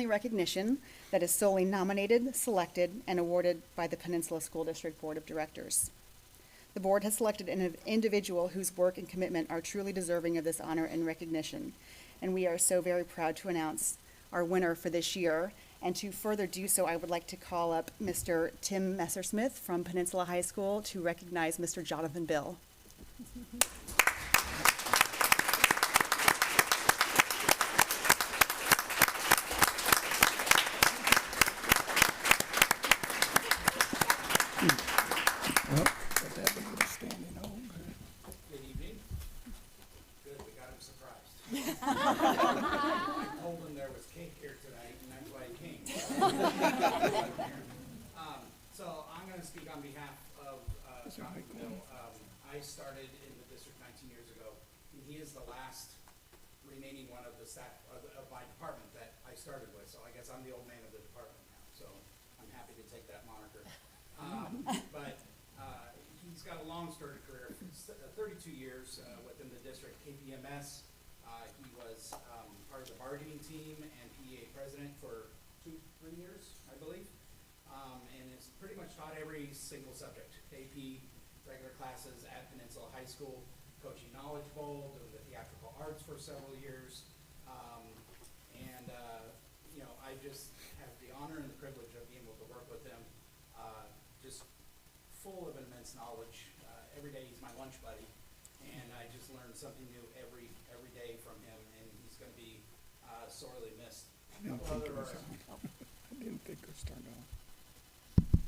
recognition that is solely nominated, selected, and awarded by the Peninsula School District Board of Directors. The board has selected an individual whose work and commitment are truly deserving of this honor and recognition, and we are so very proud to announce our winner for this year. And to further do so, I would like to call up Mr. Tim Messersmith from Peninsula High School to recognize Mr. Jonathan Bill. Good evening. Good, we got him surprised. I told him there was cake here tonight, and that's why he came. So I'm going to speak on behalf of Jonathan Bill. I started in the district 19 years ago, and he is the last remaining one of the staff of my department that I started with. So I guess I'm the old man of the department now. So I'm happy to take that moniker. But he's got a long storied career, 32 years within the district KPMS. He was part of the bargaining team and PEA president for 3 years, I believe, and has pretty much taught every single subject, AP, regular classes at Peninsula High School, coaching Knowledge Bowl, doing the theatrical arts for several years, and I just have the honor and the privilege of being able to work with him. Just full of immense knowledge. Every day he's my lunch buddy, and I just learn something new every day from him, and he's going to be sorely missed. I didn't think it was turned on.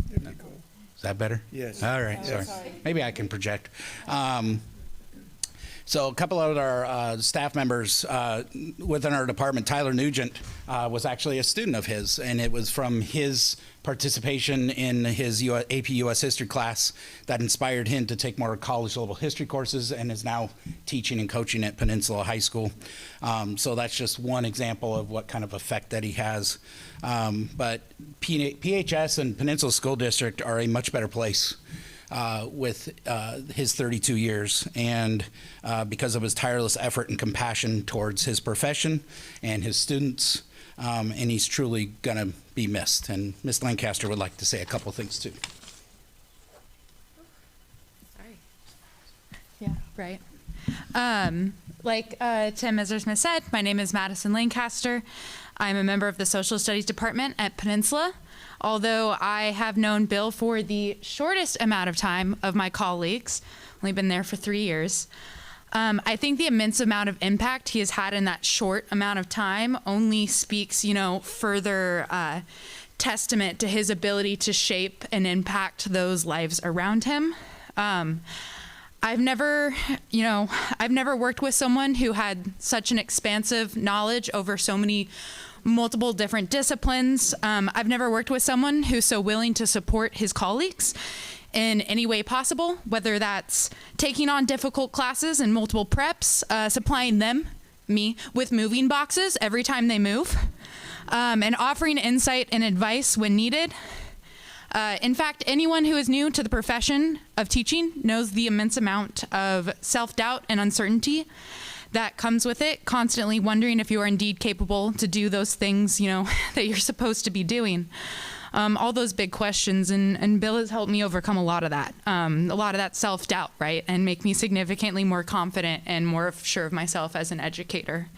There you go. Is that better? Yes. All right, sorry. Maybe I can project. So a couple of our staff members within our department, Tyler Nugent was actually a student of his, and it was from his participation in his AP US history class that inspired him to take more college level history courses, and is now teaching and coaching at Peninsula High School. So that's just one example of what kind of effect that he has. But PHS and Peninsula School District are a much better place with his 32 years, and because of his tireless effort and compassion towards his profession and his students, and he's truly going to be missed. And Ms. Lancaster would like to say a couple things too. Sorry. Yeah, right. Like Tim Messersmith said, my name is Madison Lancaster. I'm a member of the Social Studies Department at Peninsula. Although I have known Bill for the shortest amount of time of my colleagues, only been there for 3 years, I think the immense amount of impact he has had in that short amount of time only speaks, further testament to his ability to shape and impact those lives around him. I've never worked with someone who had such an expansive knowledge over so many multiple different disciplines. I've never worked with someone who's so willing to support his colleagues in any way possible, whether that's taking on difficult classes and multiple preps, supplying me, with moving boxes every time they move, and offering insight and advice when needed. In fact, anyone who is new to the profession of teaching knows the immense amount of self-doubt and uncertainty that comes with it, constantly wondering if you are indeed capable to do those things, that you're supposed to be doing. All those big questions, and Bill has helped me overcome a lot of that self-doubt, right? And make me significantly more confident and more sure of myself as an educator.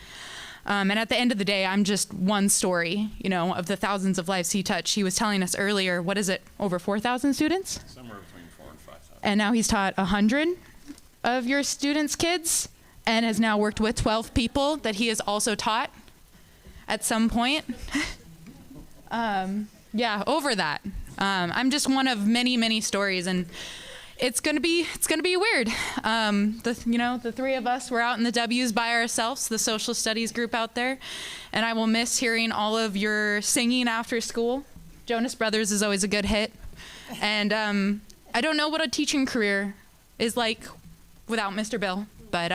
And at the end of the day, I'm just one story, of the thousands of lives he touched. He was telling us earlier, what is it, over 4,000 students? Somewhere between 4,000 and 5,000. And now he's taught 100 of your students' kids, and has now worked with 12 people that he has also taught at some point. Yeah, over that. I'm just one of many, many stories, and it's gonna be weird. The three of us were out in the W's by ourselves, the social studies group out there, and I will miss hearing all of your singing after school. Jonas Brothers is always a good hit, and I don't know what a teaching career is like without Mr. Bill, but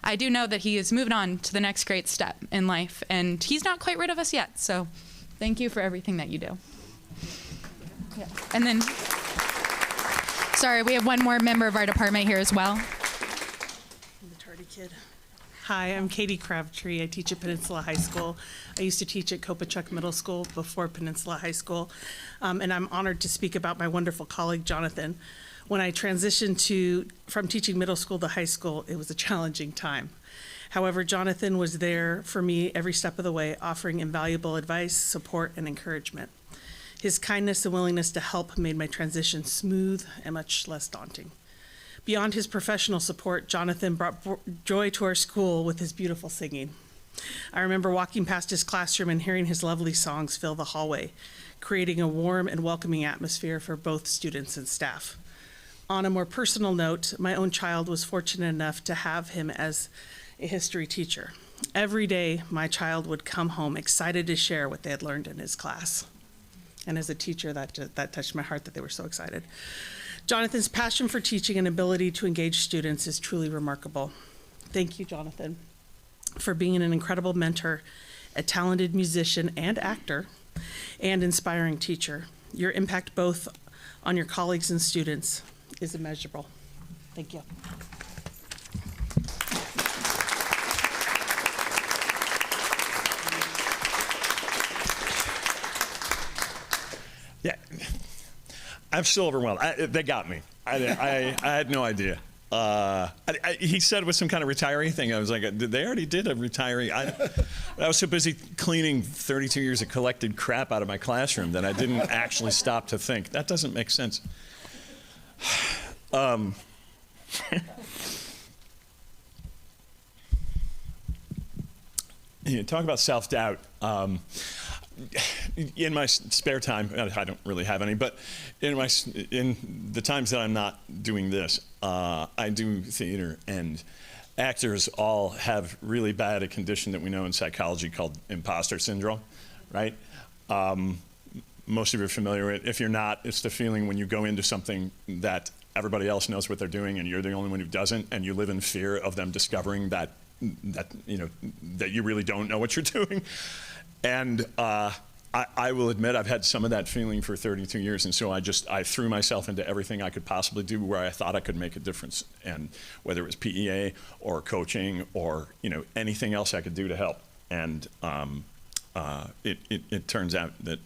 I do know that he is moving on to the next great step in life, and he's not quite rid of us yet. So thank you for everything that you do. Yeah. And then, sorry, we have one more member of our department here as well. The tardy kid. Hi, I'm Katie Crabtree. I teach at Peninsula High School. I used to teach at Kopachuk Middle School before Peninsula High School, and I'm honored to speak about my wonderful colleague, Jonathan. When I transitioned from teaching middle school to high school, it was a challenging time. However, Jonathan was there for me every step of the way, offering invaluable advice, support, and encouragement. His kindness and willingness to help made my transition smooth and much less daunting. Beyond his professional support, Jonathan brought joy to our school with his beautiful singing. I remember walking past his classroom and hearing his lovely songs fill the hallway, creating a warm and welcoming atmosphere for both students and staff. On a more personal note, my own child was fortunate enough to have him as a history teacher. Every day, my child would come home excited to share what they had learned in his class. And as a teacher, that touched my heart that they were so excited. Jonathan's passion for teaching and ability to engage students is truly remarkable. Thank you, Jonathan, for being an incredible mentor, a talented musician and actor, and inspiring teacher. Your impact both on your colleagues and students is immeasurable. Thank you. Yeah, I'm still overwhelmed. They got me. I had no idea. He said it was some kind of retiree thing. I was like, they already did a retiree. I was so busy cleaning 32 years of collected crap out of my classroom that I didn't actually stop to think. That doesn't make sense. Talk about self-doubt. In my spare time, I don't really have any, but in the times that I'm not doing this, I do theater, and actors all have really bad a condition that we know in psychology called imposter syndrome, right? Most of you are familiar with it. If you're not, it's the feeling when you go into something that everybody else knows what they're doing and you're the only one who doesn't, and you live in fear of them discovering that you really don't know what you're doing. And I will admit I've had some of that feeling for 32 years, and so I threw myself into everything I could possibly do where I thought I could make a difference, and whether it was PEA or coaching or anything else I could do to help. And it turns out that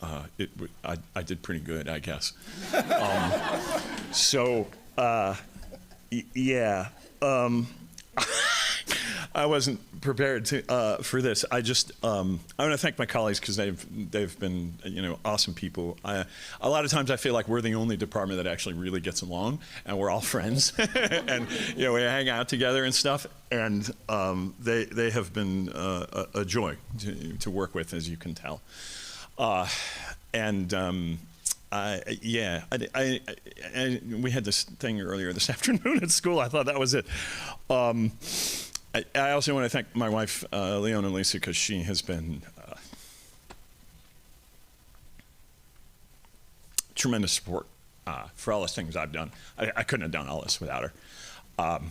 I did pretty good, I guess. Yeah. I wasn't prepared for this. I want to thank my colleagues because they've been awesome people. A lot of times I feel like we're the only department that actually really gets along, and we're all friends, and we hang out together and stuff. And they have been a joy to work with, as you can tell. We had this thing earlier this afternoon at school. I thought that was it. I also want to thank my wife, Leona and Lisa, because she has been tremendous support for all the things I've done. I couldn't have done all this without her.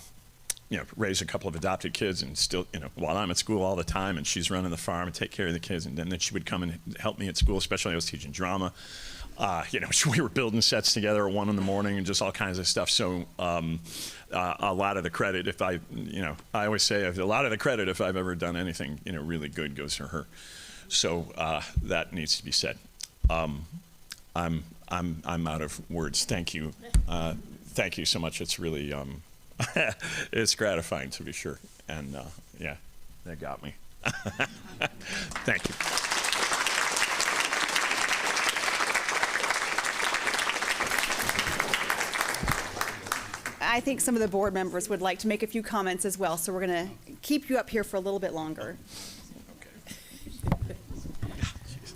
Raised a couple of adopted kids, and still, while I'm at school all the time, and she's running the farm and take care of the kids, and then she would come and help me at school, especially I was teaching drama. We were building sets together at 1 in the morning and just all kinds of stuff. So a lot of the credit, I always say a lot of the credit if I've ever done anything, really good goes to her. So that needs to be said. I'm out of words. Thank you. Thank you so much. It's really, it's gratifying to be sure. And yeah, that got me. Thank you. I think some of the board members would like to make a few comments as well, so we're going to keep you up here for a little bit longer.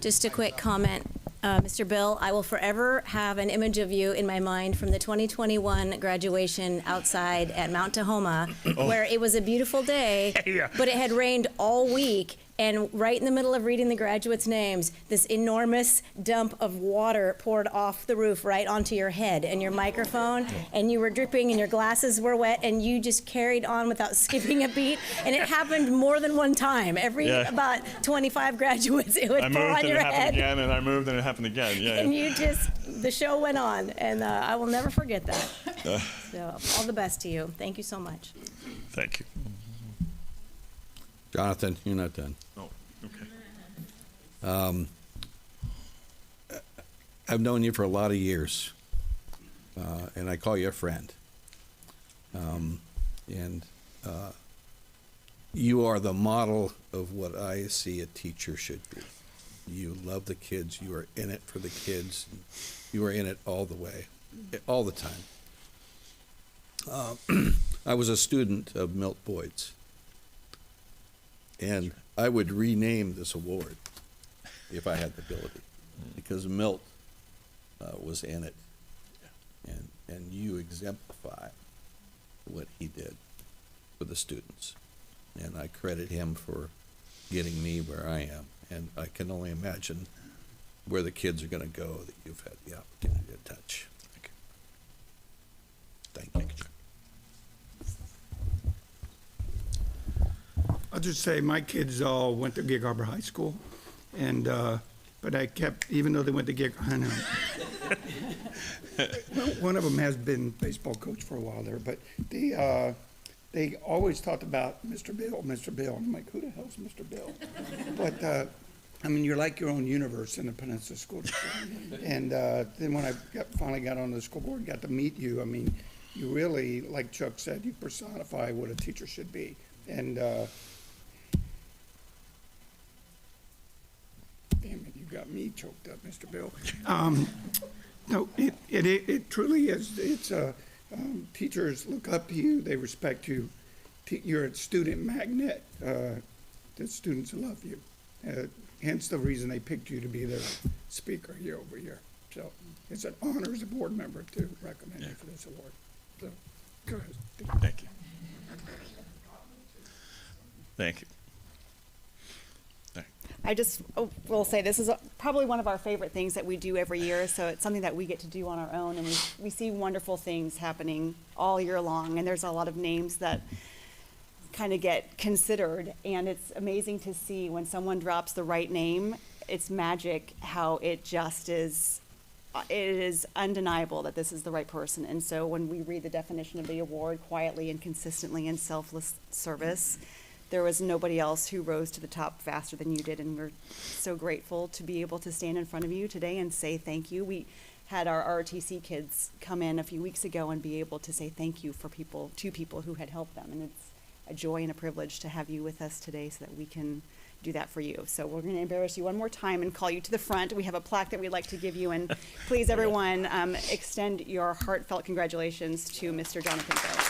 Just a quick comment. Mr. Bill, I will forever have an image of you in my mind from the 2021 graduation outside at Mount Tahoma, where it was a beautiful day, but it had rained all week, and right in the middle of reading the graduates' names, this enormous dump of water poured off the roof right onto your head and your microphone, and you were dripping and your glasses were wet, and you just carried on without skipping a beat, and it happened more than one time. About 25 graduates, it would pour on your head. I moved and it happened again, and I moved and it happened again. Yeah. And the show went on, and I will never forget that. So all the best to you. Thank you so much. Thank you. Jonathan, you're not done. Oh, okay. I've known you for a lot of years, and I call you a friend. You are the model of what I see a teacher should be. You love the kids. You are in it for the kids. You are in it all the way, all the time. I was a student of Milt Boyd's, and I would rename this award if I had the ability, because Milt was in it, and you exemplify what he did for the students. And I credit him for getting me where I am. And I can only imagine where the kids are going to go that you've had the opportunity to touch. Thank you. I'll just say my kids all went to Gig Harbor High School, and but I kept, even though they went to Gig, I know. One of them has been baseball coach for a while there, but they always talked about Mr. Bill, Mr. Bill. And I'm like, who the hell's Mr. Bill? But I mean, you're like your own universe in the Peninsula School District. And then when I finally got on the school board and got to meet you, I mean, you really, like Chuck said, you personify what a teacher should be. And damn it, you got me choked up, Mr. Bill. No, it truly is. It's teachers look up to you. They respect you. You're a student magnet. The students love you. Hence the reason they picked you to be their speaker year over year. So it's an honor as a board member to recommend you for this award. So go ahead. Thank you. Thank you. I just will say this is probably one of our favorite things that we do every year, so it's something that we get to do on our own, and we see wonderful things happening all year long, and there's a lot of names that kind of get considered, and it's amazing to see when someone drops the right name. It's magic how it just is. It is undeniable that this is the right person, and so when we read the definition of the award, quietly and consistently in selfless service, there was nobody else who rose to the top faster than you did, and we're so grateful to be able to stand in front of you today and say thank you. We had our ROTC kids come in a few weeks ago and be able to say thank you for two people who had helped them, and it's a joy and a privilege to have you with us today so that we can do that for you. So we're going to embarrass you one more time and call you to the front. We have a plaque that we'd like to give you, and please, everyone, extend your heartfelt congratulations to Mr. Jonathan Bill.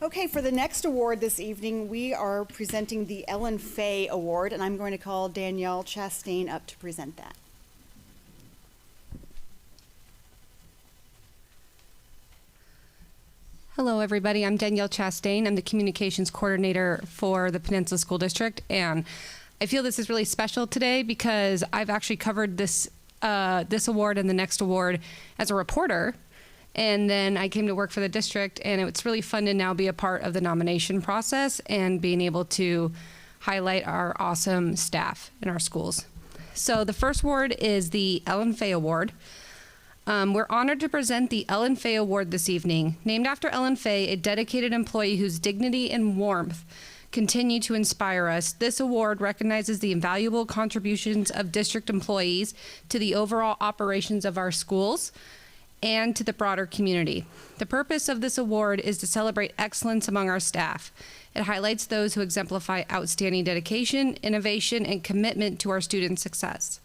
Okay, for the next award this evening, we are presenting the Ellen Fay Award, and I'm going to call Danielle Chastain up to present that. Hello, everybody. I'm Danielle Chastain. I'm the communications coordinator for the Peninsula School District, and I feel this is really special today because I've actually covered this award and the next award as a reporter. And then I came to work for the district, and it's really fun to now be a part of the nomination process and being able to highlight our awesome staff in our schools. So the first award is the Ellen Fay Award. We're honored to present the Ellen Fay Award this evening, named after Ellen Fay, a dedicated employee whose dignity and warmth continue to inspire us. This award recognizes the invaluable contributions of district employees to the overall operations of our schools, and to the broader community. The purpose of this award is to celebrate excellence among our staff. It highlights those who exemplify outstanding dedication, innovation, and commitment to our students' success.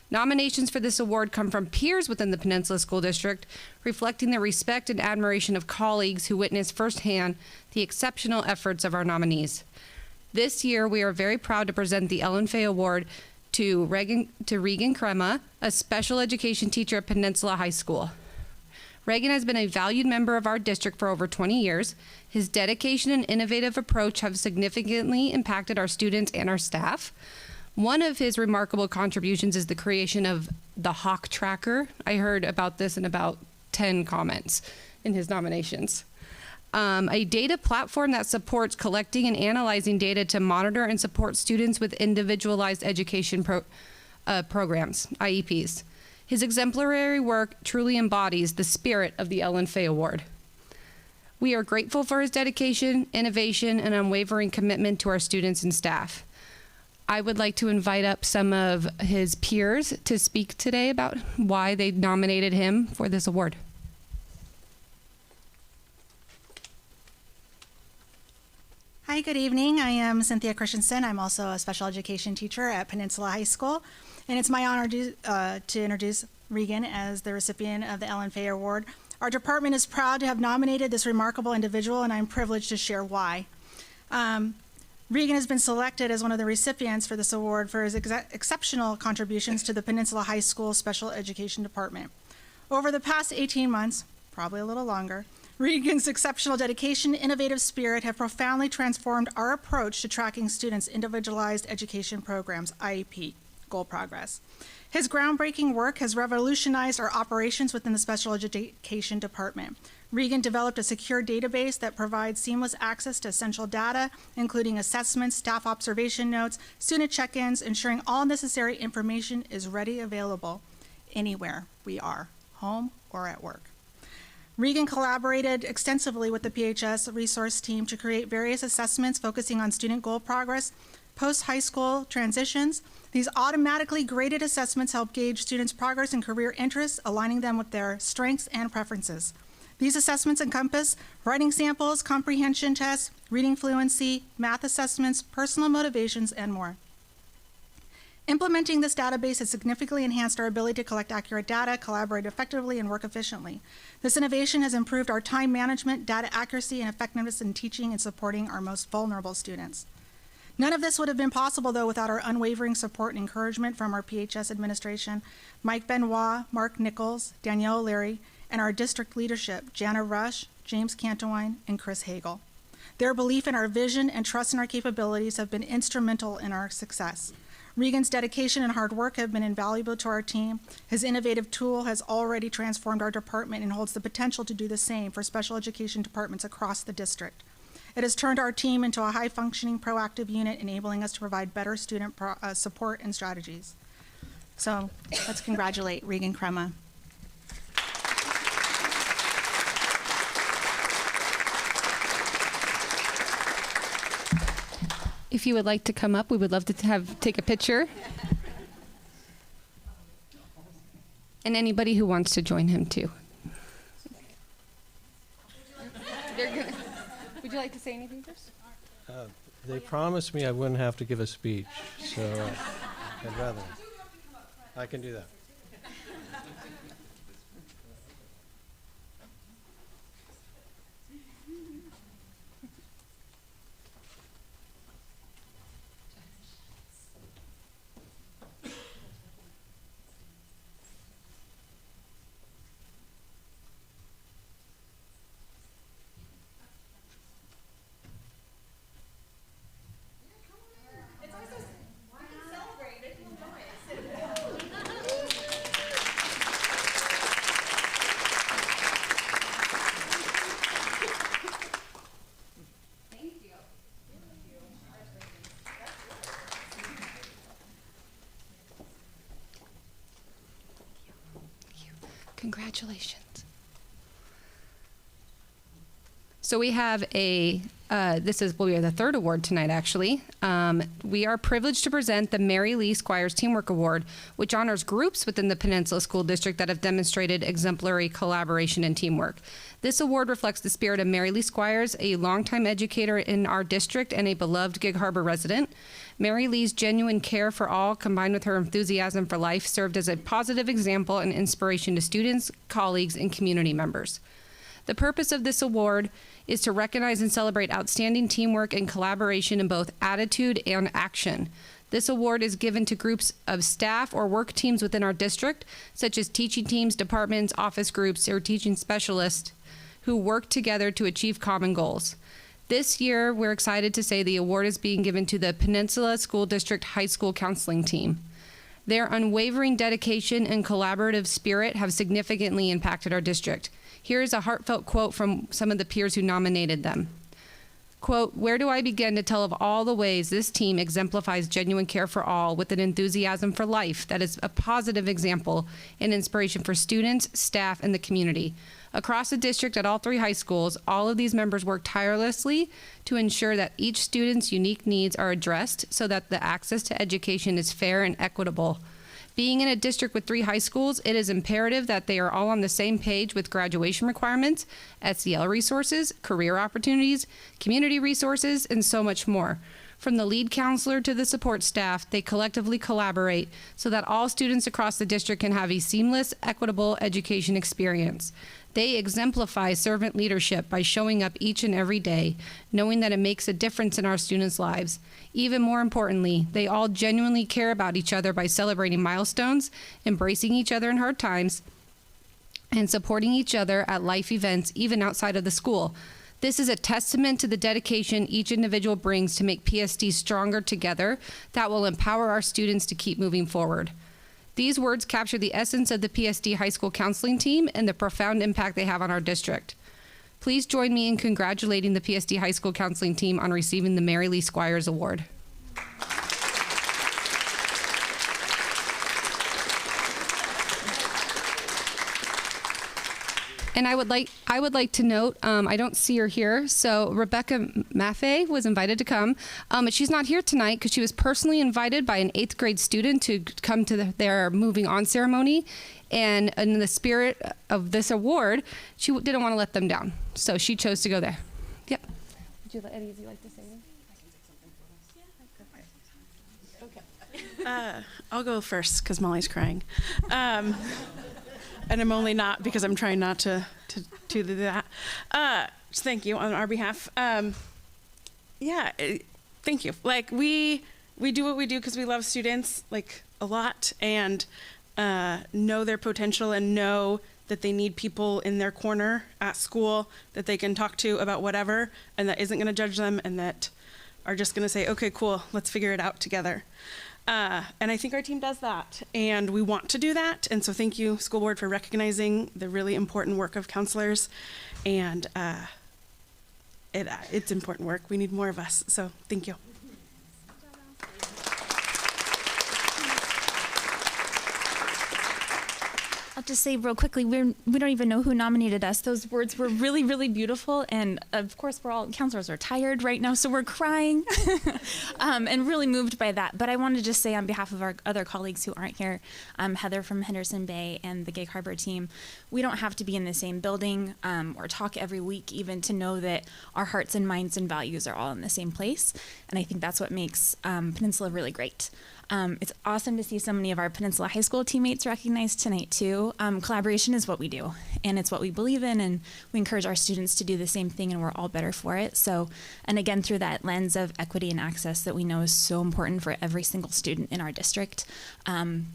Nominations for this award come from peers within the Peninsula School District, reflecting the respect and admiration of colleagues who witness firsthand the exceptional efforts of our nominees. This year, we are very proud to present the Ellen Fay Award to Regan Crema, a special education teacher at Peninsula High School. Regan has been a valued member of our district for over 20 years. His dedication and innovative approach have significantly impacted our students and our staff. One of his remarkable contributions is the creation of the Hawk Tracker. I heard about this in about 10 comments in his nominations. A data platform that supports collecting and analyzing data to monitor and support students with individualized education programs, IEPs. His exemplary work truly embodies the spirit of the Ellen Fay Award. We are grateful for his dedication, innovation, and unwavering commitment to our students and staff. I would like to invite up some of his peers to speak today about why they nominated him for this award. Hi, good evening. I am Cynthia Christensen. I'm also a special education teacher at Peninsula High School, and it's my honor to introduce Regan as the recipient of the Ellen Fay Award. Our department is proud to have nominated this remarkable individual, and I'm privileged to share why. Regan has been selected as one of the recipients for this award for his exceptional contributions to the Peninsula High School Special Education Department. Over the past 18 months, probably a little longer, Regan's exceptional dedication and innovative spirit have profoundly transformed our approach to tracking students' individualized education programs, IEP, goal progress. His groundbreaking work has revolutionized our operations within the Special Education Department. Regan developed a secure database that provides seamless access to essential data, including assessments, staff observation notes, student check-ins, ensuring all necessary information is ready available anywhere we are, home or at work. Regan collaborated extensively with the PHS resource team to create various assessments focusing on student goal progress, post-high school transitions. These automatically graded assessments help gauge students' progress and career interests, aligning them with their strengths and preferences. These assessments encompass writing samples, comprehension tests, reading fluency, math assessments, personal motivations, and more. Implementing this database has significantly enhanced our ability to collect accurate data, collaborate effectively, and work efficiently. This innovation has improved our time management, data accuracy, and effectiveness in teaching and supporting our most vulnerable students. None of this would have been possible, though, without our unwavering support and encouragement from our PHS administration, Mike Benoit, Mark Nichols, Danielle O'Leary, and our district leadership, Jana Rush, James Cantwine, and Chris Hagel. Their belief in our vision and trust in our capabilities have been instrumental in our success. Regan's dedication and hard work have been invaluable to our team. His innovative tool has already transformed our department and holds the potential to do the same for special education departments across the district. It has turned our team into a high-functioning, proactive unit, enabling us to provide better student support and strategies. So let's congratulate Regan Crema. If you would like to come up, we would love to take a picture. And anybody who wants to join him too. Would you like to say anything first? They promised me I wouldn't have to give a speech, so I'd rather. I can do that. Congratulations. So we have will be the third award tonight, actually. We are privileged to present the Mary Lee Squires Teamwork Award, which honors groups within the Peninsula School District that have demonstrated exemplary collaboration and teamwork. This award reflects the spirit of Mary Lee Squires, a longtime educator in our district and a beloved Gig Harbor resident. Mary Lee's genuine care for all, combined with her enthusiasm for life, served as a positive example and inspiration to students, colleagues, and community members. The purpose of this award is to recognize and celebrate outstanding teamwork and collaboration in both attitude and action. This award is given to groups of staff or work teams within our district, such as teaching teams, departments, office groups, or teaching specialists who work together to achieve common goals. This year, we're excited to say the award is being given to the Peninsula School District High School Counseling Team. Their unwavering dedication and collaborative spirit have significantly impacted our district. Here is a heartfelt quote from some of the peers who nominated them. Quote, "Where do I begin to tell of all the ways this team exemplifies genuine care for all with an enthusiasm for life that is a positive example and inspiration for students, staff, and the community. Across the district at all 3 high schools, all of these members work tirelessly to ensure that each student's unique needs are addressed so that the access to education is fair and equitable. Being in a district with 3 high schools, it is imperative that they are all on the same page with graduation requirements, SEL resources, career opportunities, community resources, and so much more. From the lead counselor to the support staff, they collectively collaborate so that all students across the district can have a seamless, equitable education experience. They exemplify servant leadership by showing up each and every day, knowing that it makes a difference in our students' lives. Even more importantly, they all genuinely care about each other by celebrating milestones, embracing each other in hard times, and supporting each other at life events, even outside of the school. This is a testament to the dedication each individual brings to make PSD stronger together that will empower our students to keep moving forward. These words capture the essence of the PSD High School Counseling Team and the profound impact they have on our district. Please join me in congratulating the PSD High School Counseling Team on receiving the Mary Lee Squires Award. And I would like to note, I don't see her here, so Rebecca Maffei was invited to come. But she's not here tonight because she was personally invited by an 8th grade student to come to their moving on ceremony. And in the spirit of this award, she didn't want to let them down. So she chose to go there. Yep. Would you, Eddie, would you like to say anything? Okay. I'll go first because Molly's crying. And I'm only not because I'm trying not to do that. So thank you on our behalf. Thank you. Like we do what we do because we love students like a lot and know their potential and know that they need people in their corner at school that they can talk to about whatever and that isn't going to judge them and that are just going to say, okay, cool, let's figure it out together. And I think our team does that, and we want to do that. And so thank you, School Board, for recognizing the really important work of counselors. And it's important work. We need more of us. So thank you. I'll just say real quickly, we don't even know who nominated us. Those words were really, really beautiful. And of course, counselors are tired right now, so we're crying and really moved by that. But I wanted to just say on behalf of our other colleagues who aren't here, Heather from Henderson Bay and the Gig Harbor team, we don't have to be in the same building or talk every week even to know that our hearts and minds and values are all in the same place. And I think that's what makes Peninsula really great. It's awesome to see so many of our Peninsula High School teammates recognized tonight too. Collaboration is what we do, and it's what we believe in, and we encourage our students to do the same thing, and we're all better for it. So, and again, through that lens of equity and access that we know is so important for every single student in our district,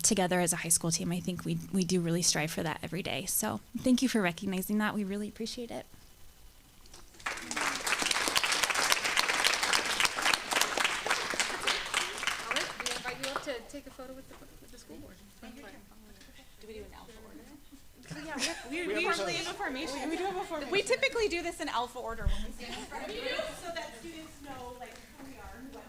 together as a high school team, I think we do really strive for that every day. So thank you for recognizing that. We really appreciate it. To take a photo with the school board. Do we do an alpha order? Yeah, we usually have a formation. We do have a formation. We typically do this in alpha order when we stand in front of you, so that students know like who we are and what.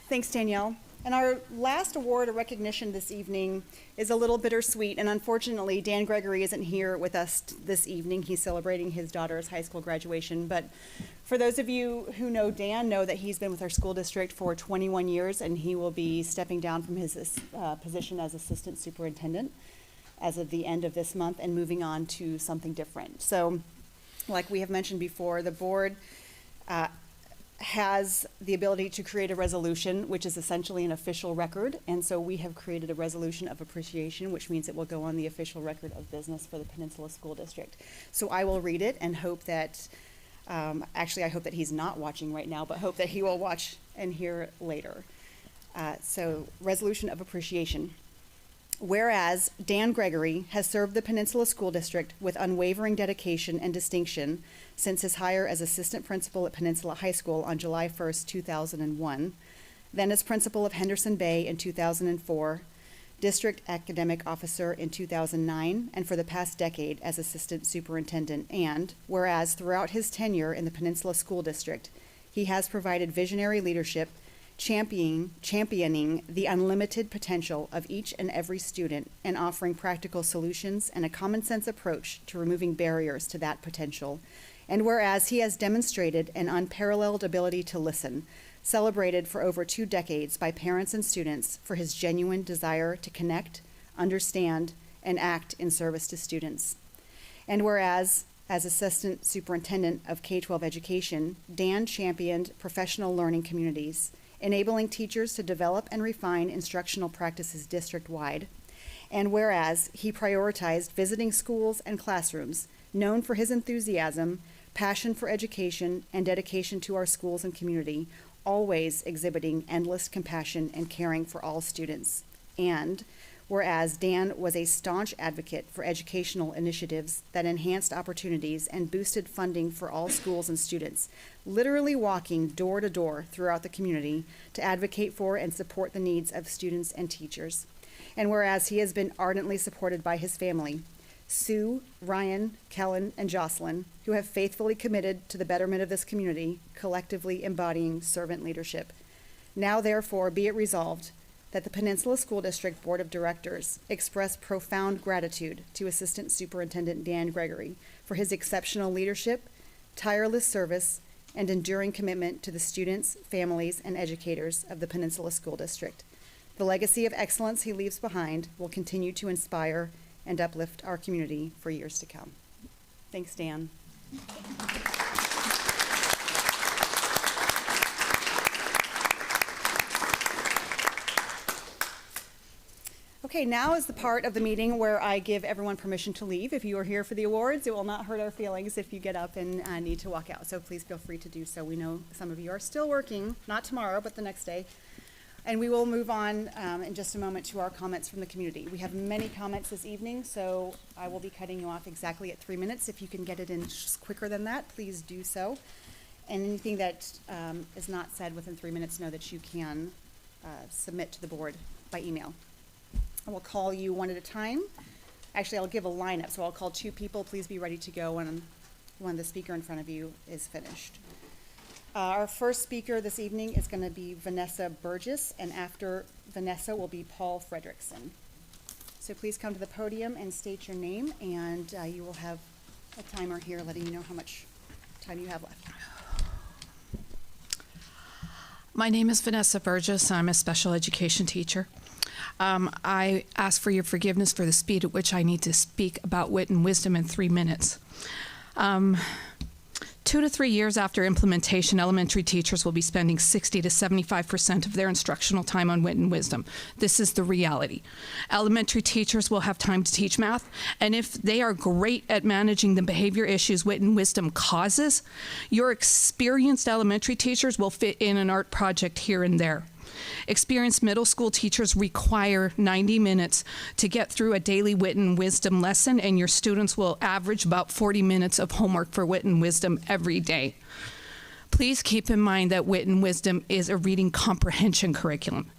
Thanks, Danielle. And our last award or recognition this evening is a little bittersweet, and unfortunately, Dan Gregory isn't here with us this evening. He's celebrating his daughter's high school graduation. But for those of you who know Dan, know that he's been with our school district for 21 years, and he will be stepping down from his position as assistant superintendent as of the end of this month and moving on to something different. So, like we have mentioned before, the board has the ability to create a resolution, which is essentially an official record. And so we have created a resolution of appreciation, which means it will go on the official record of business for the Peninsula School District. So I will read it and hope that, actually I hope that he's not watching right now, but hope that he will watch and hear later. So resolution of appreciation. Whereas Dan Gregory has served the Peninsula School District with unwavering dedication and distinction since his hire as assistant principal at Peninsula High School on July 1st, 2001, then as principal of Henderson Bay in 2004, district academic officer in 2009, and for the past decade as assistant superintendent. And whereas throughout his tenure in the Peninsula School District, he has provided visionary leadership, championing the unlimited potential of each and every student and offering practical solutions and a common sense approach to removing barriers to that potential. And whereas he has demonstrated an unparalleled ability to listen, celebrated for over 2 decades by parents and students for his genuine desire to connect, understand, and act in service to students. And whereas, as assistant superintendent of K-12 education, Dan championed professional learning communities, enabling teachers to develop and refine instructional practices district-wide. And whereas he prioritized visiting schools and classrooms, known for his enthusiasm, passion for education, and dedication to our schools and community, always exhibiting endless compassion and caring for all students. And whereas Dan was a staunch advocate for educational initiatives that enhanced opportunities and boosted funding for all schools and students, literally walking door to door throughout the community to advocate for and support the needs of students and teachers. And whereas he has been ardently supported by his family, Sue, Ryan, Kellen, and Jocelyn, who have faithfully committed to the betterment of this community, collectively embodying servant leadership. Now, therefore, be it resolved that the Peninsula School District Board of Directors express profound gratitude to Assistant Superintendent Dan Gregory for his exceptional leadership, tireless service, and enduring commitment to the students, families, and educators of the Peninsula School District. The legacy of excellence he leaves behind will continue to inspire and uplift our community for years to come. Thanks, Dan. Okay, now is the part of the meeting where I give everyone permission to leave. If you are here for the awards, it will not hurt our feelings if you get up and need to walk out. So please feel free to do so. We know some of you are still working, not tomorrow, but the next day. And we will move on in just a moment to our comments from the community. We have many comments this evening, so I will be cutting you off exactly at 3 minutes. If you can get it in just quicker than that, please do so. And anything that is not said within 3 minutes, know that you can submit to the board by email. I will call you one at a time. Actually, I'll give a lineup, so I'll call 2 people. Please be ready to go when the speaker in front of you is finished. Our first speaker this evening is going to be Vanessa Burgess, and after Vanessa will be Paul Fredrickson. So please come to the podium and state your name, and you will have a timer here letting you know how much time you have left. My name is Vanessa Burgess. I'm a special education teacher. I ask for your forgiveness for the speed at which I need to speak about wit and wisdom in 3 minutes. 2 to 3 years after implementation, elementary teachers will be spending 60 to 75% of their instructional time on wit and wisdom. This is the reality. Elementary teachers will have time to teach math, and if they are great at managing the behavior issues wit and wisdom causes, your experienced elementary teachers will fit in an art project here and there. Experienced middle school teachers require 90 minutes to get through a daily wit and wisdom lesson, and your students will average about 40 minutes of homework for wit and wisdom every day. Please keep in mind that wit and wisdom is a reading comprehension curriculum.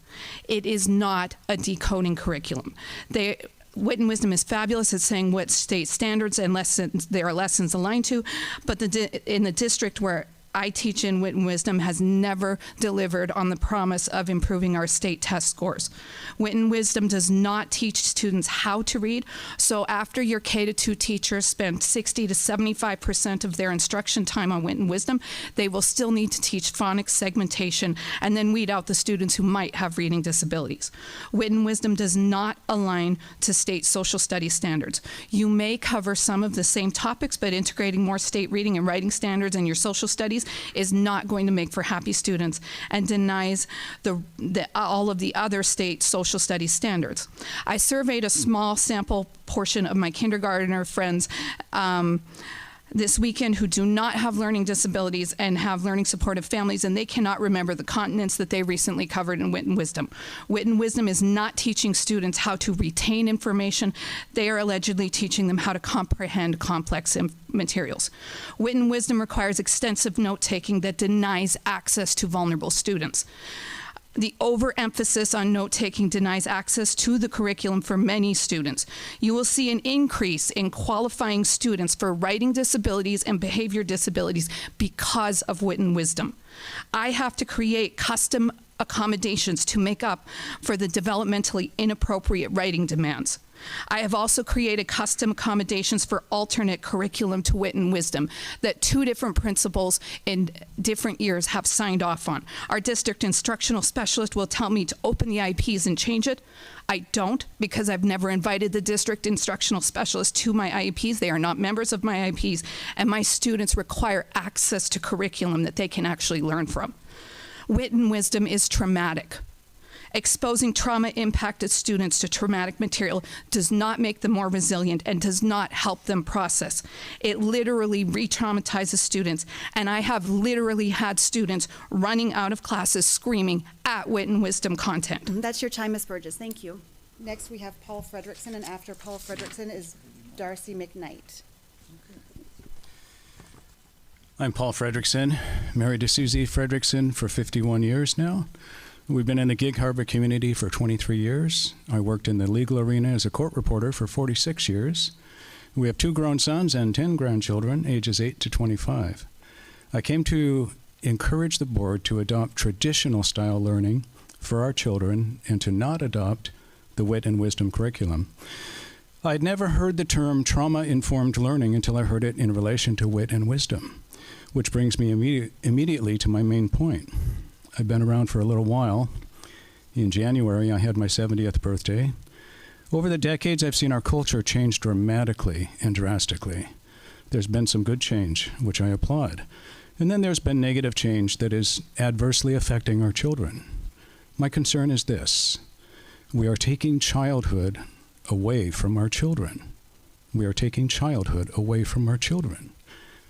It is not a decoding curriculum. Wit and wisdom is fabulous at saying what state standards and lessons there are lessons aligned to, but in the district where I teach in Wit and Wisdom has never delivered on the promise of improving our state test scores. Wit and Wisdom does not teach students how to read, so after your K-2 teachers spend 60 to 75% of their instruction time on Wit and Wisdom, they will still need to teach phonics segmentation and then weed out the students who might have reading disabilities. Wit and Wisdom does not align to state social studies standards. You may cover some of the same topics, but integrating more state reading and writing standards in your social studies is not going to make for happy students and denies all of the other state social studies standards. I surveyed a small sample portion of my kindergartner friends this weekend who do not have learning disabilities and have learning supportive families, and they cannot remember the continents that they recently covered in Wit and Wisdom. Wit and Wisdom is not teaching students how to retain information. They are allegedly teaching them how to comprehend complex materials. Wit and Wisdom requires extensive note-taking that denies access to vulnerable students. The overemphasis on note-taking denies access to the curriculum for many students. You will see an increase in qualifying students for writing disabilities and behavior disabilities because of Wit and Wisdom. I have to create custom accommodations to make up for the developmentally inappropriate writing demands. I have also created custom accommodations for alternate curriculum to Wit and Wisdom that 2 different principals in different years have signed off on. Our district instructional specialist will tell me to open the IEPs and change it. I don't, because I've never invited the district instructional specialist to my IEPs. They are not members of my IEPs, and my students require access to curriculum that they can actually learn from. Wit and Wisdom is traumatic. Exposing trauma-impacted students to traumatic material does not make them more resilient and does not help them process. It literally re-traumatizes students, and I have literally had students running out of classes screaming at Wit and Wisdom content. That's your time, Ms. Burgess. Thank you. Next, we have Paul Frederickson, and after Paul Frederickson is Darcy McKnight. I'm Paul Frederickson, married to Susie Frederickson for 51 years now. We've been in the Gig Harbor community for 23 years. I worked in the legal arena as a court reporter for 46 years. We have 2 grown sons and 10 grandchildren, ages 8 to 25. I came to encourage the board to adopt traditional style learning for our children and to not adopt the Wit and Wisdom curriculum. I'd never heard the term trauma-informed learning until I heard it in relation to Wit and Wisdom, which brings me immediately to my main point. I've been around for a little while. In January, I had my 70th birthday. Over the decades, I've seen our culture change dramatically and drastically. There's been some good change, which I applaud. And then there's been negative change that is adversely affecting our children. My concern is this: we are taking childhood away from our children. We are taking childhood away from our children.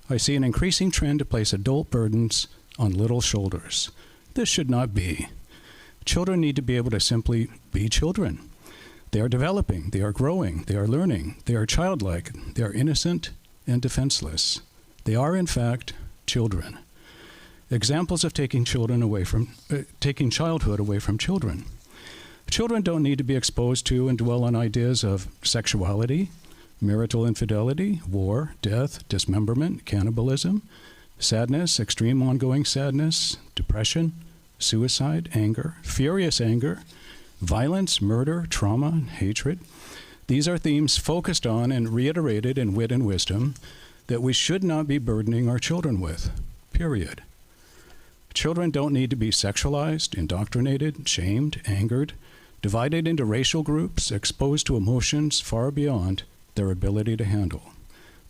I see an increasing trend to place adult burdens on little shoulders. This should not be. Children need to be able to simply be children. They are developing, they are growing, they are learning, they are childlike, they are innocent and defenseless. They are, in fact, children. Examples of taking childhood away from children. Children don't need to be exposed to and dwell on ideas of sexuality, marital infidelity, war, death, dismemberment, cannibalism, sadness, extreme ongoing sadness, depression, suicide, anger, furious anger, violence, murder, trauma, and hatred. These are themes focused on and reiterated in Wit and Wisdom that we should not be burdening our children with, period. Children don't need to be sexualized, indoctrinated, shamed, angered, divided into racial groups, exposed to emotions far beyond their ability to handle.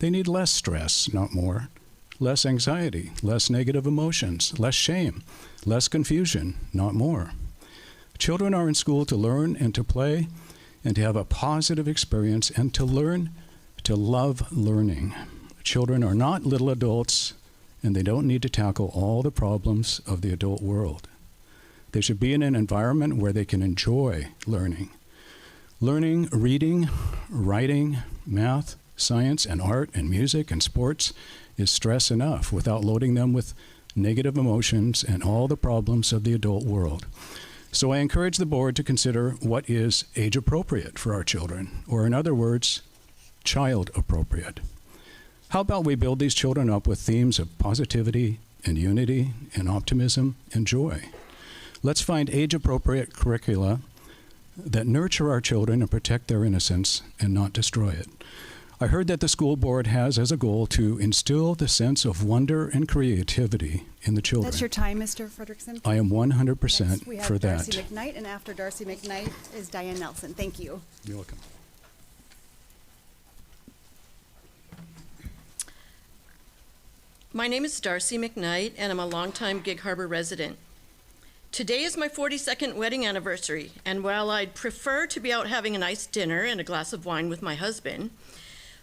They need less stress, not more. Less anxiety, less negative emotions, less shame, less confusion, not more. Children are in school to learn and to play and to have a positive experience and to learn to love learning. Children are not little adults, and they don't need to tackle all the problems of the adult world. They should be in an environment where they can enjoy learning. Learning, reading, writing, math, science, and art, and music, and sports is stress enough without loading them with negative emotions and all the problems of the adult world. So I encourage the board to consider what is age appropriate for our children, or in other words, child appropriate. How about we build these children up with themes of positivity, and unity and optimism and joy. Let's find age-appropriate curricula that nurture our children and protect their innocence and not destroy it. I heard that the school board has as a goal to instill the sense of wonder and creativity in the children. That's your time, Mr. Frederickson. I am 100% Next, we have for that. Darcy McKnight, and after Darcy McKnight is Diane Nelson. Thank you. You're welcome. My name is Darcy McKnight, and I'm a longtime Gig Harbor resident. Today is my 42nd wedding anniversary, and while I'd prefer to be out having a nice dinner and a glass of wine with my husband,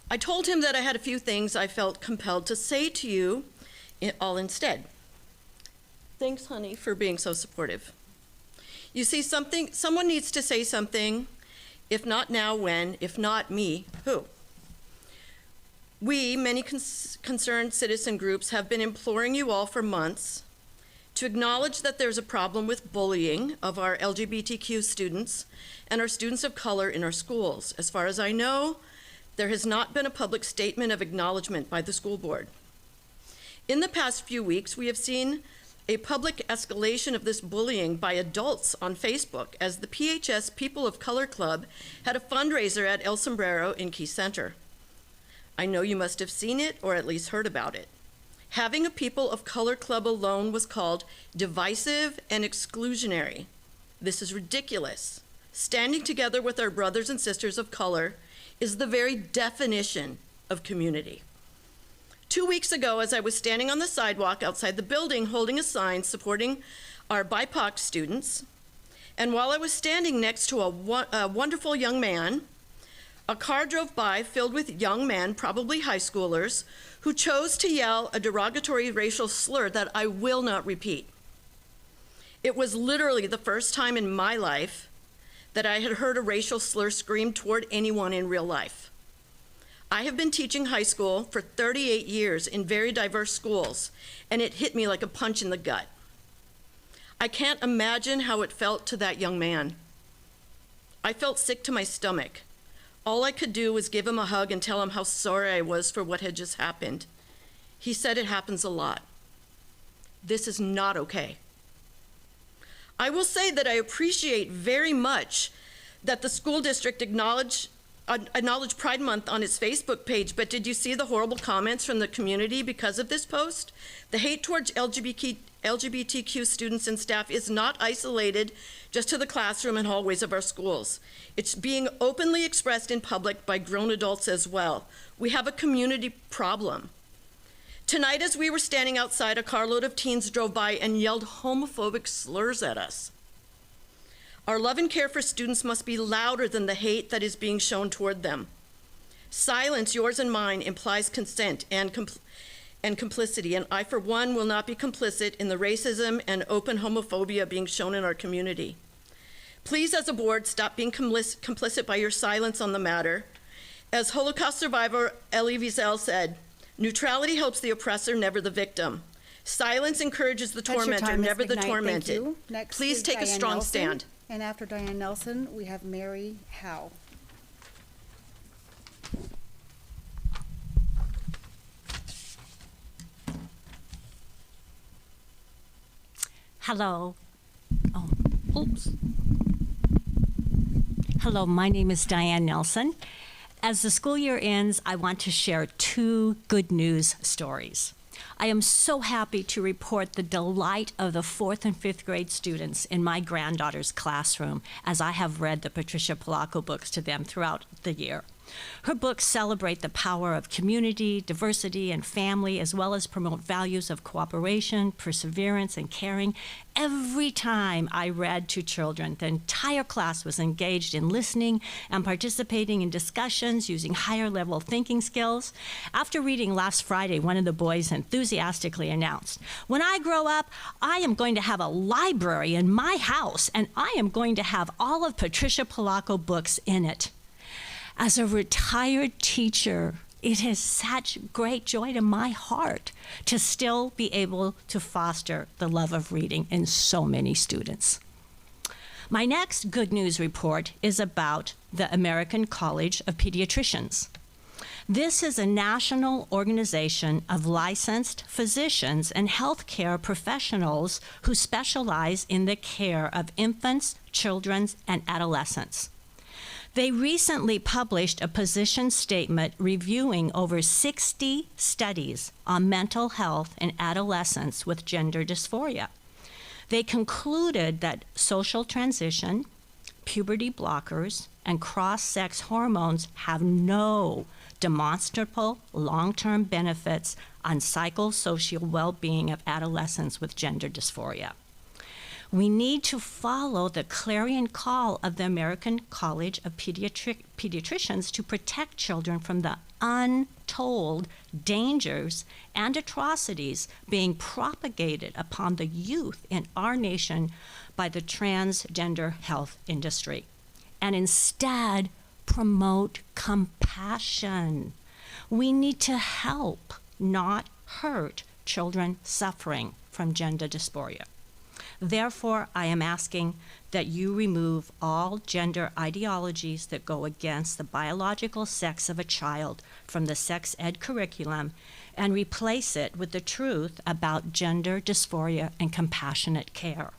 I told him that I had a few things I felt compelled to say to you all instead. Thanks, honey, for being so supportive. You see, someone needs to say something. If not now, when? If not me, who? We, many concerned citizen groups, have been imploring you all for months to acknowledge that there's a problem with bullying of our LGBTQ students and our students of color in our schools. As far as I know, there has not been a public statement of acknowledgement by the school board. In the past few weeks, we have seen a public escalation of this bullying by adults on Facebook as the PHS People of Color Club had a fundraiser at El Sombrero in Key Center. I know you must have seen it or at least heard about it. Having a People of Color Club alone was called divisive and exclusionary. This is ridiculous. Standing together with our brothers and sisters of color is the very definition of community. 2 weeks ago, as I was standing on the sidewalk outside the building holding a sign supporting our BIPOC students, and while I was standing next to a wonderful young man, a car drove by filled with young men, probably high schoolers, who chose to yell a derogatory racial slur that I will not repeat. It was literally the first time in my life that I had heard a racial slur screamed toward anyone in real life. I have been teaching high school for 38 years in very diverse schools, and it hit me like a punch in the gut. I can't imagine how it felt to that young man. I felt sick to my stomach. All I could do was give him a hug and tell him how sorry I was for what had just happened. He said it happens a lot. This is not okay. I will say that I appreciate very much that the school district acknowledged Pride Month on its Facebook page, but did you see the horrible comments from the community because of this post? The hate towards LGBTQ students and staff is not isolated just to the classroom and hallways of our schools. It's being openly expressed in public by grown adults as well. We have a community problem. Tonight, as we were standing outside, a carload of teens drove by and yelled homophobic slurs at us. Our love and care for students must be louder than the hate that is being shown toward them. Silence, yours and mine, implies consent and complicity, and I, for one, will not be complicit in the racism and open homophobia being shown in our community. Please, as a board, stop being complicit by your silence on the matter. As Holocaust survivor Elie Wiesel said, neutrality helps the oppressor, never the victim. Silence encourages the That's your tormentor, time, Ms. never the McKnight. Thank tormented. you. Next Please is take a Diane strong Nelson. stand. And after Diane Nelson, we have Mary Howe. Hello. Oh, oops. Hello, my name is Diane Nelson. As the school year ends, I want to share 2 good news stories. I am so happy to report the delight of the 4th and 5th grade students in my granddaughter's classroom as I have read the Patricia Polacco books to them throughout the year. Her books celebrate the power of community, diversity, and family, as well as promote values of cooperation, perseverance, and caring. Every time I read to children, the entire class was engaged in listening and participating in discussions using higher level thinking skills. After reading last Friday, one of the boys enthusiastically announced, "When I grow up, I am going to have a library in my house, and I am going to have all of Patricia Polacco books in it." As a retired teacher, it is such great joy to my heart to still be able to foster the love of reading in so many students. My next good news report is about the American College of Pediatricians. This is a national organization of licensed physicians and healthcare professionals who specialize in the care of infants, children, and adolescents. They recently published a position statement reviewing over 60 studies on mental health in adolescents with gender dysphoria. They concluded that social transition, puberty blockers, and cross-sex hormones have no demonstrable long-term benefits on psychosocial well-being of adolescents with gender dysphoria. We need to follow the clarion call of the American College of Pediatricians to protect children from the untold dangers and atrocities being propagated upon the youth in our nation by the transgender health industry, and instead promote compassion. We need to help, not hurt, children suffering from gender dysphoria. Therefore, I am asking that you remove all gender ideologies that go against the biological sex of a child from the sex ed curriculum and replace it with the truth about gender dysphoria and compassionate care.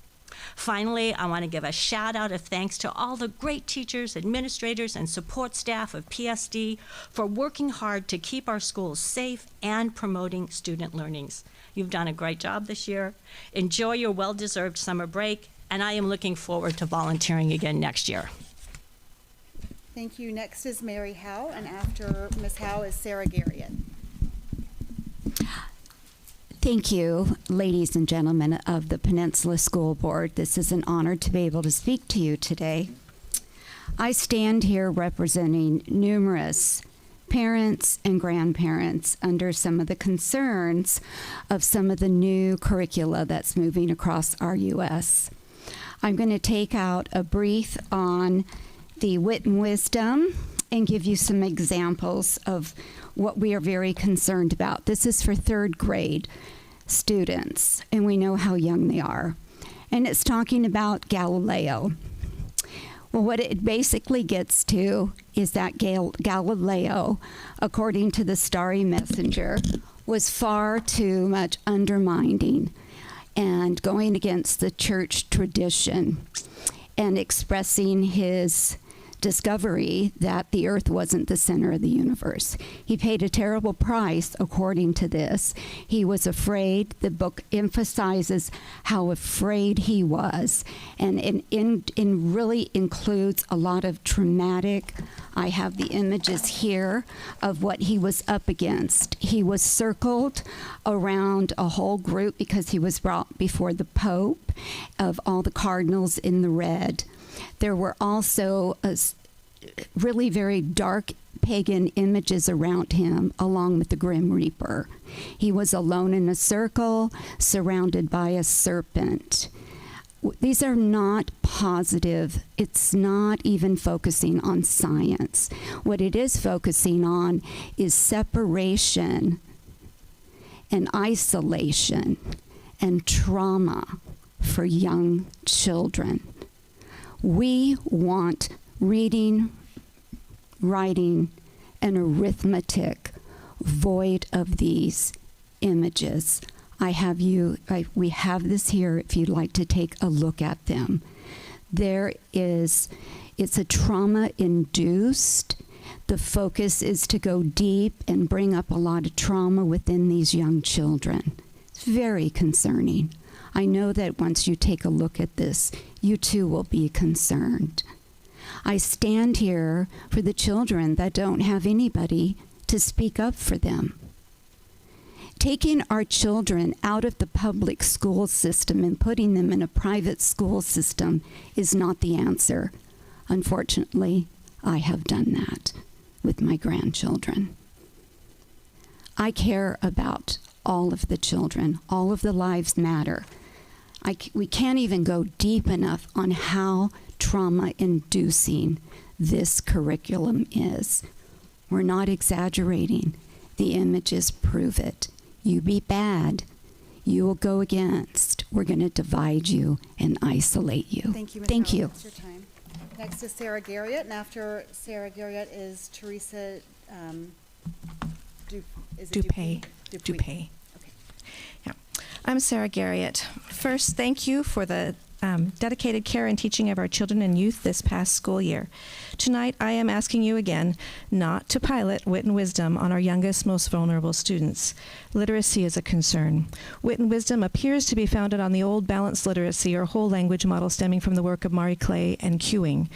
Finally, I want to give a shout out of thanks to all the great teachers, administrators, and support staff of PSD for working hard to keep our schools safe and promoting student learnings. You've done a great job this year. Enjoy your well-deserved summer break, and I am looking forward to volunteering again next year. Thank you. Next is Mary Howe, and after Ms. Howe is Sarah Garriott. Thank you, ladies and gentlemen of the Peninsula School Board. This is an honor to be able to speak to you today. I stand here representing numerous parents and grandparents under some of the concerns of some of the new curricula that's moving across our U.S. I'm going to take out a brief on the wit and wisdom and give you some examples of what we are very concerned about. This is for third grade students, and we know how young they are. And it's talking about Galileo. Well, what it basically gets to is that Galileo, according to the Starry Messenger, was far too much undermining and going against the church tradition and expressing his discovery that the earth wasn't the center of the universe. He paid a terrible price according to this. He was afraid. The book emphasizes how afraid he was, and really includes a lot of traumatic. I have the images here of what he was up against. He was circled around a whole group because he was brought before the Pope of all the cardinals in the red. There were also really very dark pagan images around him, along with the Grim Reaper. He was alone in a circle, surrounded by a serpent. These are not positive. It's not even focusing on science. What it is focusing on is separation and isolation and trauma for young children. We want reading, writing, and arithmetic void of these images. We have this here if you'd like to take a look at them. It's a trauma-induced. The focus is to go deep and bring up a lot of trauma within these young children. It's very concerning. I know that once you take a look at this, you too will be concerned. I stand here for the children that don't have anybody to speak up for them. Taking our children out of the public school system and putting them in a private school system is not the answer. Unfortunately, I have done that with my grandchildren. I care about all of the children. All of the lives matter. We can't even go deep enough on how trauma-inducing this curriculum is. We're not exaggerating. The images prove it. You be bad, you will go against. We're going to divide you and isolate you. Thank you, Ms. Thank Howell. you. That's your time. Next is Sarah Garriott, and after Sarah Garriott is Teresa Is it Dupay. Dupuy? Dupay. Okay. Yeah. I'm Sarah Garriott. First, thank you for the dedicated care and teaching of our children and youth this past school year. Tonight, I am asking you again not to pilot wit and wisdom on our youngest, most vulnerable students. Literacy is a concern. Wit and wisdom appears to be founded on the old balanced literacy or whole language model stemming from the work of Marie Clay and Cuing.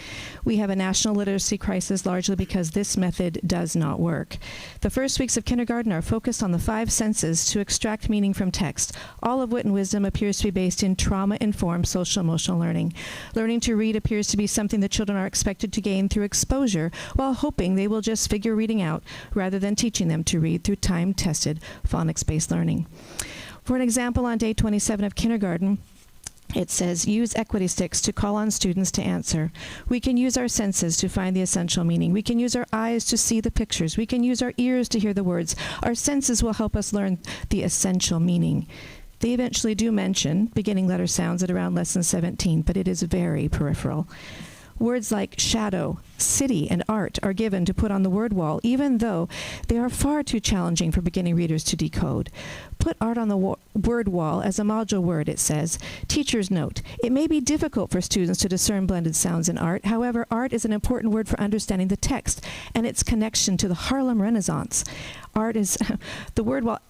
We have a national literacy crisis largely because this method does not work. The first weeks of kindergarten are focused on the 5 senses to extract meaning from text. All of wit and wisdom appears to be based in trauma-informed social emotional learning. Learning to read appears to be something the children are expected to gain through exposure while hoping they will just figure reading out rather than teaching them to read through time-tested phonics-based learning. For an example, on day 27 of kindergarten, it says, use equity sticks to call on students to answer. We can use our senses to find the essential meaning. We can use our eyes to see the pictures. We can use our ears to hear the words. Our senses will help us learn the essential meaning. They eventually do mention beginning letter sounds at around lesson 17, but it is very peripheral. Words like shadow, city, and art are given to put on the word wall, even though they are far too challenging for beginning readers to decode. Put art on the word wall as a module word, it says. Teacher's note, it may be difficult for students to discern blended sounds in art. However, art is an important word for understanding the text and its connection to the Harlem Renaissance. Art is the word wall,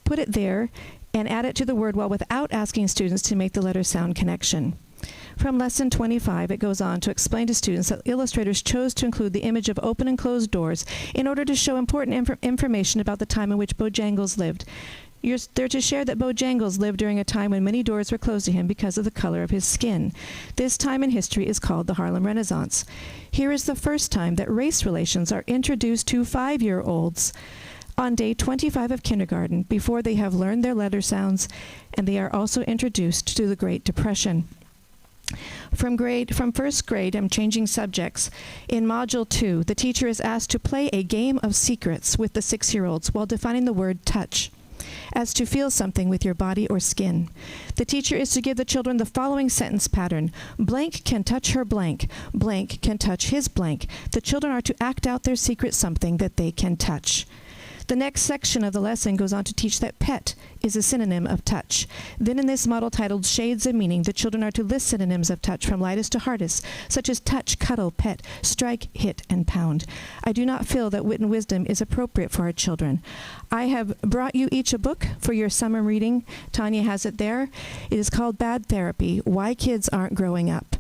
put it there and add it to the word wall without asking students to make the letter sound connection. From lesson 25, it goes on to explain to students that illustrators chose to include the image of open and closed doors in order to show important information about the time in which Bojangles lived. They're to share that Bojangles lived during a time when many doors were closed to him because of the color of his skin. This time in history is called the Harlem Renaissance. Here is the first time that race relations are introduced to 5-year-olds. On day 25 of kindergarten, before they have learned their letter sounds, and they are also introduced to the Great Depression. From first grade, I'm changing subjects. In Module 2, the teacher is asked to play a game of secrets with the 6-year-olds while defining the word touch, as to feel something with your body or skin. The teacher is to give the children the following sentence pattern. Blank can touch her blank. Blank can touch his blank. The children are to act out their secret something that they can touch. The next section of the lesson goes on to teach that pet is a synonym of touch. Then in this model titled Shades of Meaning, the children are to list synonyms of touch from lightest to hardest, such as touch, cuddle, pet, strike, hit, and pound. I do not feel that wit and wisdom is appropriate for our children. I have brought you each a book for your summer reading. Tanya has it there. It is called Bad Therapy, Why Kids Aren't Growing Up.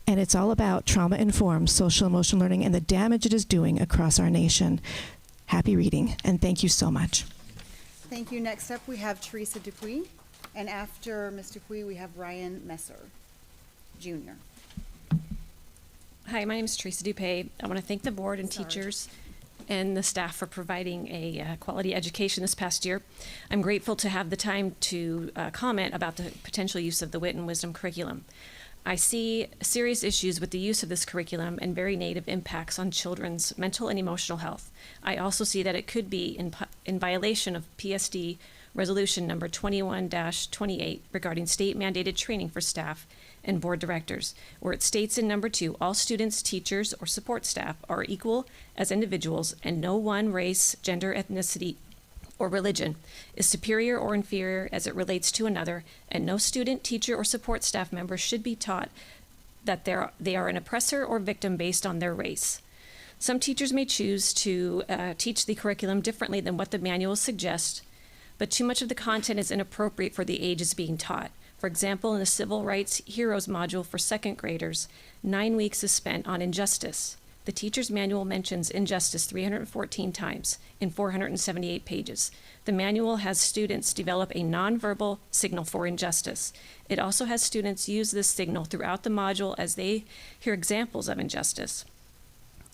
And it's all about trauma-informed social emotional learning and the damage it is doing across our nation. Happy reading, and thank you so much. Thank you. Next up, we have Teresa Dupuy, and after Ms. Dupuy, we have Ryan Messer, Jr. Hi, my name is Teresa Dupuy. I want to thank the board and teachers and the staff for providing a quality education this past year. I'm grateful to have the time to comment about the potential use of the Wit and Wisdom curriculum. I see serious issues with the use of this curriculum and very negative impacts on children's mental and emotional health. I also see that it could be in violation of PSD Resolution number 21-28 regarding state mandated training for staff and board directors, where it states in number 2, all students, teachers, or support staff are equal as individuals and no one race, gender, ethnicity, or religion is superior or inferior as it relates to another, and no student, teacher, or support staff member should be taught that they are an oppressor or victim based on their race. Some teachers may choose to teach the curriculum differently than what the manuals suggest, but too much of the content is inappropriate for the ages being taught. For example, in the Civil Rights Heroes module for 2nd graders, 9 weeks is spent on injustice. The teacher's manual mentions injustice 314 times in 478 pages. The manual has students develop a nonverbal signal for injustice. It also has students use this signal throughout the module as they hear examples of injustice.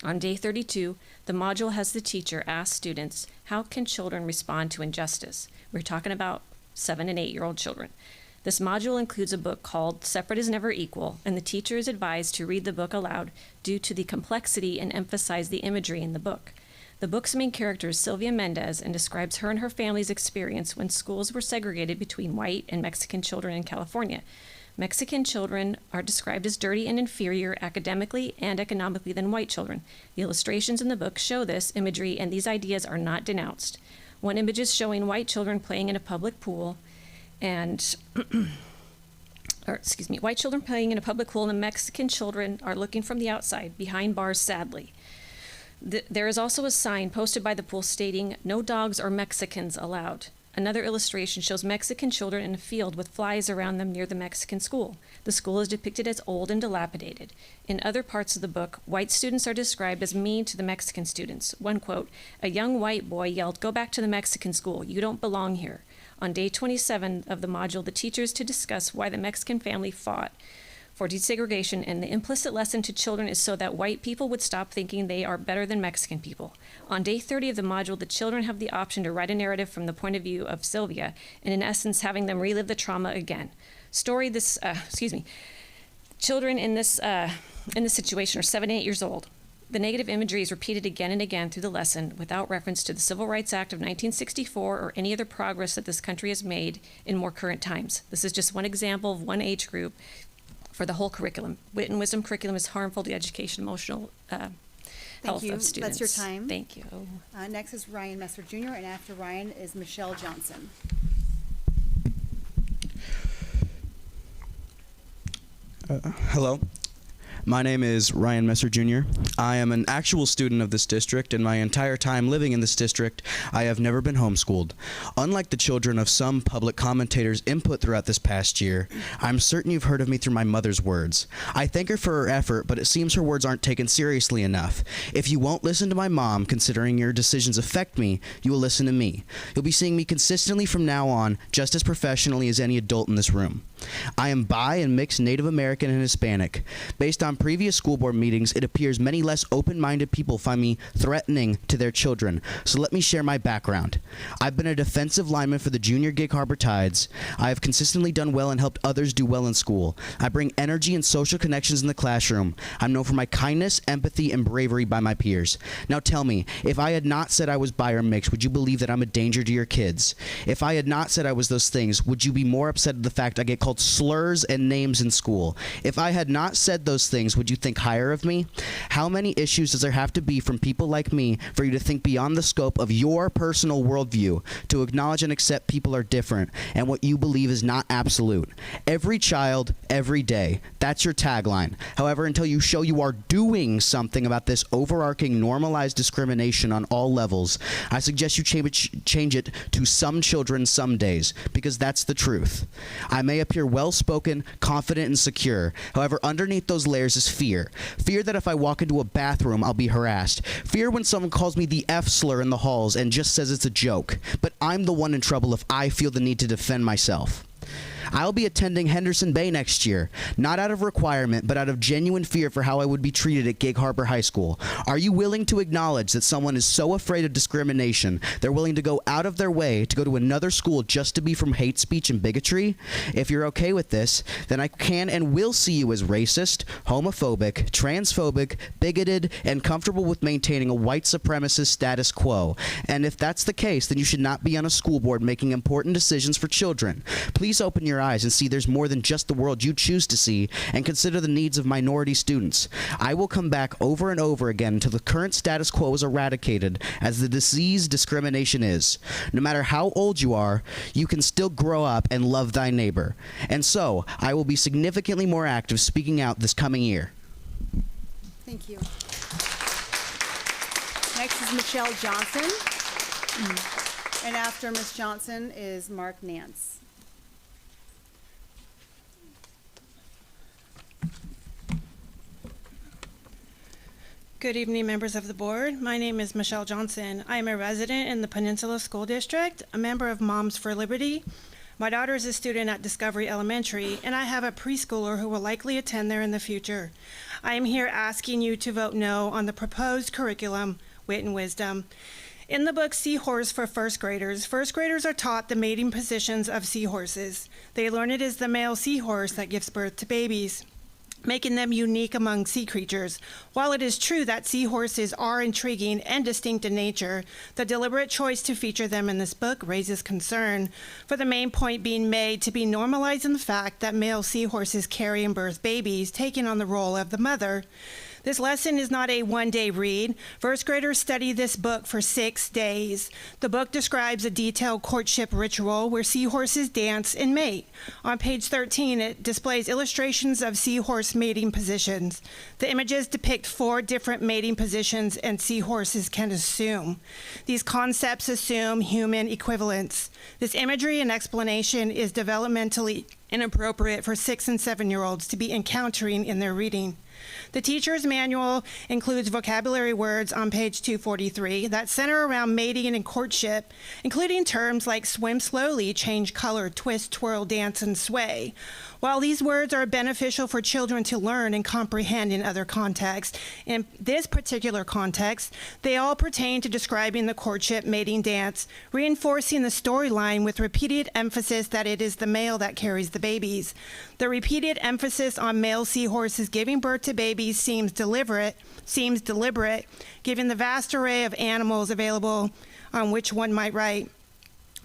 On day 32, the module has the teacher ask students, how can children respond to injustice? We're talking about 7 and 8-year-old children. This module includes a book called Separate is Never Equal, and the teacher is advised to read the book aloud due to the complexity and emphasize the imagery in the book. The book's main character is Sylvia Mendez and describes her and her family's experience when schools were segregated between white and Mexican children in California. Mexican children are described as dirty and inferior academically and economically than white children. The illustrations in the book show this imagery, and these ideas are not denounced. One image is showing white children playing in a public pool, and white children playing in a public pool, and the Mexican children are looking from the outside, behind bars, sadly. There is also a sign posted by the pool stating, "No dogs or Mexicans allowed." Another illustration shows Mexican children in a field with flies around them near the Mexican school. The school is depicted as old and dilapidated. In other parts of the book, white students are described as mean to the Mexican students. One quote, "A young white boy yelled, 'Go back to the Mexican school. You don't belong here.' On day 27 of the module, the teachers to discuss why the Mexican family fought for desegregation, and the implicit lesson to children is so that white people would stop thinking they are better than Mexican people. On day 30 of the module, the children have the option to write a narrative from the point of view of Sylvia, and in essence, having them relive the trauma again. Children in this situation are 7 and 8 years old. The negative imagery is repeated again and again through the lesson without reference to the Civil Rights Act of 1964 or any other progress that this country has made in more current times. This is just one example of one age group for the whole curriculum. Wit and wisdom curriculum is harmful to education, emotional health of students. That's your time. Thank you. Next is Ryan Messer Jr., and after Ryan is Michelle Johnson. Hello. My name is Ryan Messer Jr. I am an actual student of this district, and my entire time living in this district, I have never been homeschooled. Unlike the children of some public commentators' input throughout this past year, I'm certain you've heard of me through my mother's words. I thank her for her effort, but it seems her words aren't taken seriously enough. If you won't listen to my mom, considering your decisions affect me, you will listen to me. You'll be seeing me consistently from now on, just as professionally as any adult in this room. I am bi and mixed Native American and Hispanic. Based on previous school board meetings, it appears many less open-minded people find me threatening to their children. So let me share my background. I've been a defensive lineman for the Junior Gig Harbor Tides. I have consistently done well and helped others do well in school. I bring energy and social connections in the classroom. I'm known for my kindness, empathy, and bravery by my peers. Now tell me, if I had not said I was bi or mixed, would you believe that I'm a danger to your kids? If I had not said I was those things, would you be more upset at the fact I get called slurs and names in school? If I had not said those things, would you think higher of me? How many issues does there have to be from people like me for you to think beyond the scope of your personal worldview, to acknowledge and accept people are different and what you believe is not absolute? Every child, every day. That's your tagline. However, until you show you are doing something about this overarching normalized discrimination on all levels, I suggest you change it to some children some days, because that's the truth. I may appear well-spoken, confident, and secure. However, underneath those layers is fear. Fear that if I walk into a bathroom, I'll be harassed. Fear when someone calls me the F slur in the halls and just says it's a joke. But I'm the one in trouble if I feel the need to defend myself. I'll be attending Henderson Bay next year, not out of requirement, but out of genuine fear for how I would be treated at Gig Harbor High School. Are you willing to acknowledge that someone is so afraid of discrimination, they're willing to go out of their way to go to another school just to be from hate speech and bigotry? If you're okay with this, then I can and will see you as racist, homophobic, transphobic, bigoted, and comfortable with maintaining a white supremacist status quo. And if that's the case, then you should not be on a school board making important decisions for children. Please open your eyes and see there's more than just the world you choose to see, and consider the needs of minority students. I will come back over and over again until the current status quo is eradicated, as the disease discrimination is. No matter how old you are, you can still grow up and love thy neighbor. And so, I will be significantly more active speaking out this coming year. Thank you. Next is Michelle Johnson. And after Ms. Johnson is Mark Nance. Good evening, members of the board. My name is Michelle Johnson. I am a resident in the Peninsula School District, a member of Moms for Liberty. My daughter is a student at Discovery Elementary, and I have a preschooler who will likely attend there in the future. I am here asking you to vote no on the proposed curriculum, Wit and Wisdom. In the book Seahorse for first graders are taught the mating positions of seahorses. They learn it is the male seahorse that gives birth to babies. making them unique among sea creatures. While it is true that seahorses are intriguing and distinct in nature, the deliberate choice to feature them in this book raises concern, for the main point being made to be normalizing the fact that male seahorses carry and birth babies, taking on the role of the mother. This lesson is not a one-day read. First graders study this book for 6 days. The book describes a detailed courtship ritual where seahorses dance and mate. On page 13, it displays illustrations of seahorse mating positions. The images depict 4 different mating positions and seahorses can assume. These concepts assume human equivalence. This imagery and explanation is developmentally inappropriate for 6 and 7-year-olds to be encountering in their reading. The teacher's manual includes vocabulary words on page 243 that center around mating and courtship, including terms like swim slowly, change color, twist, twirl, dance, and sway. While these words are beneficial for children to learn and comprehend in other contexts, in this particular context, they all pertain to describing the courtship mating dance, reinforcing the storyline with repeated emphasis that it is the male that carries the babies. The repeated emphasis on male seahorses giving birth to babies seems deliberate, given the vast array of animals available on which one might write.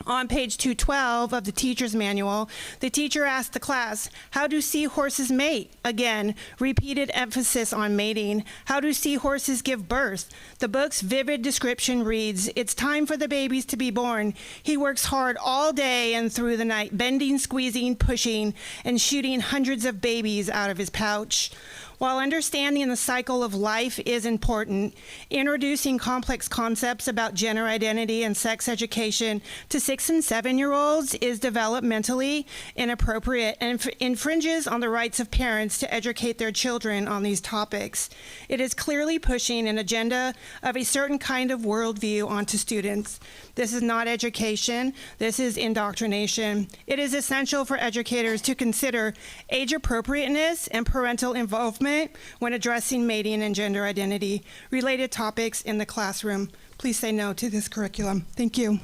On page 212 of the teacher's manual, the teacher asked the class, how do seahorses mate? Again, repeated emphasis on mating. How do seahorses give birth? The book's vivid description reads, it's time for the babies to be born. He works hard all day and through the night, bending, squeezing, pushing, and shooting hundreds of babies out of his pouch. While understanding the cycle of life is important, introducing complex concepts about gender identity and sex education to 6 and 7-year-olds is developmentally inappropriate and infringes on the rights of parents to educate their children on these topics. It is clearly pushing an agenda of a certain kind of worldview onto students. This is not education, this is indoctrination. It is essential for educators to consider age appropriateness and parental involvement when addressing mating and gender identity related topics in the classroom. Please say no to this curriculum. Thank you.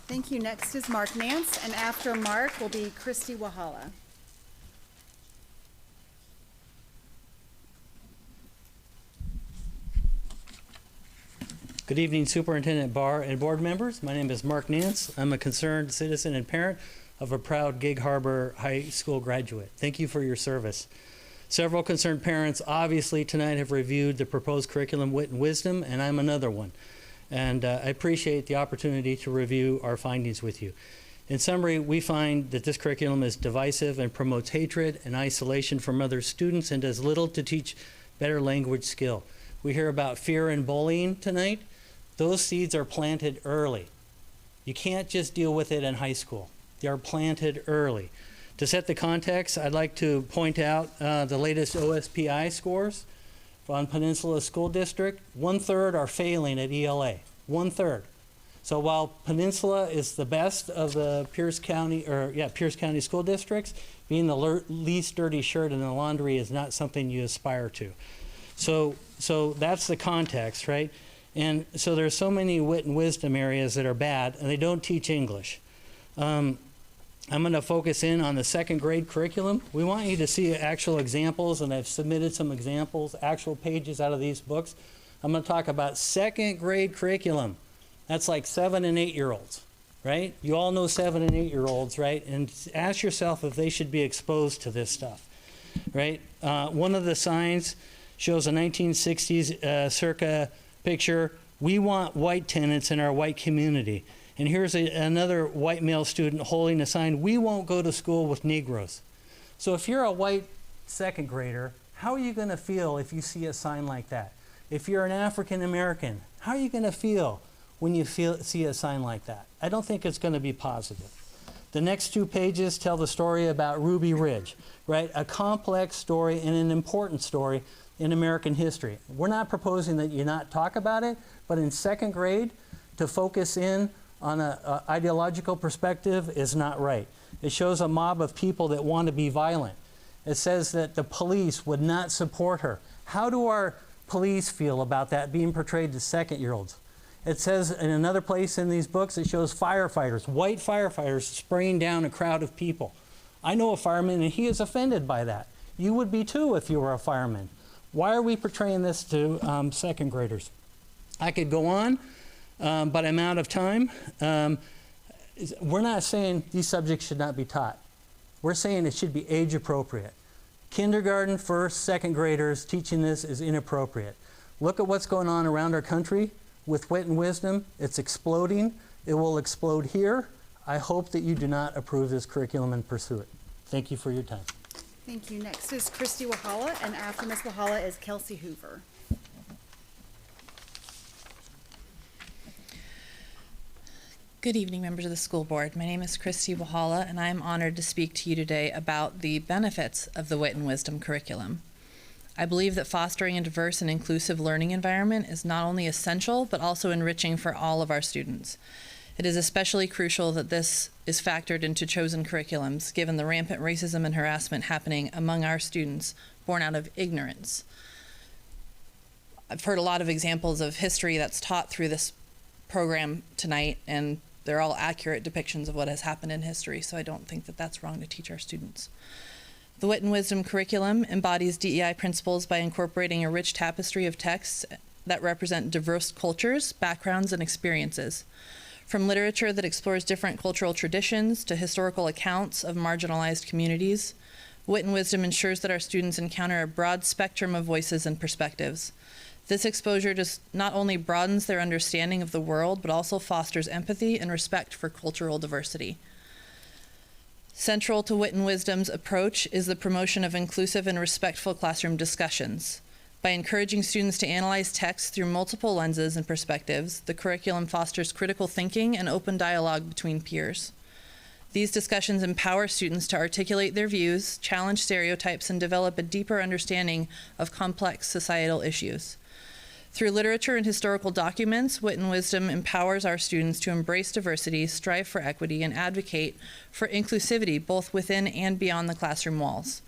Thank you. Next is Mark Nance, and after Mark will be Christy Wahala. Good evening, Superintendent Barr and board members. My name is Mark Nance. I'm a concerned citizen and parent of a proud Gig Harbor High School graduate. Thank you for your service. Several concerned parents obviously tonight have reviewed the proposed curriculum, Wit and Wisdom, and I'm another one. And I appreciate the opportunity to review our findings with you. In summary, we find that this curriculum is divisive and promotes hatred and isolation from other students and does little to teach better language skill. We hear about fear and bullying tonight. Those seeds are planted early. You can't just deal with it in high school. They are planted early. To set the context, I'd like to point out the latest OSPI scores on Peninsula School District. 1/3 are failing at ELA, 1/3. So while Peninsula is the best of the Pierce County school districts, being the least dirty shirt in the laundry is not something you aspire to. So that's the context, right? And so there's so many Wit and Wisdom areas that are bad, and they don't teach English. I'm going to focus in on the 2nd grade curriculum. We want you to see actual examples, and I've submitted some examples, actual pages out of these books. I'm going to talk about 2nd grade curriculum. That's like 7 and 8-year-olds, right? You all know 7 and 8-year-olds, right? And ask yourself if they should be exposed to this stuff, right? One of the signs shows a 1960s circa picture. We want white tenants in our white community. And here's another white male student holding a sign, we won't go to school with Negroes. So if you're a white 2nd grader, how are you going to feel if you see a sign like that? If you're an African American, how are you going to feel when you see a sign like that? I don't think it's going to be positive. The next 2 pages tell the story about Ruby Ridge, right? A complex story and an important story in American history. We're not proposing that you not talk about it, but in 2nd grade, to focus in on an ideological perspective is not right. It shows a mob of people that want to be violent. It says that the police would not support her. How do our police feel about that being portrayed to 2nd-year-olds? It says in another place in these books, it shows firefighters, white firefighters spraying down a crowd of people. I know a fireman and he is offended by that. You would be too if you were a fireman. Why are we portraying this to second graders? I could go on, but I'm out of time. We're not saying these subjects should not be taught. We're saying it should be age appropriate. Kindergarten, first, second graders teaching this is inappropriate. Look at what's going on around our country with wit and wisdom. It's exploding. It will explode here. I hope that you do not approve this curriculum and pursue it. Thank you for your time. Thank you. Next is Christy Wahala, and after Ms. Wahala is Kelsey Hoover. Good evening, members of the school board. My name is Christy Wahala, and I'm honored to speak to you today about the benefits of the Wit and Wisdom curriculum. I believe that fostering a diverse and inclusive learning environment is not only essential, but also enriching for all of our students. It is especially crucial that this is factored into chosen curriculums, given the rampant racism and harassment happening among our students born out of ignorance. I've heard a lot of examples of history that's taught through this program tonight, and they're all accurate depictions of what has happened in history, so I don't think that that's wrong to teach our students. The Wit and Wisdom curriculum embodies DEI principles by incorporating a rich tapestry of texts that represent diverse cultures, backgrounds, and experiences. From literature that explores different cultural traditions to historical accounts of marginalized communities, Wit and Wisdom ensures that our students encounter a broad spectrum of voices and perspectives. This exposure just not only broadens their understanding of the world, but also fosters empathy and respect for cultural diversity. Central to Wit and Wisdom's approach is the promotion of inclusive and respectful classroom discussions. By encouraging students to analyze text through multiple lenses and perspectives, the curriculum fosters critical thinking and open dialogue between peers. These discussions empower students to articulate their views, challenge stereotypes, and develop a deeper understanding of complex societal issues. Through literature and historical documents, Wit and Wisdom empowers our students to embrace diversity, strive for equity, and advocate for inclusivity both within and beyond the classroom walls.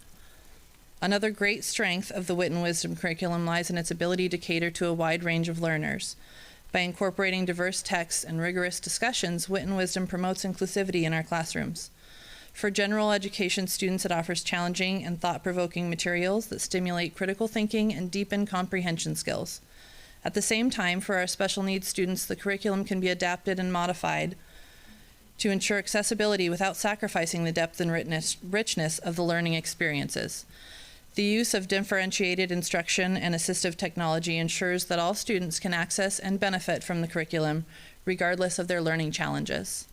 Another great strength of the Wit and Wisdom curriculum lies in its ability to cater to a wide range of learners. By incorporating diverse texts and rigorous discussions, Wit and Wisdom promotes inclusivity in our classrooms. For general education students, it offers challenging and thought-provoking materials that stimulate critical thinking and deepen comprehension skills. At the same time, for our special needs students, the curriculum can be adapted and modified to ensure accessibility without sacrificing the depth and richness of the learning experiences. The use of differentiated instruction and assistive technology ensures that all students can access and benefit from the curriculum, regardless of their learning challenges.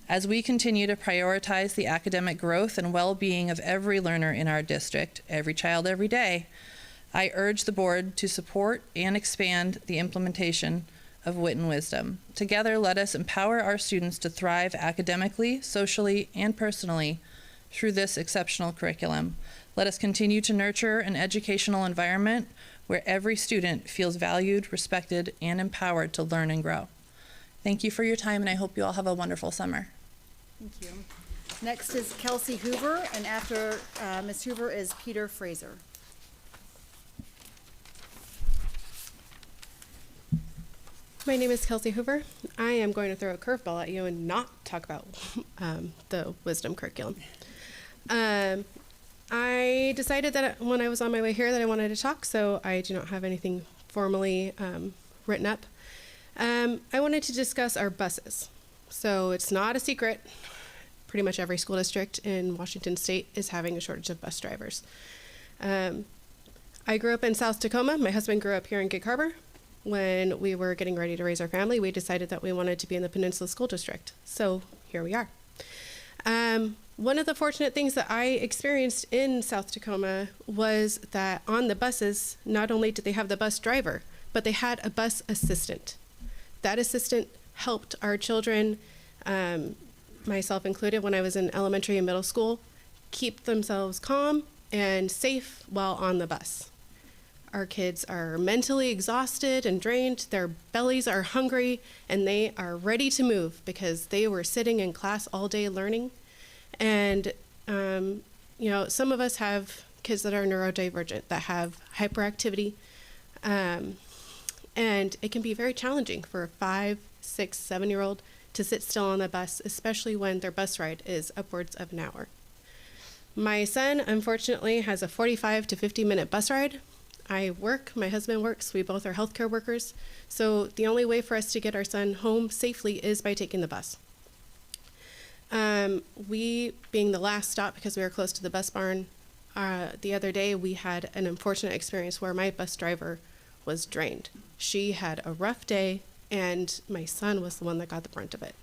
As we continue to prioritize the academic growth and well-being of every learner in our district, every child, every day, I urge the board to support and expand the implementation of Wit and Wisdom. Together, let us empower our students to thrive academically, socially, and personally through this exceptional curriculum. Let us continue to nurture an educational environment where every student feels valued, respected, and empowered to learn and grow. Thank you for your time, and I hope you all have a wonderful summer. Thank you. Next is Kelsey Hoover, and after Ms. Hoover is Peter Fraser. My name is Kelsey Hoover. I am going to throw a curveball at you and not talk about the wisdom curriculum. I decided that when I was on my way here that I wanted to talk, so I do not have anything formally written up. I wanted to discuss our buses. So it's not a secret. Pretty much every school district in Washington State is having a shortage of bus drivers. I grew up in South Tacoma. My husband grew up here in Gig Harbor. When we were getting ready to raise our family, we decided that we wanted to be in the Peninsula School District. So here we are. One of the fortunate things that I experienced in South Tacoma was that on the buses, not only did they have the bus driver, but they had a bus assistant. That assistant helped our children, myself included, when I was in elementary and middle school, keep themselves calm and safe while on the bus. Our kids are mentally exhausted and drained, their bellies are hungry, and they are ready to move because they were sitting in class all day learning. And, some of us have kids that are neurodivergent, that have hyperactivity, and it can be very challenging for a 5, 6, 7-year-old to sit still on the bus, especially when their bus ride is upwards of an hour. My son, unfortunately, has a 45 to 50-minute bus ride. I work, my husband works, we both are healthcare workers. So the only way for us to get our son home safely is by taking the bus. We, being the last stop because we were close to the bus barn, the other day we had an unfortunate experience where my bus driver was drained. She had a rough day and my son was the one that got the brunt of it.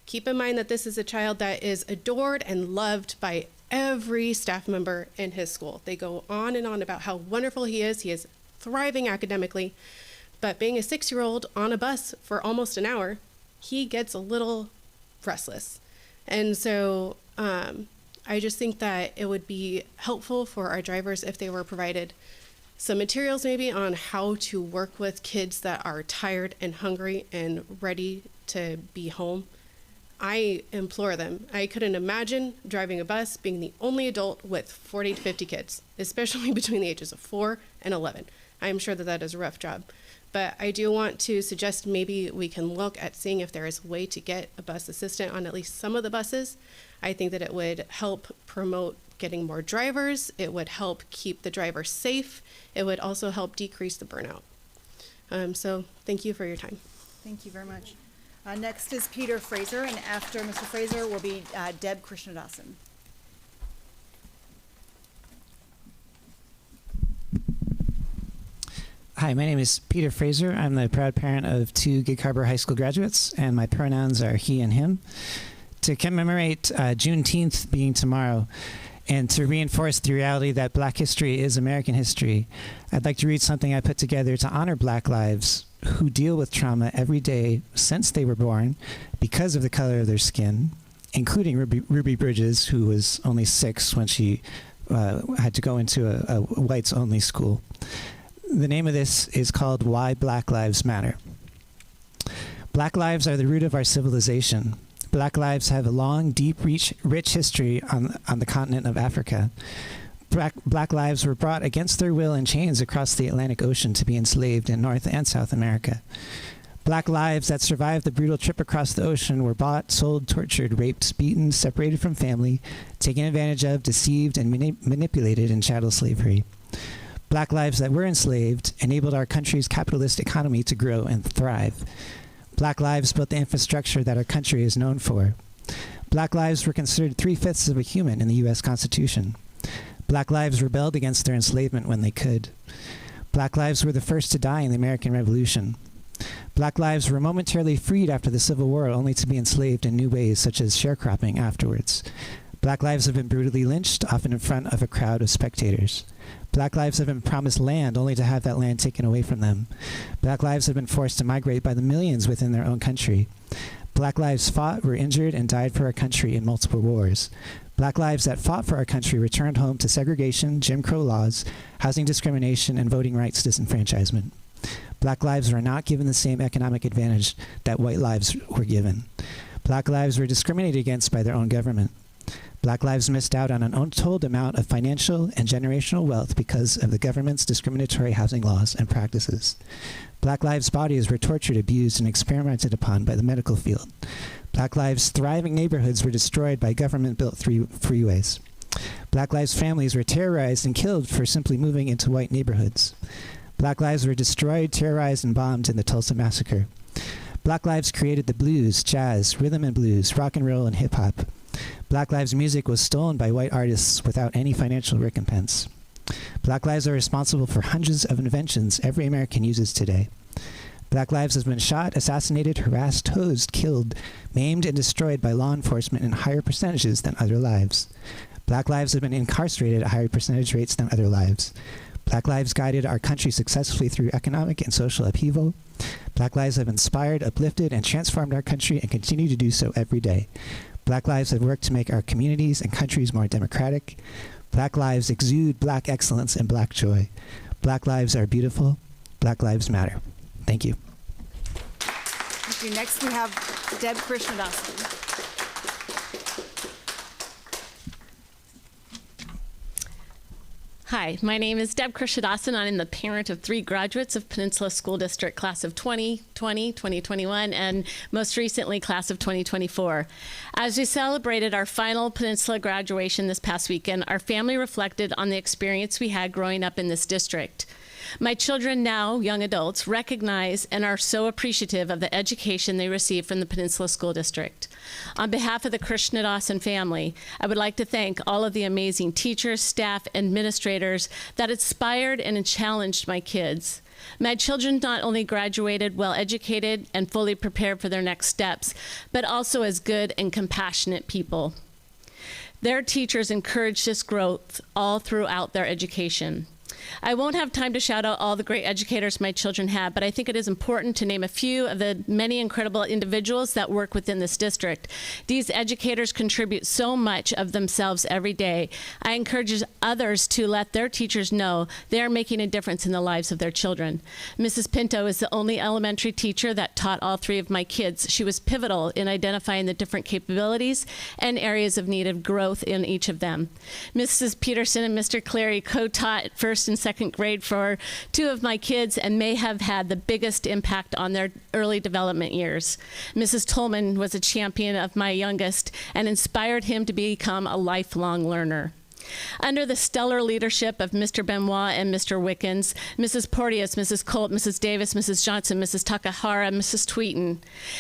Keep in mind that this is a child that is adored and loved by every staff member in his school. They go on and on about how wonderful he is. He is thriving academically, but being a 6-year-old on a bus for almost an hour, he gets a little restless. And so I just think that it would be helpful for our drivers if they were provided some materials maybe on how to work with kids that are tired and hungry and ready to be home. I implore them. I couldn't imagine driving a bus being the only adult with 40 to 50 kids, especially between the ages of 4 and 11. I'm sure that that is a rough job. But I do want to suggest maybe we can look at seeing if there is a way to get a bus assistant on at least some of the buses. I think that it would help promote getting more drivers. It would help keep the driver safe. It would also help decrease the burnout. So thank you for your time. Thank you very much. Next is Peter Fraser, and after Mr. Fraser will be Deb Krishnadasan. Hi, my name is Peter Fraser. I'm the proud parent of 2 Gig Harbor High School graduates, and my pronouns are he and him. To commemorate Juneteenth being tomorrow, and to reinforce the reality that Black history is American history, I'd like to read something I put together to honor Black lives who deal with trauma every day since they were born because of the color of their skin, including Ruby Bridges, who was only 6 when she had to go into a whites-only school. The name of this is called Why Black Lives Matter. Black lives are the root of our civilization. Black lives have a long, deep, rich history on the continent of Africa. Black lives were brought against their will in chains across the Atlantic Ocean to be enslaved in North and South America. Black lives that survived the brutal trip across the ocean were bought, sold, tortured, raped, beaten, separated from family, taken advantage of, deceived, and manipulated in chattel slavery. Black lives that were enslaved enabled our country's capitalist economy to grow and thrive. Black lives built the infrastructure that our country is known for. Black lives were considered 3/5 of a human in the U.S. Constitution. Black lives rebelled against their enslavement when they could. Black lives were the first to die in the American Revolution. Black lives were momentarily freed after the Civil War, only to be enslaved in new ways, such as sharecropping afterwards. Black lives have been brutally lynched, often in front of a crowd of spectators. Black lives have been promised land, only to have that land taken away from them. Black lives have been forced to migrate by the millions within their own country. Black lives fought, were injured, and died for our country in multiple wars. Black lives that fought for our country returned home to segregation, Jim Crow laws, housing discrimination, and voting rights disenfranchisement. Black lives were not given the same economic advantage that white lives were given. Black lives were discriminated against by their own government. Black lives missed out on an untold amount of financial and generational wealth because of the government's discriminatory housing laws and practices. Black lives' bodies were tortured, abused, and experimented upon by the medical field. Black lives' thriving neighborhoods were destroyed by government-built freeways. Black lives' families were terrorized and killed for simply moving into white neighborhoods. Black lives were destroyed, terrorized, and bombed in the Tulsa Massacre. Black lives created the blues, jazz, rhythm and blues, rock and roll, and hip-hop. Black lives' music was stolen by white artists without any financial recompense. Black lives are responsible for hundreds of inventions every American uses today. Black lives have been shot, assassinated, harassed, hosed, killed, maimed, and destroyed by law enforcement in higher percentages than other lives. Black lives have been incarcerated at higher percentage rates than other lives. Black lives guided our country successfully through economic and social upheaval. Black lives have inspired, uplifted, and transformed our country and continue to do so every day. Black lives have worked to make our communities and countries more democratic. Black lives exude Black excellence and Black joy. Black lives are beautiful. Black lives matter. Thank you. Thank you. Next we have Deb Krishnadasan. Hi, my name is Deb Krishadasan. I'm the parent of 3 graduates of Peninsula School District class of 2020, 2021, and most recently class of 2024. As we celebrated our final Peninsula graduation this past weekend, our family reflected on the experience we had growing up in this district. My children, now young adults, recognize and are so appreciative of the education they receive from the Peninsula School District. On behalf of the Krishnadasan family, I would like to thank all of the amazing teachers, staff, administrators that inspired and challenged my kids. My children not only graduated well educated and fully prepared for their next steps, but also as good and compassionate people. Their teachers encouraged this growth all throughout their education. I won't have time to shout out all the great educators my children have, but I think it is important to name a few of the many incredible individuals that work within this district. These educators contribute so much of themselves every day. I encourage others to let their teachers know they are making a difference in the lives of their children. Mrs. Pinto is the only elementary teacher that taught all 3 of my kids. She was pivotal in identifying the different capabilities and areas of needed growth in each of them. Mrs. Peterson and Mr. Clary co-taught first and second grade for 2 of my kids and may have had the biggest impact on their early development years. Mrs. Tolman was a champion of my youngest and inspired him to become a lifelong learner. Under the stellar leadership of Mr. Benoit and Mr. Wickens, Mrs. Porteous, Mrs. Colt, Mrs. Davis, Mrs. Johnson, Mrs. Takahara, Mrs. Tweeten,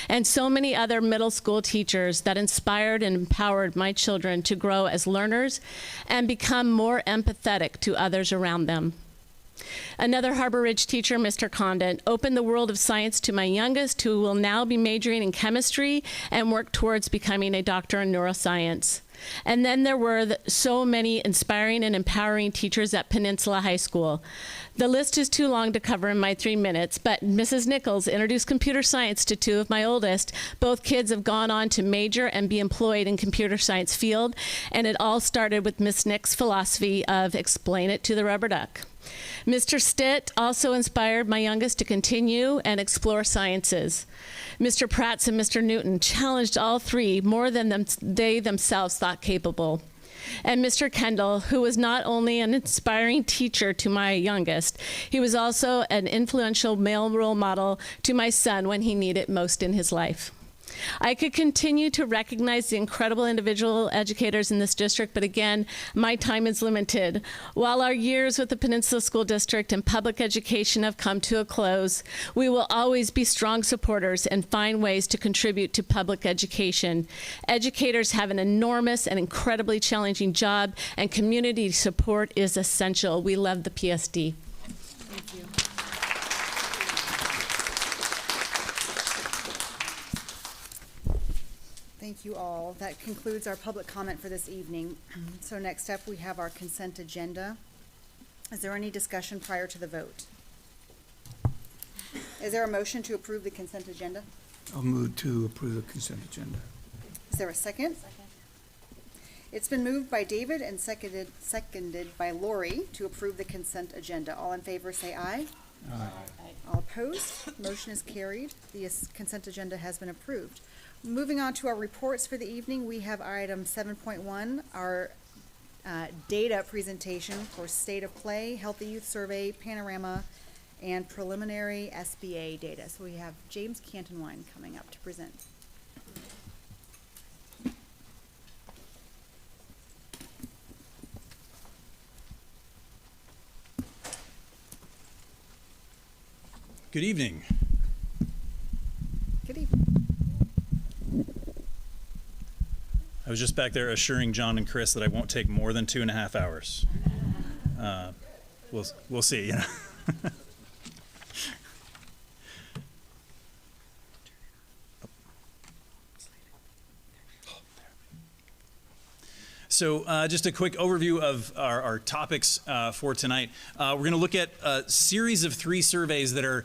and so many other middle school teachers that inspired and empowered my children to grow as learners and become more empathetic to others around them. Another Harbor Ridge teacher, Mr. Condon, opened the world of science to my youngest, who will now be majoring in chemistry and work towards becoming a doctor in neuroscience. And then there were so many inspiring and empowering teachers at Peninsula High School. The list is too long to cover in my 3 minutes, but Mrs. Nichols introduced computer science to 2 of my oldest. Both kids have gone on to major and be employed in computer science field, and it all started with Miss Nick's philosophy of explain it to the rubber duck. Mr. Stitt also inspired my youngest to continue and explore sciences. Mr. Pratz and Mr. Newton challenged all 3 more than they themselves thought capable. And Mr. Kendall, who was not only an inspiring teacher to my youngest, he was also an influential male role model to my son when he needed most in his life. I could continue to recognize the incredible individual educators in this district, but again, my time is limited. While our years with the Peninsula School District and public education have come to a close, we will always be strong supporters and find ways to contribute to public education. Educators have an enormous and incredibly challenging job, and community support is essential. We love the PSD. Thank you. Thank you all. That concludes our public comment for this evening. So next up, we have our consent agenda. Is there any discussion prior to the vote? Is there a motion to approve the consent agenda? I'll move to approve the consent agenda. Is there a second? Second. It's been moved by David and seconded by Lori to approve the consent agenda. All in favor say aye. Aye. All opposed? Motion is carried. The consent agenda has been approved. Moving on to our reports for the evening, we have item 7.1, our data presentation for State of Play, Healthy Youth Survey, Panorama, and preliminary SBA data. So we have James Cantonwine coming up to present. Good evening. Good evening. I was just back there assuring John and Chris that I won't take more than 2.5 hours. We'll see, you know. So just a quick overview of our topics for tonight. We're going to look at a series of 3 surveys that are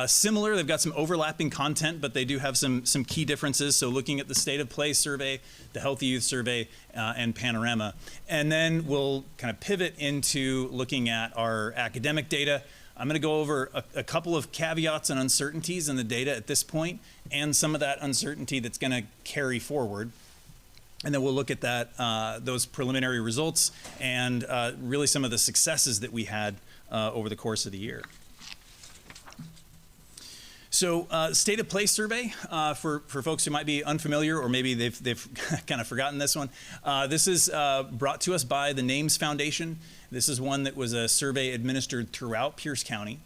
similar. They've got some overlapping content, but they do have some key differences. So looking at the State of Play survey, the Healthy Youth survey, and Panorama. And then we'll kind of pivot into looking at our academic data. I'm going to go over a couple of caveats and uncertainties in the data at this point, and some of that uncertainty that's going to carry forward. And then we'll look at those preliminary results and really some of the successes that we had over the course of the year. So state of play survey, for folks who might be unfamiliar or maybe they've kind of forgotten this one. This is brought to us by the Names Foundation. This is one that was a survey administered throughout Pierce County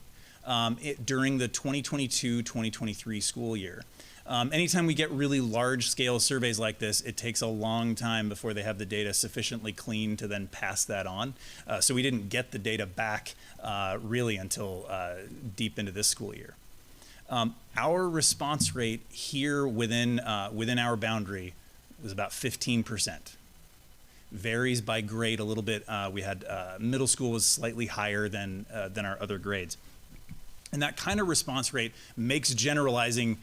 during the 2022-2023 school year. Anytime we get really large scale surveys like this, it takes a long time before they have the data sufficiently clean to then pass that on. So we didn't get the data back really until deep into this school year. Our response rate here within our boundary was about 15%. Varies by grade a little bit. We had middle school was slightly higher than our other grades. And that kind of response rate makes generalizing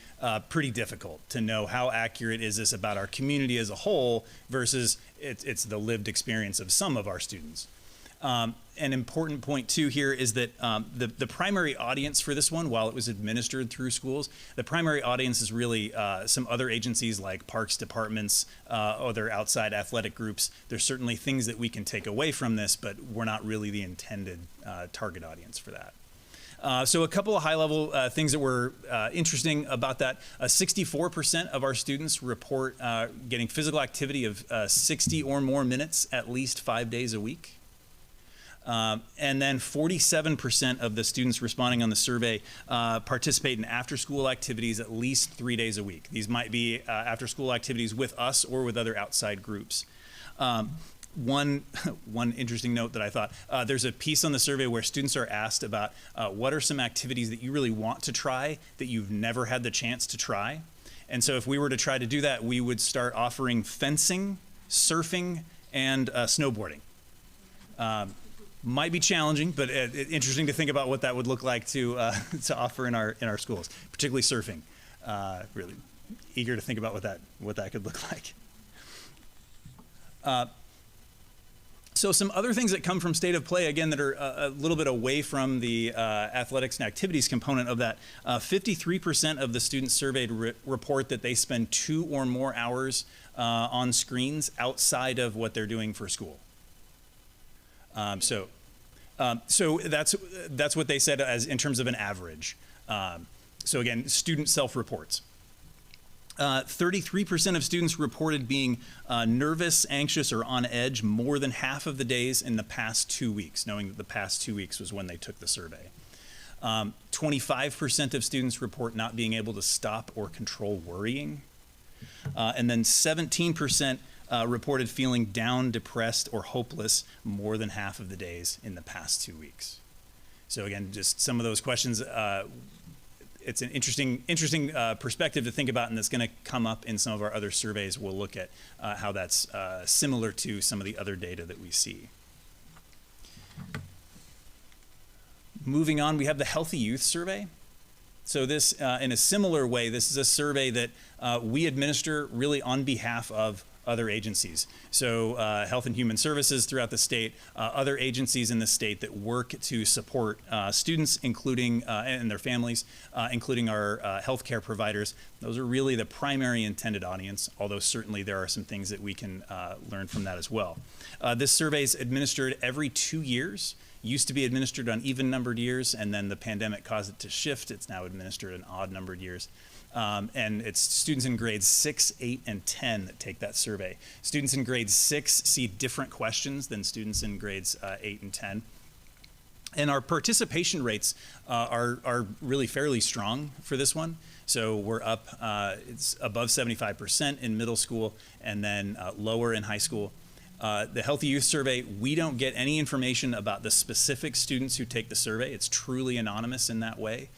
pretty difficult to know how accurate is this about our community as a whole versus it's the lived experience of some of our students. An important point too here is that the primary audience for this one, while it was administered through schools, the primary audience is really some other agencies like parks departments, other outside athletic groups. There's certainly things that we can take away from this, but we're not really the intended target audience for that. So a couple of high-level things that were interesting about that. 64% of our students report getting physical activity of 60 or more minutes at least 5 days a week. And then 47% of the students responding on the survey participate in after-school activities at least 3 days a week. These might be after-school activities with us or with other outside groups. One interesting note that I thought, there's a piece on the survey where students are asked about what are some activities that you really want to try that you've never had the chance to try. And so if we were to try to do that, we would start offering fencing, surfing, and snowboarding. Might be challenging, but interesting to think about what that would look like to offer in our schools, particularly surfing. Really eager to think about what that could look like. So some other things that come from state of play, again, that are a little bit away from the athletics and activities component of that. 53% of the students surveyed report that they spend 2 or more hours on screens outside of what they're doing for school. So that's what they said as in terms of an average. So again, student self-reports. 33% of students reported being nervous, anxious, or on edge more than half of the days in the past 2 weeks, knowing that the past 2 weeks was when they took the survey. 25% of students report not being able to stop or control worrying. And then 17% reported feeling down, depressed, or hopeless more than half of the days in the past 2 weeks. So again, just some of those questions, it's an interesting perspective to think about, and that's going to come up in some of our other surveys. We'll look at how that's similar to some of the other data that we see. Moving on, we have the Healthy Youth Survey. So this, in a similar way, this is a survey that we administer really on behalf of other agencies. So Health and Human Services throughout the state, other agencies in the state that work to support students, including and their families, including our healthcare providers. Those are really the primary intended audience, although certainly there are some things that we can learn from that as well. This survey is administered every 2 years. Used to be administered on even-numbered years, and then the pandemic caused it to shift. It's now administered in odd-numbered years. And it's students in grades 6, 8, and 10 that take that survey. Students in grades 6 see different questions than students in grades 8 and 10. And our participation rates are really fairly strong for this one. So we're up, it's above 75% in middle school, and then lower in high school. The Healthy Youth Survey, we don't get any information about the specific students who take the survey. It's truly anonymous in that way.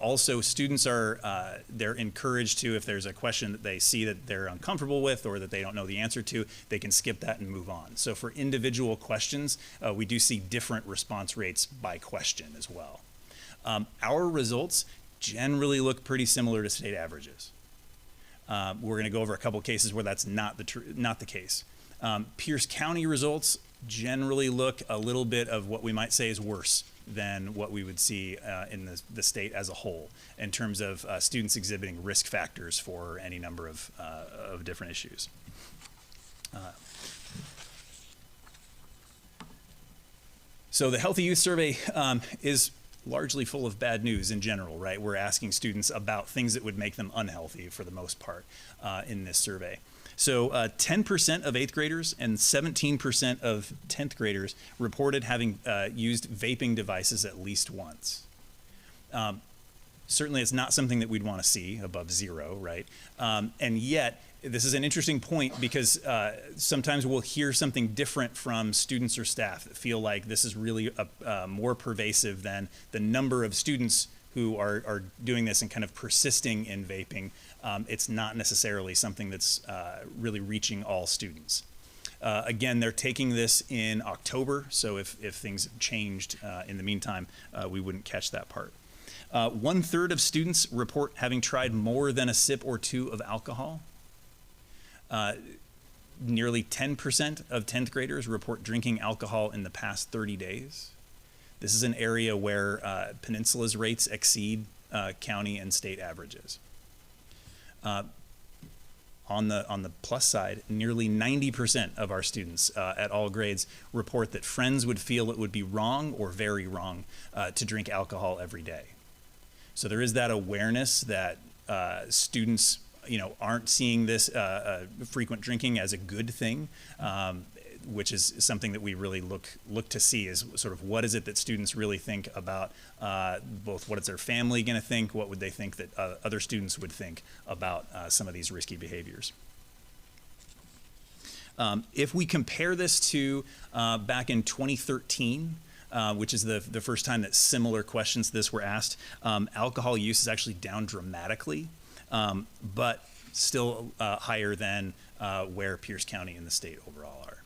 Also, students are, they're encouraged to, if there's a question that they see that they're uncomfortable with or that they don't know the answer to, they can skip that and move on. So for individual questions, we do see different response rates by question as well. Our results generally look pretty similar to state averages. We're going to go over a couple cases where that's not the case. Pierce County results generally look a little bit of what we might say is worse than what we would see in the state as a whole in terms of students exhibiting risk factors for any number of different issues. So the Healthy Youth Survey is largely full of bad news in general, right? We're asking students about things that would make them unhealthy for the most part in this survey. So 10% of 8th graders and 17% of 10th graders reported having used vaping devices at least once. Certainly it's not something that we'd want to see above 0, right? And yet, this is an interesting point because sometimes we'll hear something different from students or staff that feel like this is really more pervasive than the number of students who are doing this and kind of persisting in vaping. It's not necessarily something that's really reaching all students. Again, they're taking this in October, so if things have changed in the meantime, we wouldn't catch that part. 1/3 of students report having tried more than a sip or 2 of alcohol. Nearly 10% of 10th graders report drinking alcohol in the past 30 days. This is an area where Peninsula's rates exceed county and state averages. On the plus side, nearly 90% of our students at all grades report that friends would feel it would be wrong or very wrong to drink alcohol every day. So there is that awareness that students aren't seeing this frequent drinking as a good thing, which is something that we really look to see is sort of what is it that students really think about both what is their family going to think, what would they think that other students would think about some of these risky behaviors. If we compare this to back in 2013, which is the first time that similar questions to this were asked, alcohol use is actually down dramatically. But still higher than where Pierce County and the state overall are.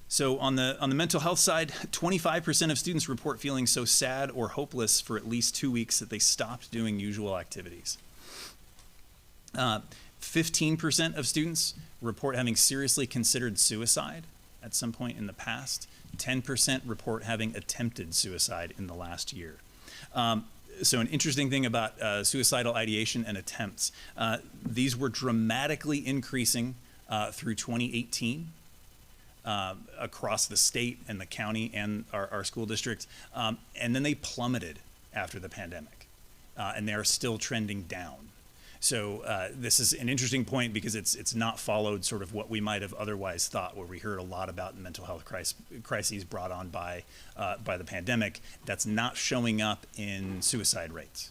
So on the mental health side, 25% of students report feeling so sad or hopeless for at least 2 weeks that they stopped doing usual activities. 15% of students report having seriously considered suicide at some point in the past. 10% report having attempted suicide in the last year. So an interesting thing about suicidal ideation and attempts, these were dramatically increasing through 2018 across the state and the county and our school district, and then they plummeted after the pandemic, and they are still trending down. So this is an interesting point because it's not followed sort of what we might have otherwise thought, where we heard a lot about mental health crises brought on by the pandemic. That's not showing up in suicide rates.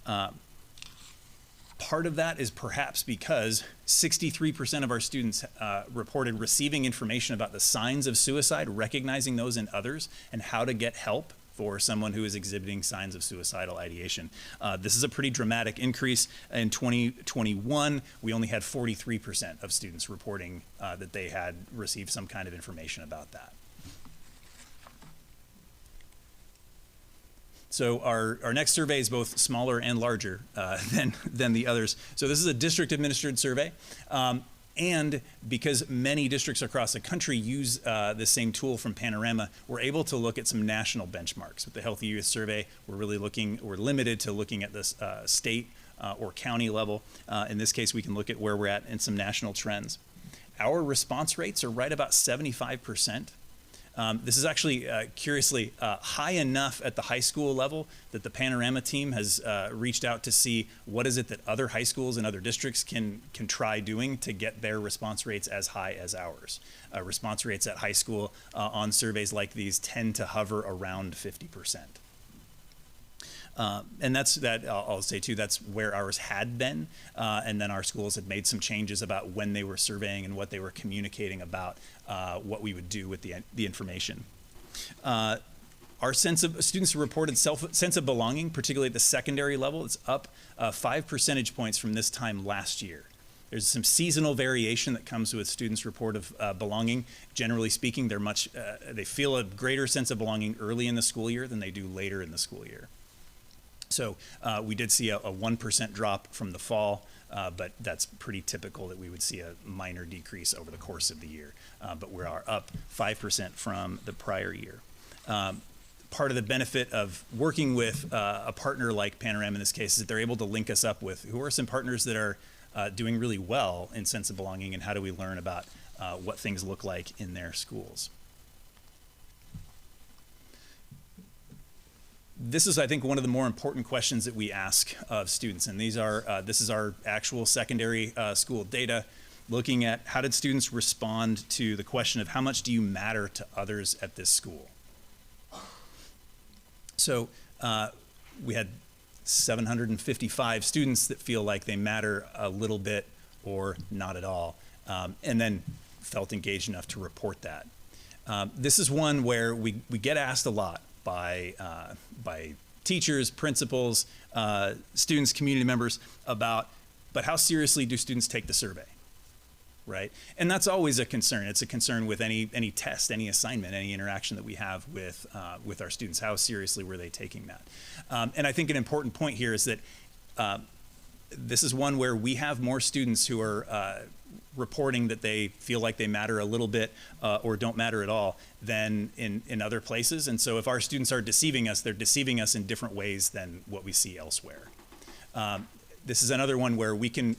Part of that is perhaps because 63% of our students reported receiving information about the signs of suicide, recognizing those in others, and how to get help for someone who is exhibiting signs of suicidal ideation. This is a pretty dramatic increase. In 2021, we only had 43% of students reporting that they had received some kind of information about that. So our next survey is both smaller and larger than the others. So this is a district administered survey. And because many districts across the country use the same tool from Panorama, we're able to look at some national benchmarks. With the Healthy Youth Survey, we're limited to looking at this state or county level. In this case, we can look at where we're at in some national trends. Our response rates are right about 75%. This is actually, curiously, high enough at the high school level that the Panorama team has reached out to see what is it that other high schools and other districts can try doing to get their response rates as high as ours. Response rates at high school on surveys like these tend to hover around 50%. And I'll say too, that's where ours had been. And then our schools had made some changes about when they were surveying and what they were communicating about what we would do with the information. Our students reported sense of belonging, particularly at the secondary level, it's up 5 percentage points from this time last year. There's some seasonal variation that comes with students' report of belonging. Generally speaking, they feel a greater sense of belonging early in the school year than they do later in the school year. So we did see a 1% drop from the fall, but that's pretty typical that we would see a minor decrease over the course of the year. But we are up 5% from the prior year. part of the benefit of working with a partner like Panorama in this case is that they're able to link us up with who are some partners that are doing really well in sense of belonging, and how do we learn about what things look like in their schools. This is, I think, one of the more important questions that we ask of students, and these are this is our actual secondary school data, looking at how did students respond to the question of how much do you matter to others at this school. So we had 755 students that feel like they matter a little bit or not at all, and then felt engaged enough to report that. This is one where we get asked a lot by teachers, principals, students, community members about, but how seriously do students take the survey, right? And that's always a concern. It's a concern with any test, any assignment, any interaction that we have with our students. How seriously were they taking that? And I think an important point here is that this is one where we have more students who are reporting that they feel like they matter a little bit or don't matter at all than in other places. And so if our students are deceiving us, they're deceiving us in different ways than what we see elsewhere. This is another one where we can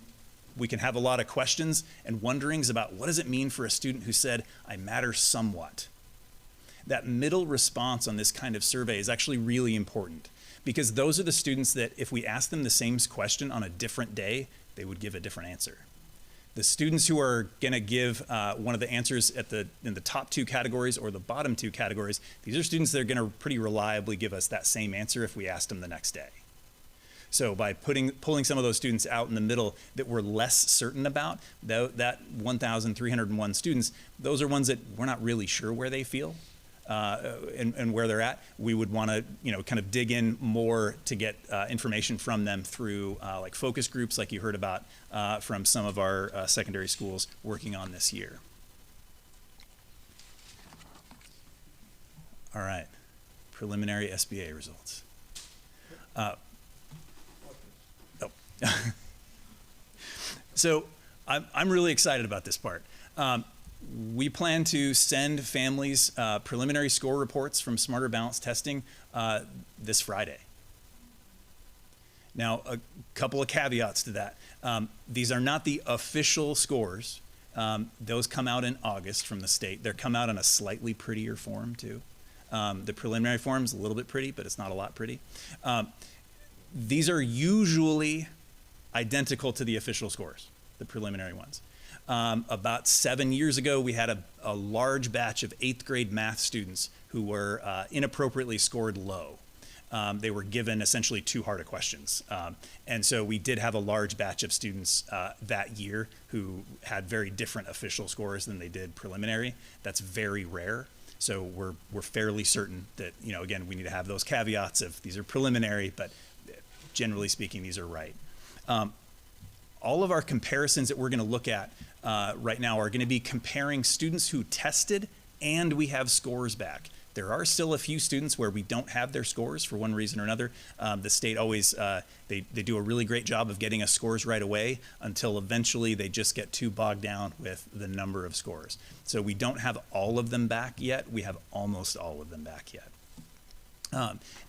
have a lot of questions and wonderings about what does it mean for a student who said, I matter somewhat. That middle response on this kind of survey is actually really important, because those are the students that if we ask them the same question on a different day, they would give a different answer. The students who are going to give one of the answers in the top two categories or the bottom two categories, these are students that are going to pretty reliably give us that same answer if we asked them the next day. So by pulling some of those students out in the middle that we're less certain about, that 1,301 students, those are ones that we're not really sure where they feel and where they're at. We would want to, kind of dig in more to get information from them through like focus groups, like you heard about from some of our secondary schools working on this year. All right, preliminary SBA results. So I'm really excited about this part. We plan to send families preliminary score reports from Smarter Balanced testing this Friday. Now, a couple of caveats to that. These are not the official scores. Those come out in August from the state. They're come out in a slightly prettier form too. The preliminary form's a little bit pretty, but it's not a lot pretty. These are usually identical to the official scores, the preliminary ones. About 7 years ago, we had a large batch of 8th grade math students who were inappropriately scored low. They were given essentially too hard of questions. And so we did have a large batch of students that year who had very different official scores than they did preliminary. That's very rare. So we're fairly certain that, again, we need to have those caveats of these are preliminary, but generally speaking, these are right. All of our comparisons that we're going to look at right now are going to be comparing students who tested and we have scores back. There are still a few students where we don't have their scores for one reason or another. The state always, they do a really great job of getting us scores right away until eventually they just get too bogged down with the number of scores. So we don't have all of them back yet. We have almost all of them back yet.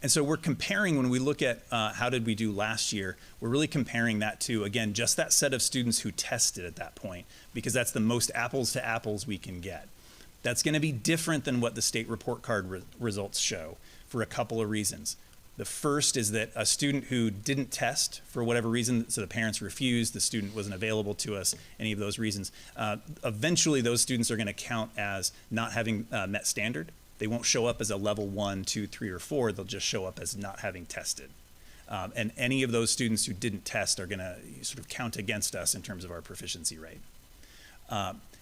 And so we're comparing, when we look at how did we do last year, we're really comparing that to, again, just that set of students who tested at that point, because that's the most apples to apples we can get. That's going to be different than what the state report card results show for a couple of reasons. The first is that a student who didn't test for whatever reason, so the parents refused, the student wasn't available to us, any of those reasons, eventually those students are going to count as not having met standard. They won't show up as a level 1, 2, 3, or 4. They'll just show up as not having tested. And any of those students who didn't test are going to sort of count against us in terms of our proficiency rate.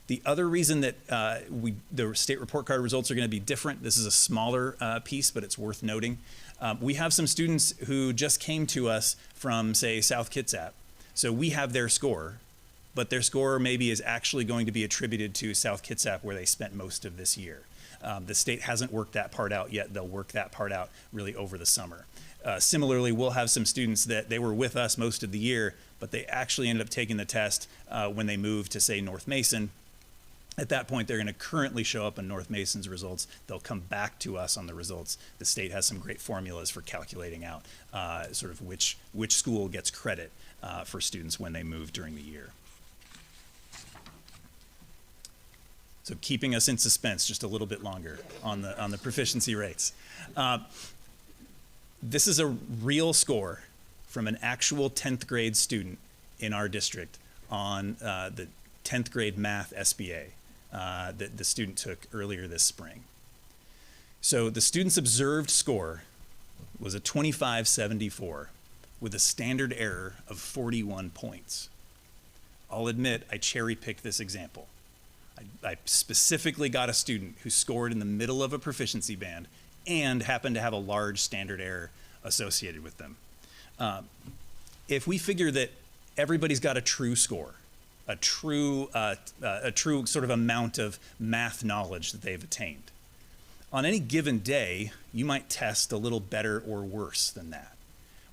The other reason that the state report card results are going to be different, this is a smaller piece, but it's worth noting. We have some students who just came to us from, say, South Kitsap. So we have their score, but their score maybe is actually going to be attributed to South Kitsap, where they spent most of this year. The state hasn't worked that part out yet. They'll work that part out really over the summer. Similarly, we'll have some students that they were with us most of the year, but they actually ended up taking the test when they moved to, say, North Mason. At that point, they're going to currently show up in North Mason's results. They'll come back to us on the results. The state has some great formulas for calculating out sort of which school gets credit for students when they move during the year. So keeping us in suspense just a little bit longer on the proficiency rates. This is a real score from an actual 10th grade student in our district on the 10th grade math SBA that the student took earlier this spring. So the student's observed score was a 2574 with a standard error of 41 points. I'll admit I cherry-picked this example. I specifically got a student who scored in the middle of a proficiency band and happened to have a large standard error associated with them. If we figure that everybody's got a true score, a true sort of amount of math knowledge that they've attained, on any given day, you might test a little better or worse than that.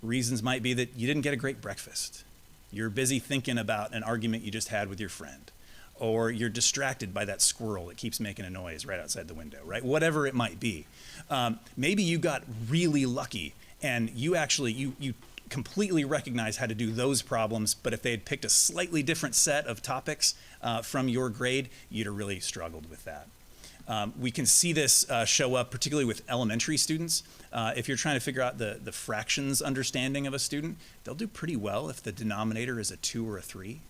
Reasons might be that you didn't get a great breakfast. You're busy thinking about an argument you just had with your friend, or you're distracted by that squirrel that keeps making a noise right outside the window, right? Whatever it might be. Maybe you got really lucky and you completely recognize how to do those problems, but if they had picked a slightly different set of topics from your grade, you'd have really struggled with that. We can see this show up particularly with elementary students. If you're trying to figure out the fractions understanding of a student, they'll do pretty well if the denominator is a 2 or a 3.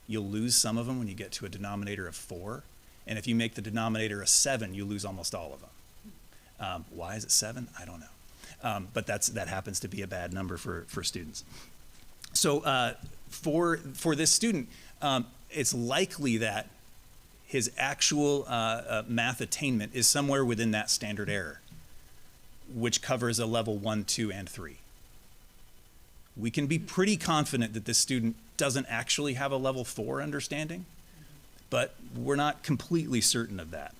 You'll lose some of them when you get to a denominator of 4. And if you make the denominator a 7, you lose almost all of them. Why is it 7? I don't know. But that happens to be a bad number for students. So for this student, it's likely that his actual math attainment is somewhere within that standard error, which covers a level 1, 2, and 3. We can be pretty confident that this student doesn't actually have a level 4 understanding, but we're not completely certain of that.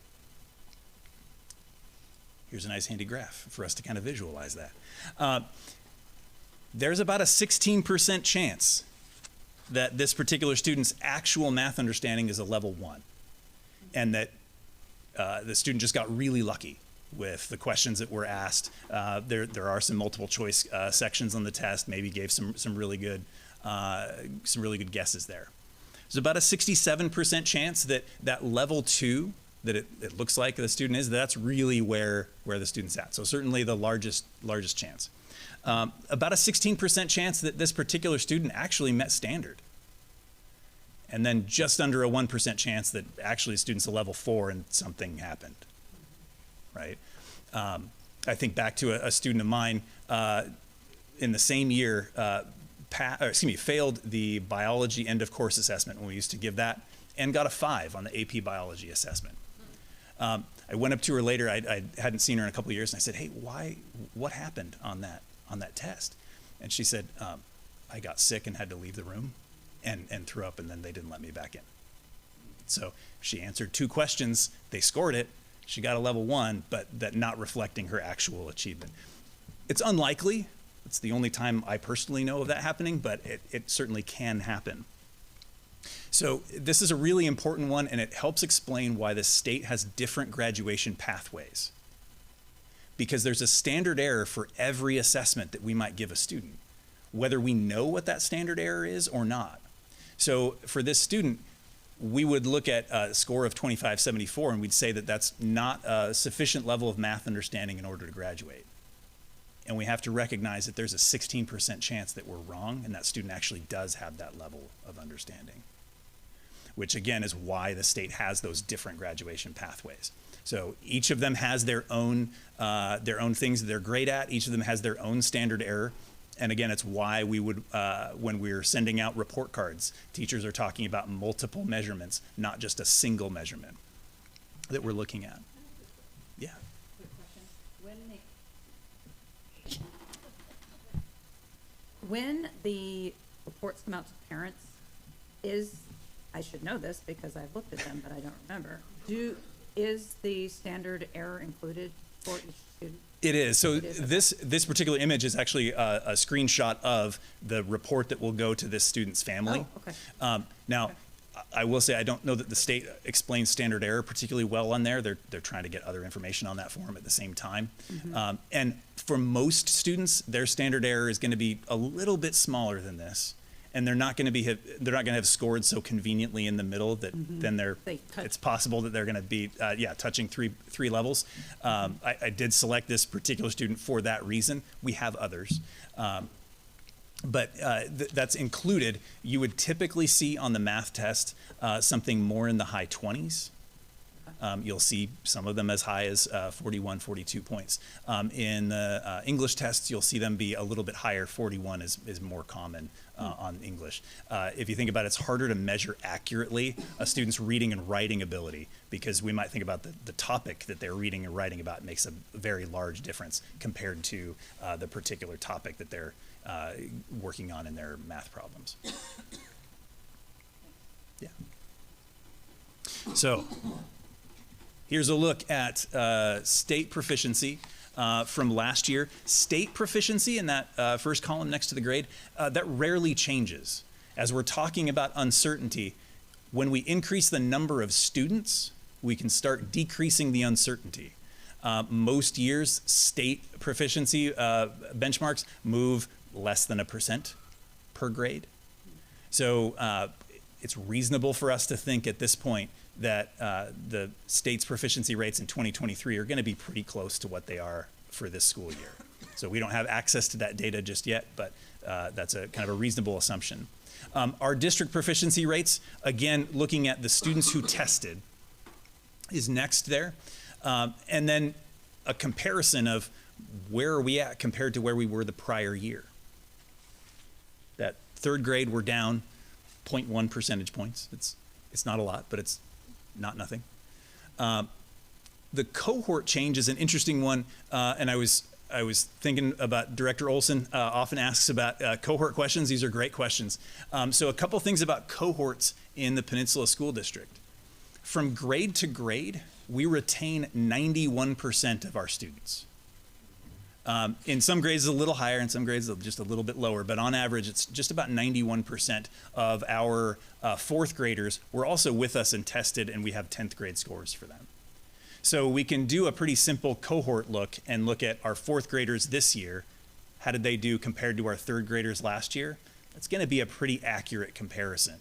Here's a nice handy graph for us to kind of visualize that. There's about a 16% chance that this particular student's actual math understanding is a level 1, and that the student just got really lucky with the questions that were asked. There are some multiple choice sections on the test. Maybe gave some really good guesses there. There's about a 67% chance that level 2 that it looks like the student is, that's really where the student's at. So certainly the largest chance. About a 16% chance that this particular student actually met standard. And then just under a 1% chance that actually the student's a level 4 and something happened, right? I think back to a student of mine in the same year, failed the biology end of course assessment when we used to give that, and got a 5 on the AP biology assessment. I went up to her later. I hadn't seen her in a couple of years, and I said, "Hey, what happened on that test?" And she said, "I got sick and had to leave the room and threw up, and then they didn't let me back in." So she answered 2 questions. They scored it. She got a level 1, but that not reflecting her actual achievement. It's unlikely. It's the only time I personally know of that happening, but it certainly can happen. So this is a really important one, and it helps explain why the state has different graduation pathways. Because there's a standard error for every assessment that we might give a student, whether we know what that standard error is or not. So for this student, we would look at a score of 2574, and we'd say that that's not a sufficient level of math understanding in order to graduate. And we have to recognize that there's a 16% chance that we're wrong, and that student actually does have that level of understanding, which again is why the state has those different graduation pathways. So each of them has their own things that they're great at. Each of them has their own standard error. And again, it's why we would, when we're sending out report cards, teachers are talking about multiple measurements, not just a single measurement that we're looking at. Yeah. When the reports come out to parents, I should know this because I've looked at them, but I don't remember. Is the standard error included for each student? It is. So this particular image is actually a screenshot of the report that will go to this student's family. Oh, okay. Now, I will say I don't know that the state explains standard error particularly well on there. They're trying to get other information on that form at the same time. And for most students, their standard error is going to be a little bit smaller than this, and they're not going to have scored so conveniently in the middle that then it's possible that they're going to be touching three levels. I did select this particular student for that reason. We have others. But that's included. You would typically see on the math test something more in the high 20s. You'll see some of them as high as 41, 42 points. In the English tests, you'll see them be a little bit higher. 41 is more common on English. If you think about it, it's harder to measure accurately a student's reading and writing ability, because we might think about the topic that they're reading and writing about makes a very large difference compared to the particular topic that they're working on in their math problems. Yeah. So here's a look at state proficiency from last year. State proficiency in that first column next to the grade, that rarely changes. As we're talking about uncertainty, when we increase the number of students, we can start decreasing the uncertainty. Most years, state proficiency benchmarks move less than 1% per grade. So it's reasonable for us to think at this point that the state's proficiency rates in 2023 are going to be pretty close to what they are for this school year. So we don't have access to that data just yet, but that's a kind of a reasonable assumption. Our district proficiency rates, again, looking at the students who tested, is next there. And then a comparison of where are we at compared to where we were the prior year. That third grade, we're down 0.1 percentage points. It's not a lot, but it's not nothing. The cohort change is an interesting one, and I was thinking about Director Olson often asks about cohort questions. These are great questions. So a couple things about cohorts in the Peninsula School District. From grade to grade, we retain 91% of our students. In some grades, it's a little higher, in some grades, just a little bit lower, but on average, it's just about 91% of our fourth graders were also with us and tested, and we have 10th grade scores for them. So we can do a pretty simple cohort look and look at our fourth graders this year. How did they do compared to our third graders last year? It's going to be a pretty accurate comparison.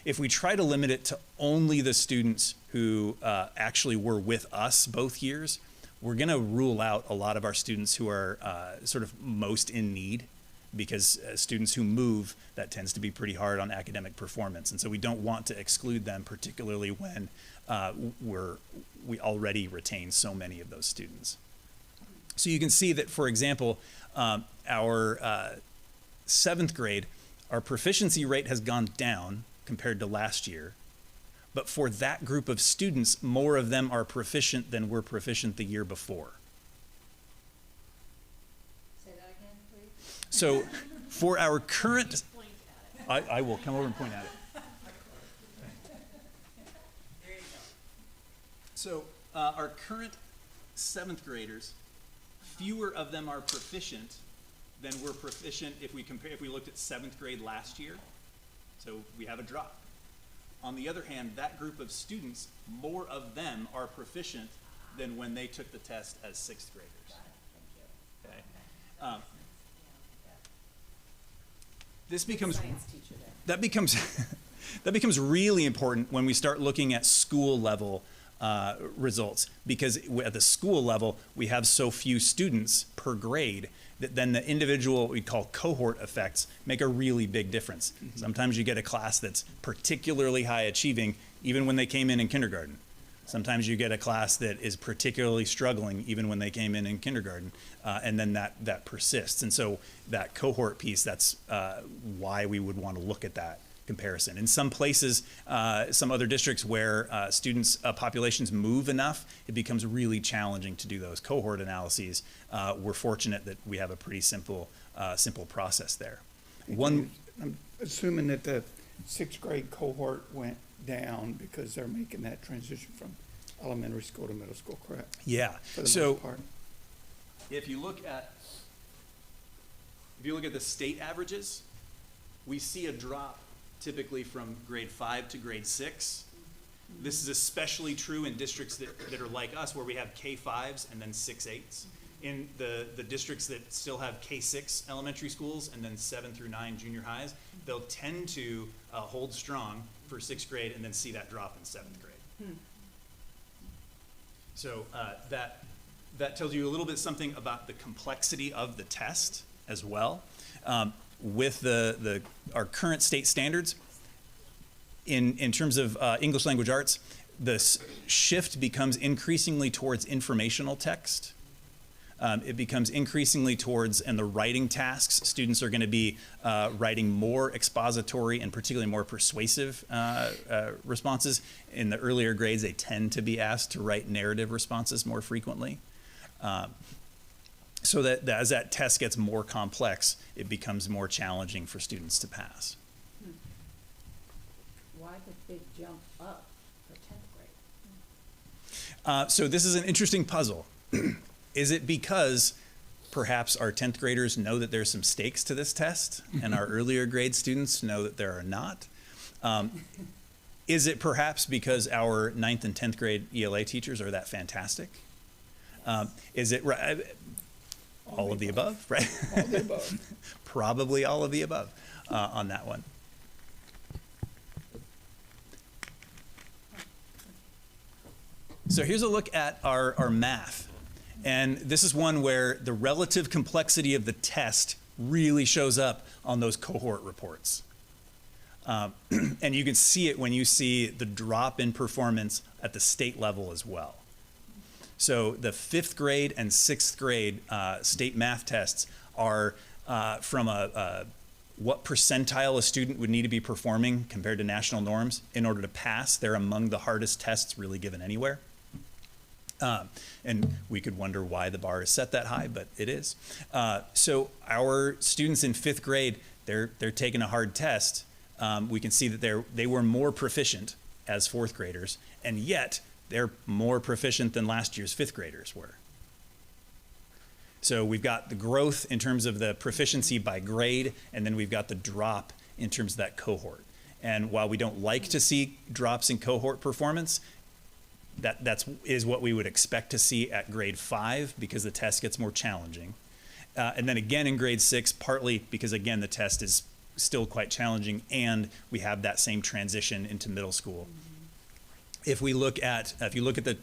If we try to limit it to only the students who actually were with us both years, we're going to rule out a lot of our students who are sort of most in need, because students who move, that tends to be pretty hard on academic performance. And so we don't want to exclude them, particularly when we already retain so many of those students. So you can see that, for example, our seventh grade, our proficiency rate has gone down compared to last year. But for that group of students, more of them are proficient than were proficient the year before. Say that again, please. So for our current, I will come over and point at it. There you go. So our current seventh graders, fewer of them are proficient than were proficient if we looked at seventh grade last year. So we have a drop. On the other hand, that group of students, more of them are proficient than when they took the test as sixth graders. Okay. This becomes that becomes really important when we start looking at school level results, because at the school level we have so few students per grade that then the individual, what we call cohort effects, make a really big difference. Sometimes you get a class that's particularly high achieving even when they came in kindergarten. Sometimes you get a class that is particularly struggling even when they came in kindergarten, and then that persists. And so that cohort piece, that's why we would want to look at that comparison. In some places, some other districts where students' populations move enough, it becomes really challenging to do those cohort analyses. We're fortunate that we have a pretty simple process there. I'm assuming that the sixth grade cohort went down because they're making that transition from elementary school to middle school, correct? Yeah. For the So most part. if you look at the state averages, we see a drop typically from grade 5 to grade 6. This is especially true in districts that are like us, where we have K-5s and then 6-8s. In the districts that still have K-6 elementary schools and then 7 through 9 junior highs, they'll tend to hold strong for 6th grade and then see that drop in 7th grade. So that tells you a little bit something about the complexity of the test as well. With our current state standards, in terms of English language arts, the shift becomes increasingly towards informational text. It becomes increasingly towards, and the writing tasks, students are going to be writing more expository and particularly more persuasive responses. In the earlier grades, they tend to be asked to write narrative responses more frequently. So that as that test gets more complex, it becomes more challenging for students to pass. Why the big jump up for 10th grade? So this is an interesting puzzle. Is it because perhaps our 10th graders know that there's some stakes to this test and our earlier grade students know that there are not? Is it perhaps because our 9th and 10th grade ELA teachers are that fantastic? Is it all of the above, right? All of the above. Probably all of the above on that one. So here's a look at our math. And this is one where the relative complexity of the test really shows up on those cohort reports. And you can see it when you see the drop in performance at the state level as well. So the 5th grade and 6th grade state math tests are from what percentile a student would need to be performing compared to national norms in order to pass. They're among the hardest tests really given anywhere. And we could wonder why the bar is set that high, but it is. So our students in 5th grade, they're taking a hard test. We can see that they were more proficient as 4th graders, and yet they're more proficient than last year's 5th graders were. So we've got the growth in terms of the proficiency by grade, and then we've got the drop in terms of that cohort. And while we don't like to see drops in cohort performance, that is what we would expect to see at grade 5 because the test gets more challenging. And then again in grade 6, partly because again the test is still quite challenging and we have that same transition into middle school. If you look at the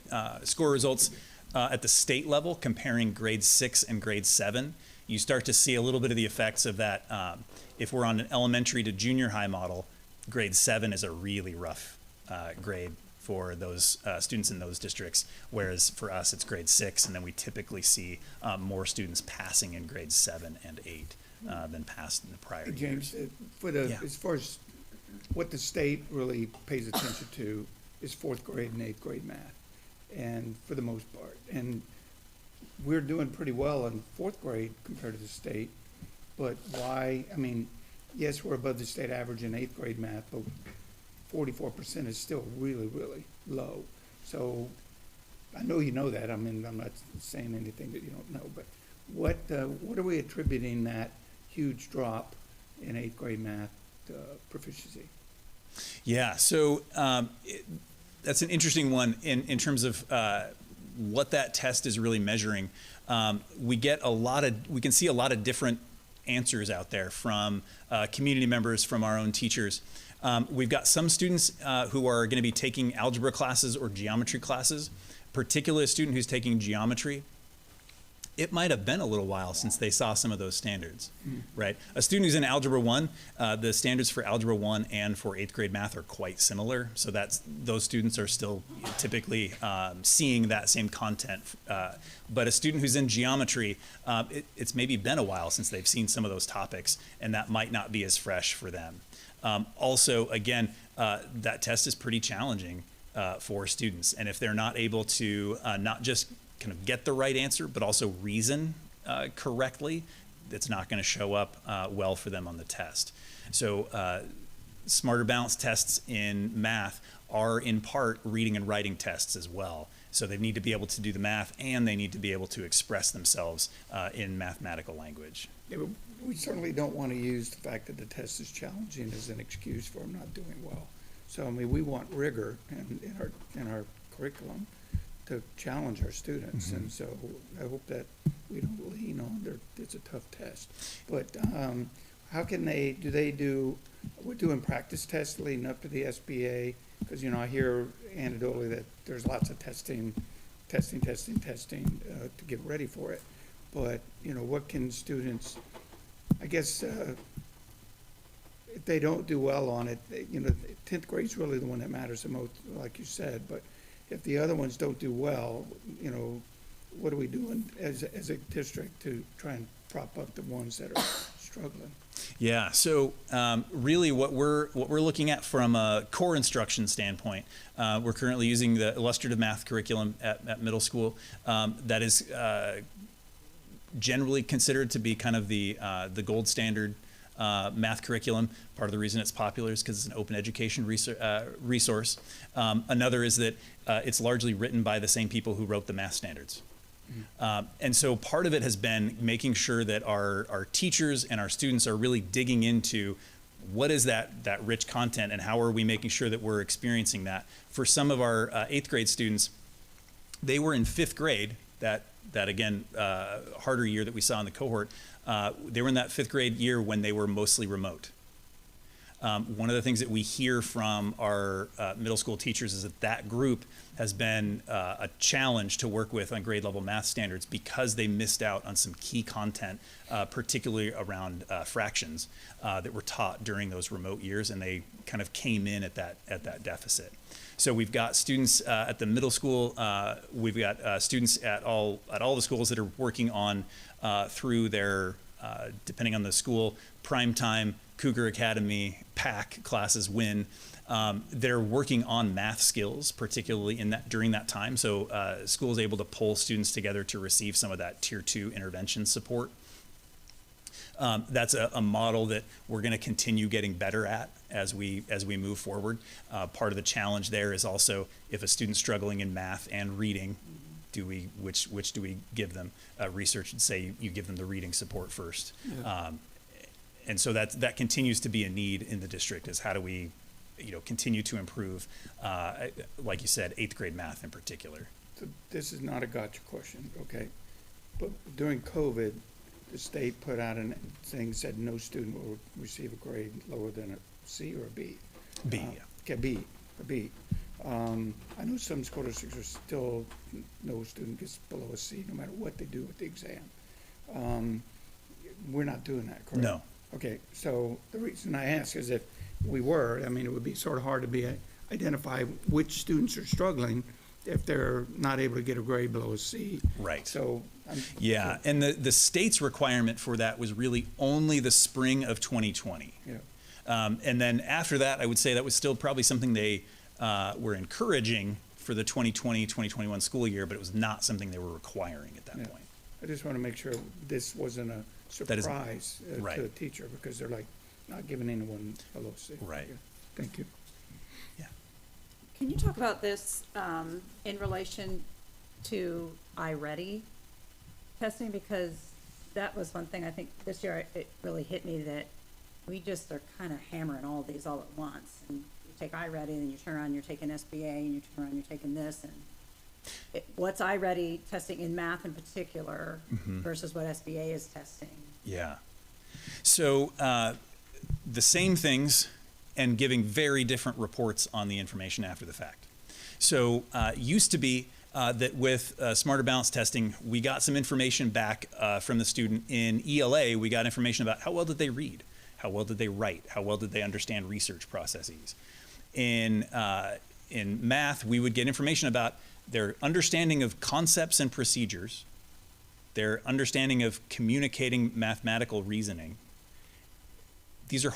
score results at the state level comparing grade 6 and grade 7, you start to see a little bit of the effects of that. If we're on an elementary to junior high model, grade 7 is a really rough grade for those students in those districts, whereas for us it's grade 6, and then we typically see more students passing in grades 7 and 8 than passed in the prior James, years. As far as what the state really pays attention to is 4th grade and 8th grade math, and for the most part. And we're doing pretty well in 4th grade compared to the state, but why? I mean, yes, we're above the state average in 8th grade math, but 44% is still really, really low. So I know you know that. I mean, I'm not saying anything that you don't know, but what are we attributing that huge drop in 8th grade math proficiency? Yeah, so that's an interesting one in terms of what that test is really measuring. We can see a lot of different answers out there from community members, from our own teachers. We've got some students who are going to be taking algebra classes or geometry classes, particularly a student who's taking geometry. It might have been a little while since they saw some of those standards, right? A student who's in Algebra 1, the standards for Algebra 1 and for 8th grade math are quite similar, so those students are still typically seeing that same content. But a student who's in geometry, it's maybe been a while since they've seen some of those topics, and that might not be as fresh for them. Also, again, that test is pretty challenging for students, and if they're not able to not just kind of get the right answer, but also reason correctly, it's not going to show up well for them on the test. So smarter balance tests in math are in part reading and writing tests as well. So they need to be able to do the math, and they need to be able to express themselves in mathematical language. Yeah, but we certainly don't want to use the fact that the test is challenging as an excuse for them not doing well. So, I mean, we want rigor in our curriculum to challenge our students. And so I hope that we don't lean on it's a tough test. But how can we're doing practice tests leading up to the SBA? Because, you know, I hear anecdotally that there's lots of testing to get ready for it. But, you know, what can students, I guess, if they don't do well on it, you know, 10th grade's really the one that matters the most, like you said. But if the other ones don't do well, you know, what are we doing as a district to try and prop up the ones that are struggling? Yeah, so really what we're looking at from a core instruction standpoint, we're currently using the illustrative math curriculum at middle school. That is generally considered to be kind of the gold standard math curriculum. Part of the reason it's popular is because it's an open education resource. Another is that it's largely written by the same people who wrote the math standards. And so part of it has been making sure that our teachers and our students are really digging into what is that rich content, and how are we making sure that we're experiencing that. For some of our 8th grade students, they were in 5th grade, that again, harder year that we saw in the cohort. They were in that 5th grade year when they were mostly remote. One of the things that we hear from our middle school teachers is that group has been a challenge to work with on grade level math standards because they missed out on some key content, particularly around fractions that were taught during those remote years, and they kind of came in at that deficit. So we've got students at the middle school. We've got students at all the schools that are working on through their, depending on the school, prime time, Cougar Academy, PAC classes, WIN. They're working on math skills, particularly during that time. So school is able to pull students together to receive some of that Tier 2 intervention support. That's a model that we're going to continue getting better at as we move forward. Part of the challenge there is also, if a student's struggling in math and reading, which do we give them? Research would say you give them the reading support first. Yeah. And so that continues to be a need in the district, is how do we, you know, continue to improve, like you said, 8th grade math in particular. So this is not a gotcha question, okay? But during COVID, the state put out a thing, said no student will receive a grade lower than a C or a B. B, yeah. Okay, B, a B. I know some school districts are still, no student gets below a C no matter what they do with the exam. We're not doing that, correct? No. Okay, so the reason I ask is if we were, I mean, it would be sort of hard to identify which students are struggling if they're not able to get a grade below a C. Right. So. Yeah, and the state's requirement for that was really only the spring of 2020. Yeah. And then after that, I would say that was still probably something they were encouraging for the 2020-2021 school year, but it was not something they were requiring at that point. I just want to make sure this wasn't a surprise to the teacher, because they're like not giving anyone a low C. Right. Yeah. Thank you. Yeah. Can you talk about this in relation to iReady testing? Because that was one thing I think this year it really hit me, that we just are kind of hammering all of these all at once. And you take iReady, and then you turn around, you're taking SBA, and you turn around, you're taking this. And what's iReady testing in math in particular versus what SBA is testing? Yeah. So the same things, and giving very different reports on the information after the fact. So used to be that with Smarter Balance testing, we got some information back from the student. In ELA, we got information about how well did they read, how well did they write, how well did they understand research processes. In math, we would get information about their understanding of concepts and procedures, their understanding of communicating mathematical reasoning. These are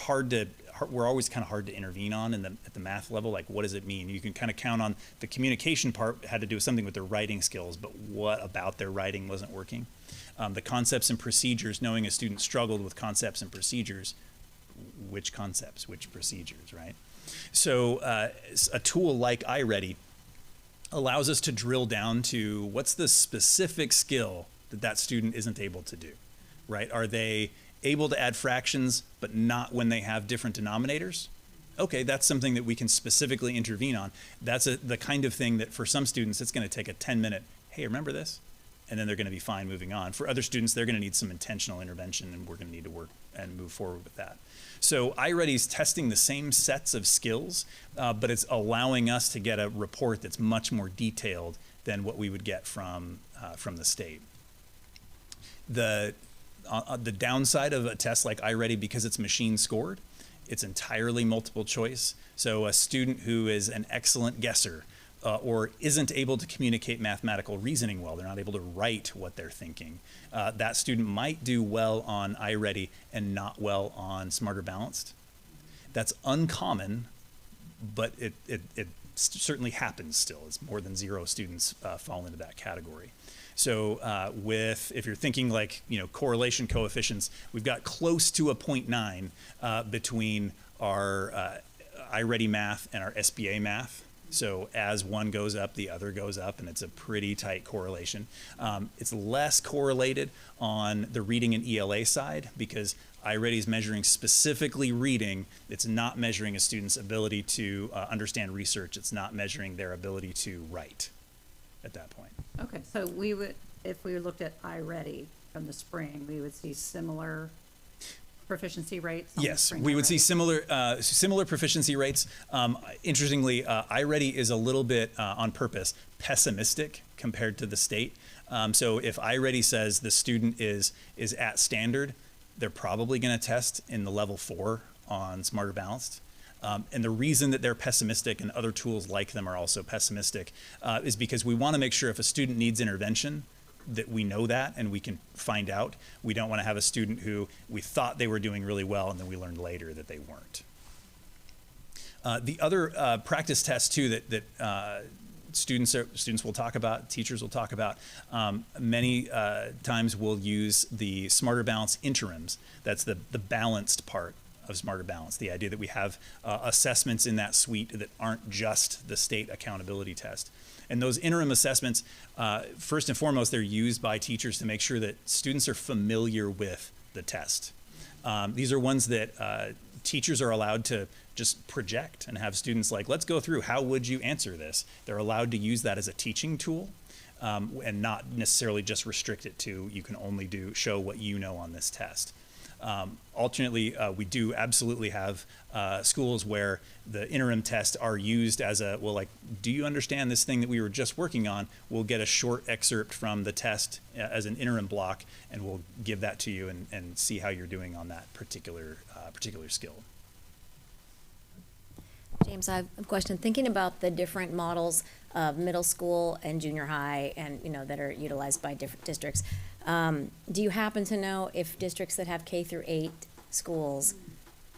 we're always kind of hard to intervene on at the math level. Like, what does it mean? You can kind of count on the communication part had to do with something with their writing skills, but what about their writing wasn't working? The concepts and procedures, knowing a student struggled with concepts and procedures, which concepts, which procedures, right? So a tool like iReady allows us to drill down to what's the specific skill that that student isn't able to do, right? Are they able to add fractions, but not when they have different denominators? Okay, that's something that we can specifically intervene on. That's the kind of thing that for some students, it's going to take a 10-minute, hey, remember this? And then they're going to be fine moving on. For other students, they're going to need some intentional intervention, and we're going to need to work and move forward with that. So iReady is testing the same sets of skills, but it's allowing us to get a report that's much more detailed than what we would get from the state. The downside of a test like iReady, because it's machine scored, it's entirely multiple choice. So a student who is an excellent guesser or isn't able to communicate mathematical reasoning well, they're not able to write what they're thinking, that student might do well on iReady and not well on Smarter Balanced. That's uncommon, but it certainly happens still. It's more than 0 students fall into that category. So if you're thinking like, correlation coefficients, we've got close to a 0.9 between our iReady math and our SBA math. So as one goes up, the other goes up, and it's a pretty tight correlation. It's less correlated on the reading and ELA side because iReady is measuring specifically reading. It's not measuring a student's ability to understand research. It's not measuring their ability to write at that point. Okay, so we would, if we looked at iReady from the spring, we would see similar proficiency rates? Yes, we would see similar proficiency rates. Interestingly, iReady is a little bit on purpose pessimistic compared to the state. So if iReady says the student is at standard, they're probably going to test in the level 4 on Smarter Balanced. And the reason that they're pessimistic and other tools like them are also pessimistic is because we want to make sure if a student needs intervention, that we know that and we can find out. We don't want to have a student who we thought they were doing really well and then we learned later that they weren't. The other practice test too that students will talk about, teachers will talk about, many times we'll use the Smarter Balance interims. That's the balanced part of Smarter Balance, the idea that we have assessments in that suite that aren't just the state accountability test. And those interim assessments, first and foremost, they're used by teachers to make sure that students are familiar with the test. These are ones that teachers are allowed to just project and have students like, let's go through, how would you answer this? They're allowed to use that as a teaching tool and not necessarily just restrict it to, you can only show what you know on this test. Alternately, we do absolutely have schools where the interim tests are used as a, well, like, do you understand this thing that we were just working on? We'll get a short excerpt from the test as an interim block, and we'll give that to you and see how you're doing on that particular skill. James, I have a question. Thinking about the different models of middle school and junior high and, that are utilized by different districts, do you happen to know if districts that have K through 8 schools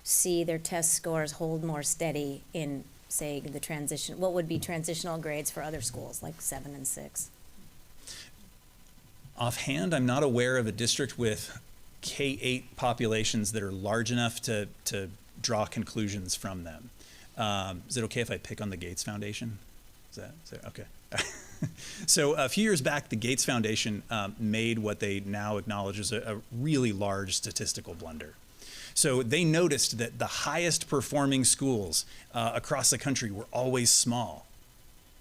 see their test scores hold more steady in, say, the transition? What would be transitional grades for other schools, like 7 and 6? Offhand, I'm not aware of a district with K-8 populations that are large enough to draw conclusions from them. Is it okay if I pick on the Gates Foundation? Is that okay? So a few years back, the Gates Foundation made what they now acknowledge as a really large statistical blunder. So they noticed that the highest performing schools across the country were always small.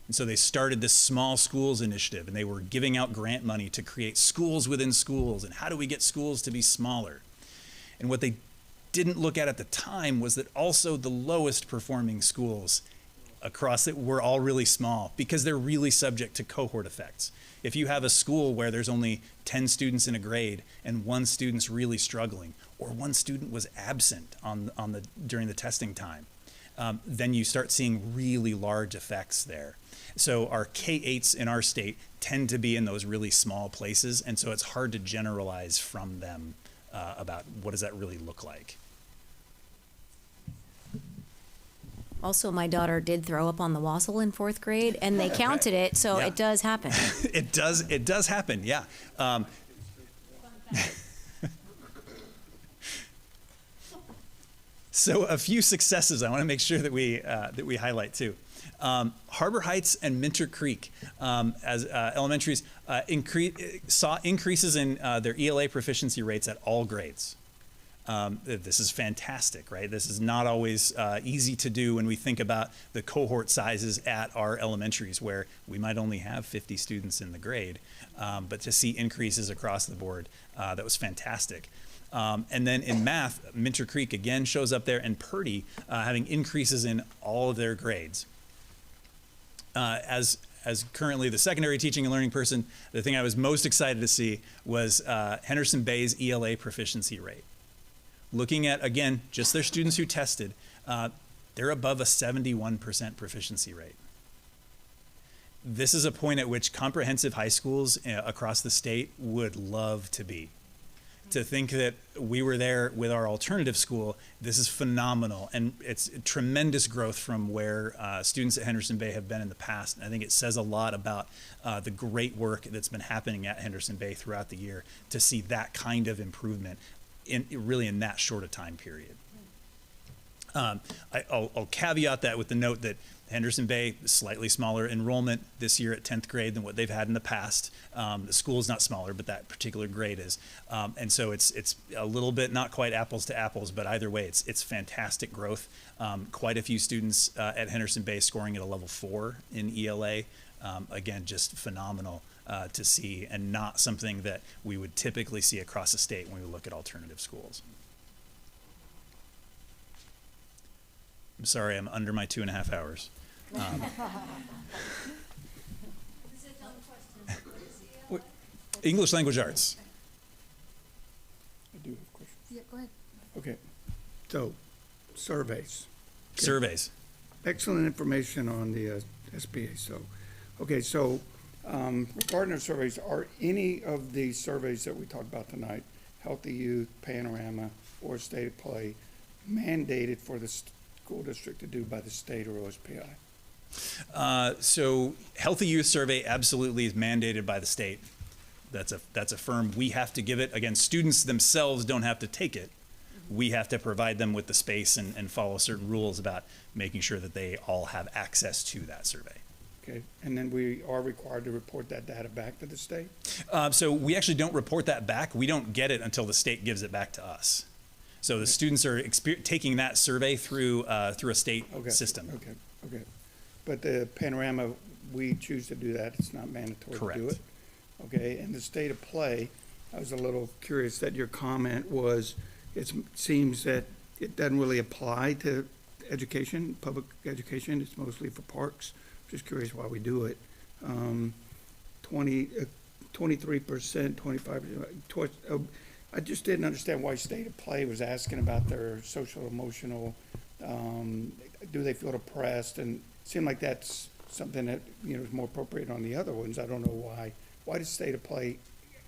And so they started this small schools initiative, and they were giving out grant money to create schools within schools, and how do we get schools to be smaller? And what they didn't look at the time was that also the lowest performing schools across it were all really small because they're really subject to cohort effects. If you have a school where there's only 10 students in a grade and one student's really struggling, or one student was absent during the testing time, then you start seeing really large effects there. So our K-8s in our state tend to be in those really small places, and so it's hard to generalize from them about what does that really look like. Also, my daughter did throw up on the wassail in 4th grade, and they counted it, so Yeah. it does happen. It does happen, yeah. So a few successes I want to make sure that we highlight too. Harbor Heights and Minter Creek as elementaries saw increases in their ELA proficiency rates at all grades. This is fantastic, right? This is not always easy to do when we think about the cohort sizes at our elementaries, where we might only have 50 students in the grade, but to see increases across the board, that was fantastic. And then in math, Minter Creek again shows up there, and Purdy having increases in all of their grades. As currently the secondary teaching and learning person, the thing I was most excited to see was Henderson Bay's ELA proficiency rate. Looking at, again, just their students who tested, they're above a 71% proficiency rate. This is a point at which comprehensive high schools across the state would love to be. To think that we were there with our alternative school, this is phenomenal. And it's tremendous growth from where students at Henderson Bay have been in the past. And I think it says a lot about the great work that's been happening at Henderson Bay throughout the year to see that kind of improvement really in that short a time period. I'll caveat that with the note that Henderson Bay, slightly smaller enrollment this year at 10th grade than what they've had in the past. The school is not smaller, but that particular grade is. And so it's a little bit not quite apples to apples, but either way, it's fantastic growth. Quite a few students at Henderson Bay scoring at a level 4 in ELA. Again, just phenomenal to see, and not something that we would typically see across the state when we look at alternative schools. I'm sorry, I'm under my 2.5 hours. English language arts. I do have questions. Yeah, go ahead. Okay, so surveys. Okay. Surveys. Excellent information on the SBA. So, okay, so regarding our surveys, are any of the surveys that we talked about tonight, Healthy Youth, Panorama, or State of Play, mandated for the school district to do by the state or OSPI? So Healthy Youth Survey absolutely is mandated by the state. That's a firm. We have to give it. Again, students themselves don't have to take it. We have to provide them with the space and follow certain rules about making sure that they all have access to that survey. Okay, and then we are required to report that data back to the state? So we actually don't report that back. We don't get it until the state gives it back to us. So the students are taking that survey through a state system. Okay. But the Panorama, we choose to do that. It's not mandatory to do it. Okay, and the State of Play, I was a little curious that your comment was, it seems that it doesn't really apply to education, public education. It's mostly for parks. Just curious why we do it. 23%, 25%. I just didn't understand why State of Play was asking about their social emotional. Do they feel depressed? And it seemed like that's something that is more appropriate on the other ones. I don't know why. Why does State of Play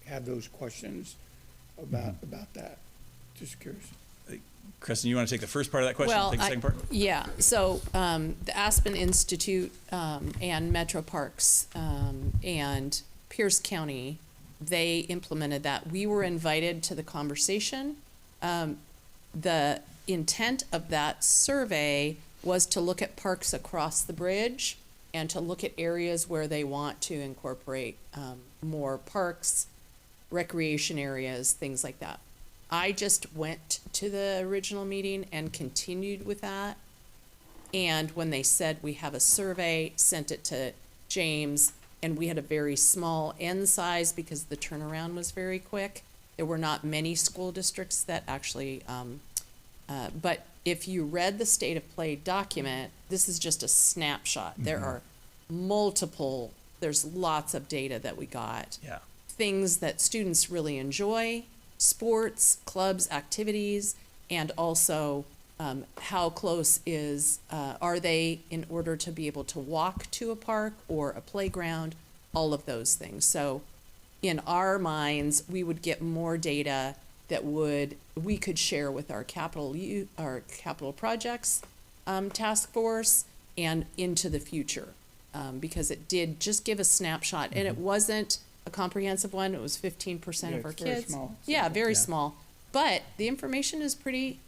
have those questions about that? Just curious. Kristen, you want to take the first part of that question? Well, take the second part? Yeah. So the Aspen Institute and Metro Parks and Pierce County, they implemented that. We were invited to the conversation. The intent of that survey was to look at parks across the bridge and to look at areas where they want to incorporate more parks, recreation areas, things like that. I just went to the original meeting and continued with that. And when they said we have a survey, sent it to James, and we had a very small N size because the turnaround was very quick. There were not many school districts that actually, but if you read the State of Play document, this is just a snapshot. Mm-hmm. There are multiple, there's lots of data that we got. Yeah. Things that students really enjoy, sports, clubs, activities, and also how close are they in order to be able to walk to a park or a playground, all of those things. So in our minds, we would get more data that we could share with our capital projects task force and into the future, because it did just give a snapshot. Mm-hmm. And it wasn't a comprehensive one. It was 15% of our kids. Very small. Yeah, very small. But the information is pretty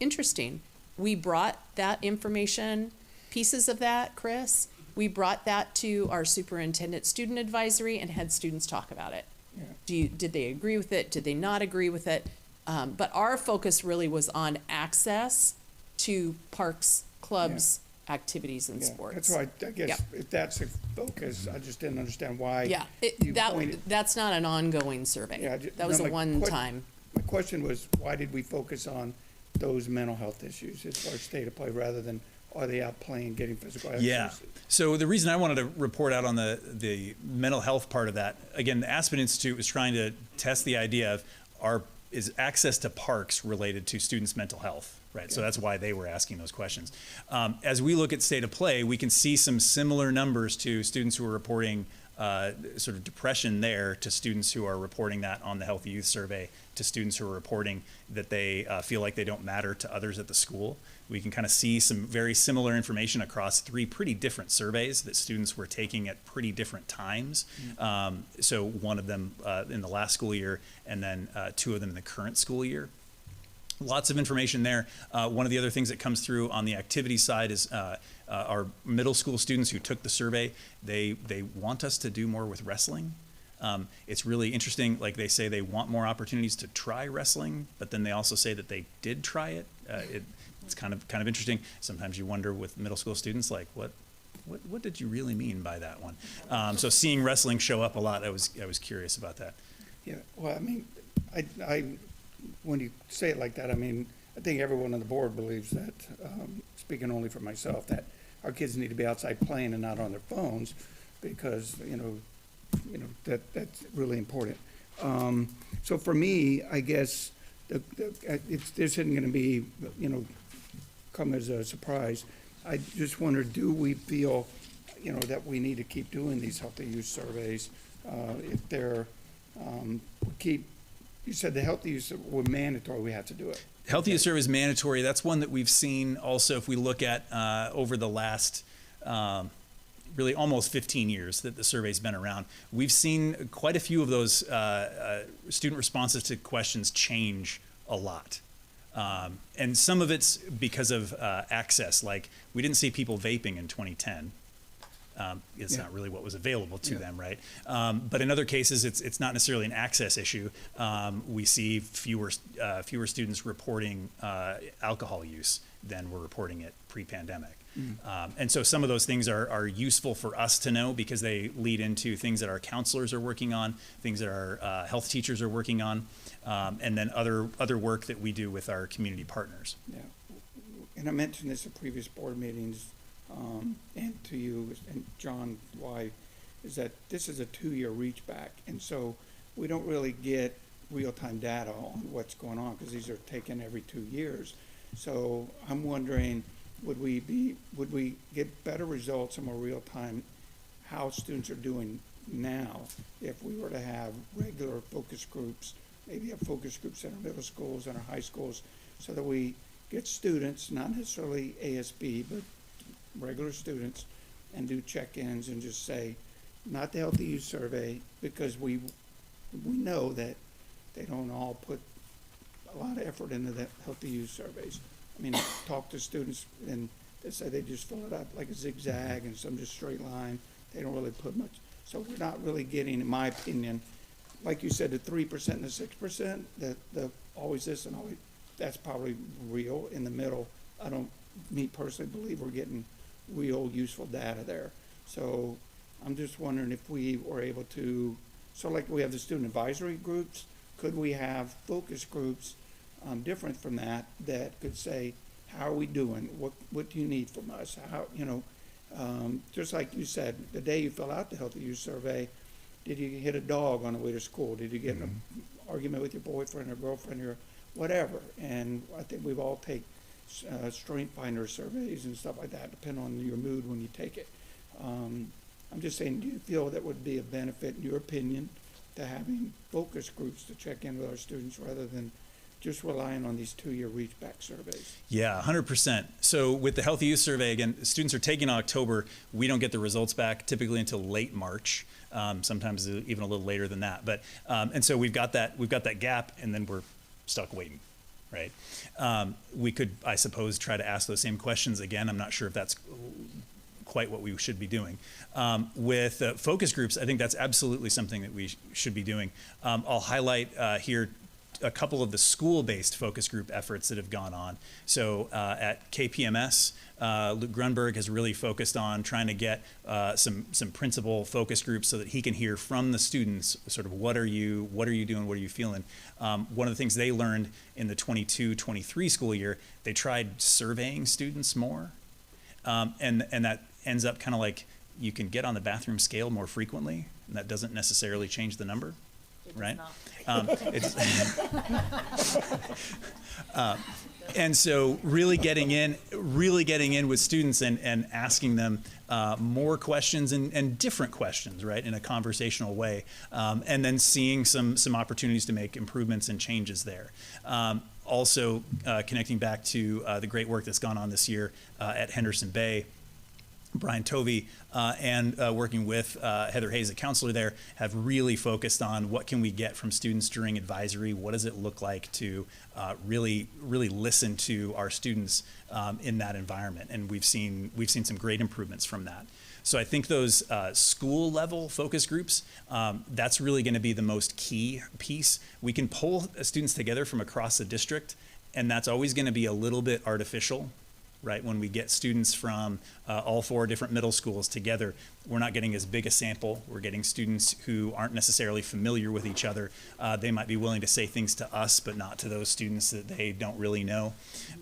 interesting. We brought that information pieces of that, Chris. We brought that to our superintendent student advisory and had students talk about it. Yeah. Did they agree with it? Did they not agree with it? But our focus really was on access to parks, clubs, activities, and sports. That's right. I guess if that's a focus, I just didn't understand why. Yeah, that's not an ongoing survey. Yeah, that was a one-time. My question was, why did we focus on those mental health issues as far as state of play rather than are they out playing, getting physical exercise? Yeah. So the reason I wanted to report out on the mental health part of that, again, the Aspen Institute was trying to test the idea of is access to parks related to students' mental health, right? Okay. So that's why they were asking those questions. As we look at state of play, we can see some similar numbers to students who are reporting sort of depression there, to students who are reporting that on the Healthy Youth Survey, to students who are reporting that they feel like they don't matter to others at the school. We can kind of see some very similar information across 3 pretty different surveys that students were taking at pretty different times. So one of them in the last school year, and then 2 of them in the current school year. Lots of information there. One of the other things that comes through on the activity side is our middle school students who took the survey, they want us to do more with wrestling. It's really interesting. Like, they say they want more opportunities to try wrestling, but then they also say that they did try it. It's kind of interesting. Sometimes you wonder with middle school students, like, what did you really mean by that one? So seeing wrestling show up a lot, I was curious about that. Yeah. Well, I mean, I when you say it like that, I mean, I think everyone on the board believes that. Speaking only for myself, that our kids need to be outside playing and not on their phones, because that's really important. So for me, I guess this isn't going to be come as a surprise. I just wonder, do we feel that we need to keep doing these healthy youth surveys? If they're you said the healthy youth were mandatory, we have to do it. Healthy Youth Survey is mandatory. That's one that we've seen also, if we look at over the last really almost 15 years that the survey's been around. We've seen quite a few of those student responses to questions change a lot. And some of it's because of access. Like, we didn't see people vaping in 2010. It's not really what was available to them, right? But in other cases, it's not necessarily an access issue. We see fewer students reporting alcohol use than were reporting it pre-pandemic. And so some of those things are useful for us to know, because they lead into things that our counselors are working on, things that our health teachers are working on, and then other work that we do with our community partners. Yeah, and I mentioned this at previous board meetings, and to you and John, why is that this is a 2-year reach back, and so we don't really get real-time data on what's going on, because these are taken every 2 years. So I'm wondering, would we get better results and more real time how students are doing now if we were to have regular focus groups, maybe have focus groups in our middle schools and our high schools, so that we get students, not necessarily ASB, but regular students, and do check-ins and just say, not the Healthy Youth Survey, because we know that they don't all put a lot of effort into the Healthy Youth Surveys. I mean, talk to students and they say they just fill it up like a zigzag and some just straight line. They don't really put much. So we're not really getting, in my opinion, like you said, the 3% and the 6%, the always this and always, that's probably real. In the middle, I don't, me personally, believe we're getting real useful data there. So I'm just wondering if we were able to, so like we have the student advisory groups, could we have focus groups different from that could say, how are we doing? What do you need from us? How, just like you said, the day you fill out the Healthy Youth Survey, did you hit a dog on the way to school? Did you get in an argument with your boyfriend or girlfriend or whatever? And I think we've all take strength finder surveys and stuff like that, depending on your mood when you take it. I'm just saying, do you feel that would be a benefit, in your opinion, to having focus groups to check in with our students rather than just relying on these 2-year reach back surveys? Yeah, 100%. So with the Healthy Youth Survey, again, students are taking October. We don't get the results back typically until late March, sometimes even a little later than that. But and so we've got that gap, and then we're stuck waiting. right? We could, I suppose, try to ask those same questions again. I'm not sure if that's quite what we should be doing. With focus groups, I think that's absolutely something that we should be doing. I'll highlight here a couple of the school-based focus group efforts that have gone on. So at KPMS, Luke Grunberg has really focused on trying to get some principal focus groups so that he can hear from the students sort of what are you doing, what are you feeling. One of the things they learned in the 22-23 school year, they tried surveying students more, and that ends up kind of like you can get on the bathroom scale more frequently, and that doesn't necessarily change the number, right? And so really getting in with students and asking them more questions and different questions, right, in a conversational way, and then seeing some opportunities to make improvements and changes there. Also connecting back to the great work that's gone on this year at Henderson Bay, Brian Tovey and working with Heather Hayes, a counselor there, have really focused on what can we get from students during advisory. What does it look like to really listen to our students in that environment? And we've seen some great improvements from that. So I think those school level focus groups, that's really going to be the most key piece. We can pull students together from across the district, and that's always going to be a little bit artificial. Right, when we get students from all 4 different middle schools together, we're not getting as big a sample. We're getting students who aren't necessarily familiar with each other. They might be willing to say things to us, but not to those students that they don't really know.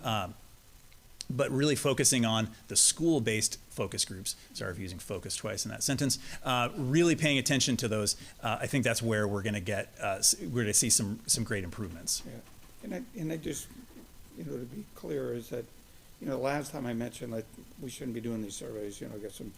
But really focusing on the school-based focus groups, sorry for using focus twice in that sentence, really paying attention to those, I think that's where we're going to get, we're going to see some great improvements. Yeah, and I just, to be clear, is that the last time I mentioned that we shouldn't be doing these surveys, I got some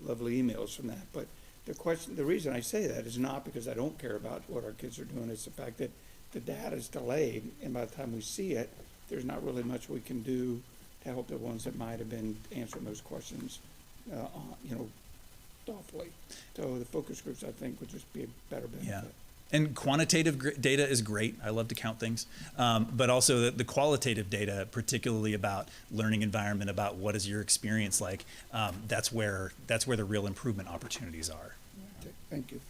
lovely emails from that. But the reason I say that is not because I don't care about what our kids are doing. It's the fact that the data is delayed, and by the time we see it, there's not really much we can do to help the ones that might have been answering those questions, thoughtfully. So the focus groups, I think, would just be a better benefit. Yeah. And quantitative data is great. I love to count things. But also the qualitative data, particularly about learning environment, about what is your experience like, that's where the real improvement opportunities are. Okay, thank you.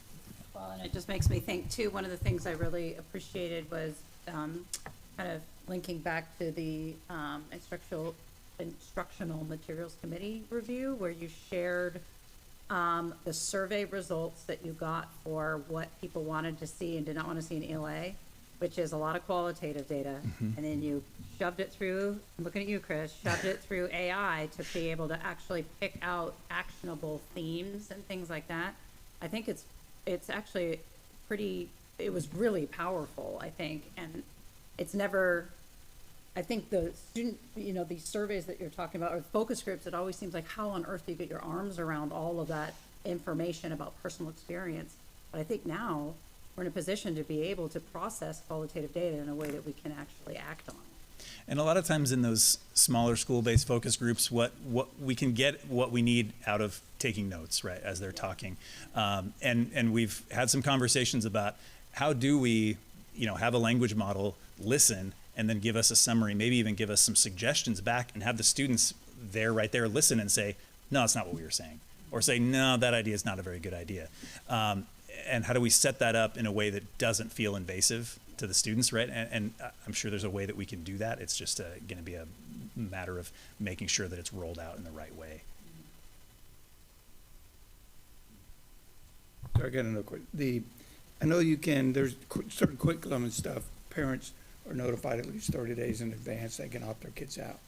Well, and it just makes me think too, one of the things I really appreciated was kind of linking back to the instructional materials committee review, where you shared the survey results that you got for what people wanted to see and did not want to see in ELA, which is a lot of qualitative data. And then you shoved it through, I'm looking at you, Chris, shoved it through AI to be able to actually pick out actionable themes and things like that. I think it's actually it was really powerful, I think. And it's never, I think the student, these surveys that you're talking about, or focus groups, it always seems like how on earth do you get your arms around all of that information about personal experience? But I think now we're in a position to be able to process qualitative data in a way that we can actually act on. And a lot of times in those smaller school-based focus groups, what we can get what we need out of taking notes, right, as they're talking. And we've had some conversations about how do we, have a language model listen and then give us a summary, maybe even give us some suggestions back, and have the students right there listen and say, no, that's not what we were saying. Or say, no, that idea is not a very good idea. And how do we set that up in a way that doesn't feel invasive to the students, right? And I'm sure there's a way that we can do that. It's just going to be a matter of making sure that it's rolled out in the right way. So I got another question. I know there's certain curriculum and stuff, parents are notified at least 30 days in advance they can opt their kids out.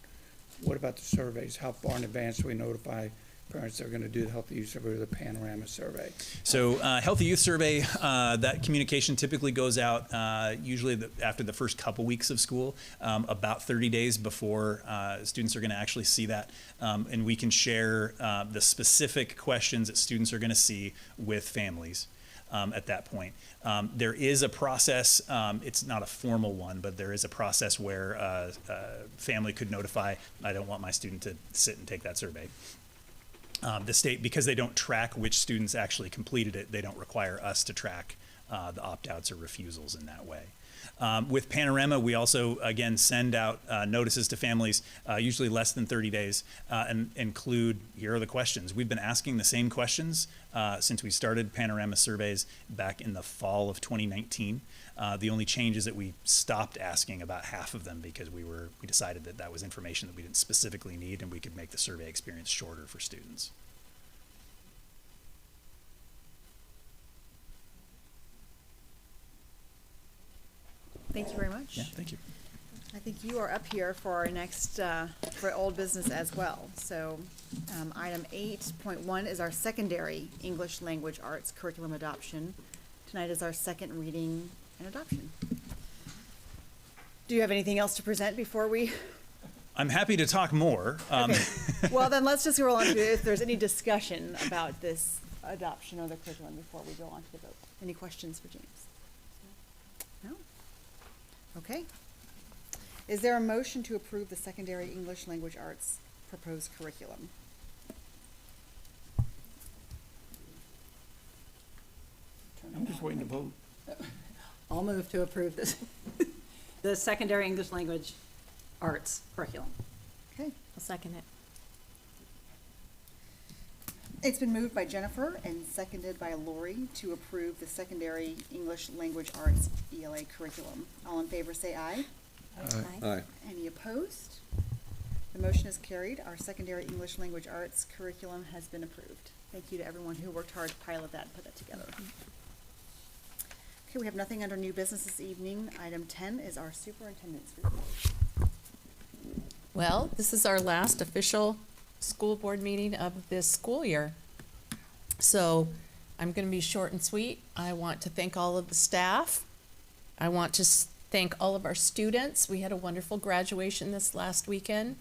What about the surveys? How far in advance do we notify parents that are going to do the healthy youth survey or the panorama survey? So healthy youth survey, that communication typically goes out usually after the first couple weeks of school, about 30 days before students are going to actually see that. And we can share the specific questions that students are going to see with families. At that point. There is a process, it's not a formal one, but there is a process where a family could notify, I don't want my student to sit and take that survey. The state, because they don't track which students actually completed it, they don't require us to track the opt-outs or refusals in that way. With Panorama, we also, again, send out notices to families, usually less than 30 days, and include, here are the questions. We've been asking the same questions since we started Panorama surveys back in the fall of 2019. The only change is that we stopped asking about half of them because we decided that that was information that we didn't specifically need, and we could make the survey experience shorter for students. Thank you very much. Yeah, thank you. I think you are up here for our next, for old business as well. So item 8.1 is our secondary English language arts curriculum adoption. Tonight is our second reading and adoption. Do you have anything else to present before we? I'm happy to talk more. Okay. Well, then let's just roll on to if there's any discussion about this adoption of the curriculum before we go on to the vote. Any questions for James? No? Okay. Is there a motion to approve the secondary English language arts proposed curriculum? I'm just waiting to vote. I'll move to approve this, the secondary English language arts curriculum. Okay. I'll second it. It's been moved by Jennifer and seconded by Lori to approve the secondary English language arts ELA curriculum. All in favor say aye. Aye. Aye. Any opposed? The motion is carried. Our secondary English language arts curriculum has been approved. Thank you to everyone who worked hard to pilot that and put that together. Okay, we have nothing under new business this evening. Item 10 is our superintendent's report. Well, this is our last official school board meeting of this school year. So I'm going to be short and sweet. I want to thank all of the staff. I want to thank all of our students. We had a wonderful graduation this last weekend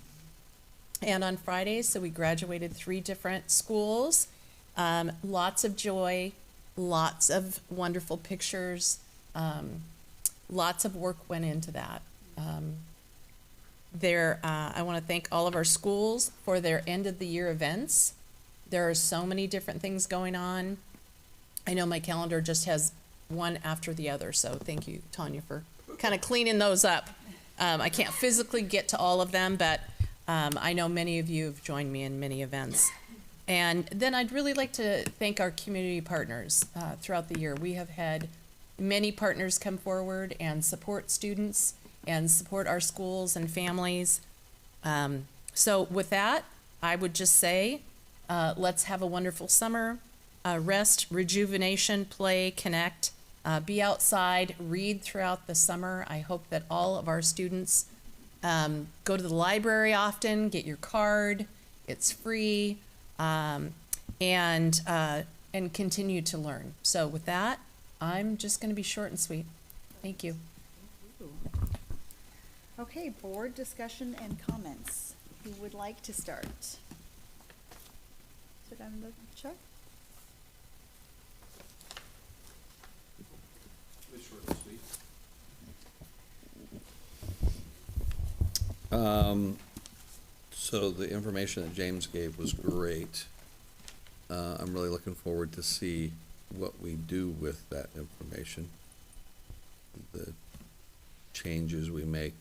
and on Friday, so we graduated 3 different schools. Lots of joy, lots of wonderful pictures, lots of work went into that. I want to thank all of our schools for their end of the year events. There are so many different things going on. I know my calendar just has one after the other, so thank you, Tanya, for kind of cleaning those up. I can't physically get to all of them, but I know many of you have joined me in many events. And then I'd really like to thank our community partners throughout the year. We have had many partners come forward and support students and support our schools and families. So with that, I would just say, let's have a wonderful summer. Rest, rejuvenation, play, connect, be outside, read throughout the summer. I hope that all of our students go to the library often, get your card, it's free, and continue to learn. So with that, I'm just going to be short and sweet. Thank you. Okay, board discussion and comments. Who would like to start? Sit down and Chuck? So the information that James gave was great. I'm really looking forward to see what we do with that information, the changes we make,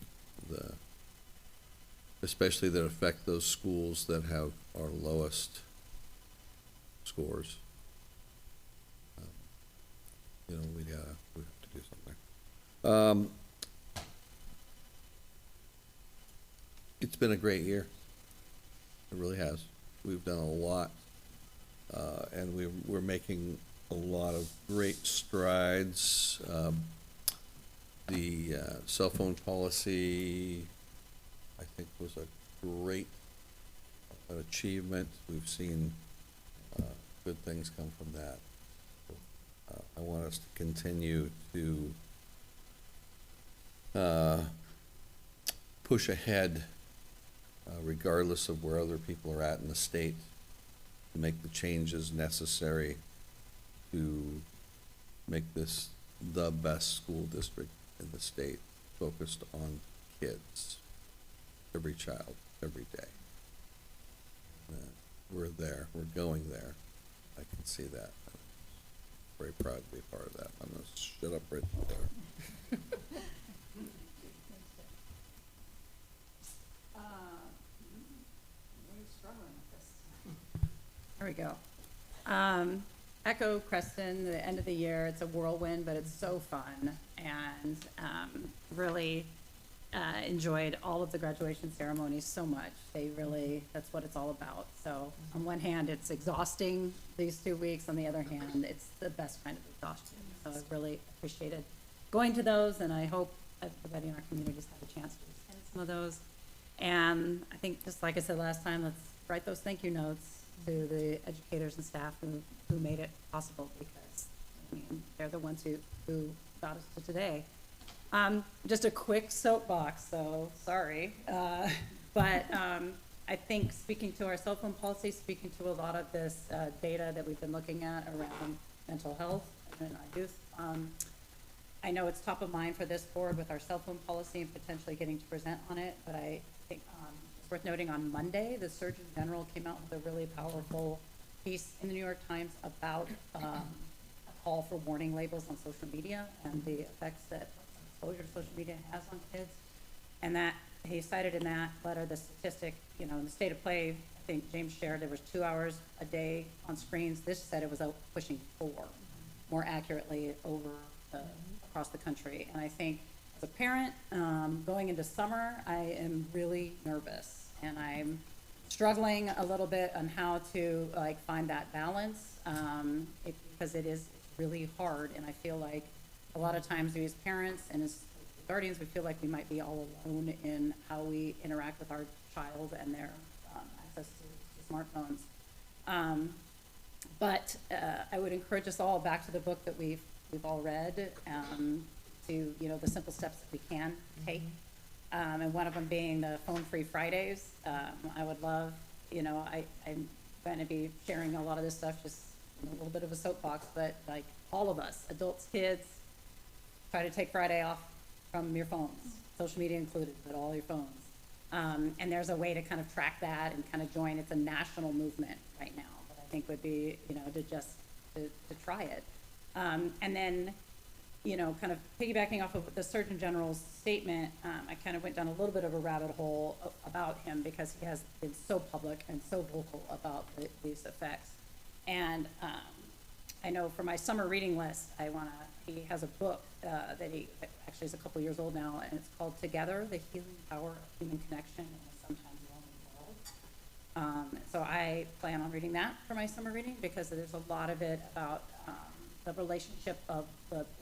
especially that affect those schools that have our lowest scores. We have to do something. It's been a great year. It really has. We've done a lot, and we're making a lot of great strides. The cell phone policy, I think, was a great achievement. We've seen good things come from that. I want us to continue to push ahead, regardless of where other people are at in the state, to make the changes necessary to make this the best school district in the state, focused on kids, every child, every day. We're there, we're going there. I can see that. very proud to be a part of that. I'm gonna shut up right there. There we go. Echo Creston, the end of the year, it's a whirlwind, but it's so fun, and really enjoyed all of the graduation ceremonies so much. That's what it's all about. So on one hand, it's exhausting these 2 weeks. On the other hand, it's the best kind of exhaustion. So I really appreciated going to those, and I hope everybody in our community just had a chance to attend some of those. And I think, just like I said last time, let's write those thank you notes to the educators and staff who made it possible, because I mean, they're the ones who got us to today. Just a quick soapbox, so sorry. But I think, speaking to our cell phone policy, speaking to a lot of this data that we've been looking at around mental health in our youth, I know it's top of mind for this board with our cell phone policy and potentially getting to present on it, but I think it's worth noting on Monday, the Surgeon General came out with a really powerful piece in the New York Times about a call for warning labels on social media and the effects that exposure to social media has on kids. And that he cited in that letter the statistic, in the state of play, I think James shared there was 2 hours a day on screens. This said it was pushing 4, more accurately across the country. And I think as a parent, going into summer, I am really nervous, and I'm struggling a little bit on how to find that balance, because it's really hard, and I feel like a lot of times we as parents and as guardians, we feel like we might be all alone in how we interact with our child and their access to smartphones. But I would encourage us all back to the book that we've all read, to the simple steps that we can take, and one of them being the phone-free Fridays. I would love, I'm going to be sharing a lot of this stuff, just a little bit of a soapbox, but like all of us, adults, kids, try to take Friday off from your phones, social media included, but all your phones. And there's a way to kind of track that and kind of join. It's a national movement right now, but I think would be, to try it. And then, kind of piggybacking off of the Surgeon General's statement, I kind of went down a little bit of a rabbit hole about him, because he has been so public and so vocal about these effects. And I know for my summer reading list, he has a book that he actually is a couple years old now, and it's called Together, The Healing Power of Human Connection in a Sometimes Lonely World. So I plan on reading that for my summer reading, because there's a lot of it about the relationship of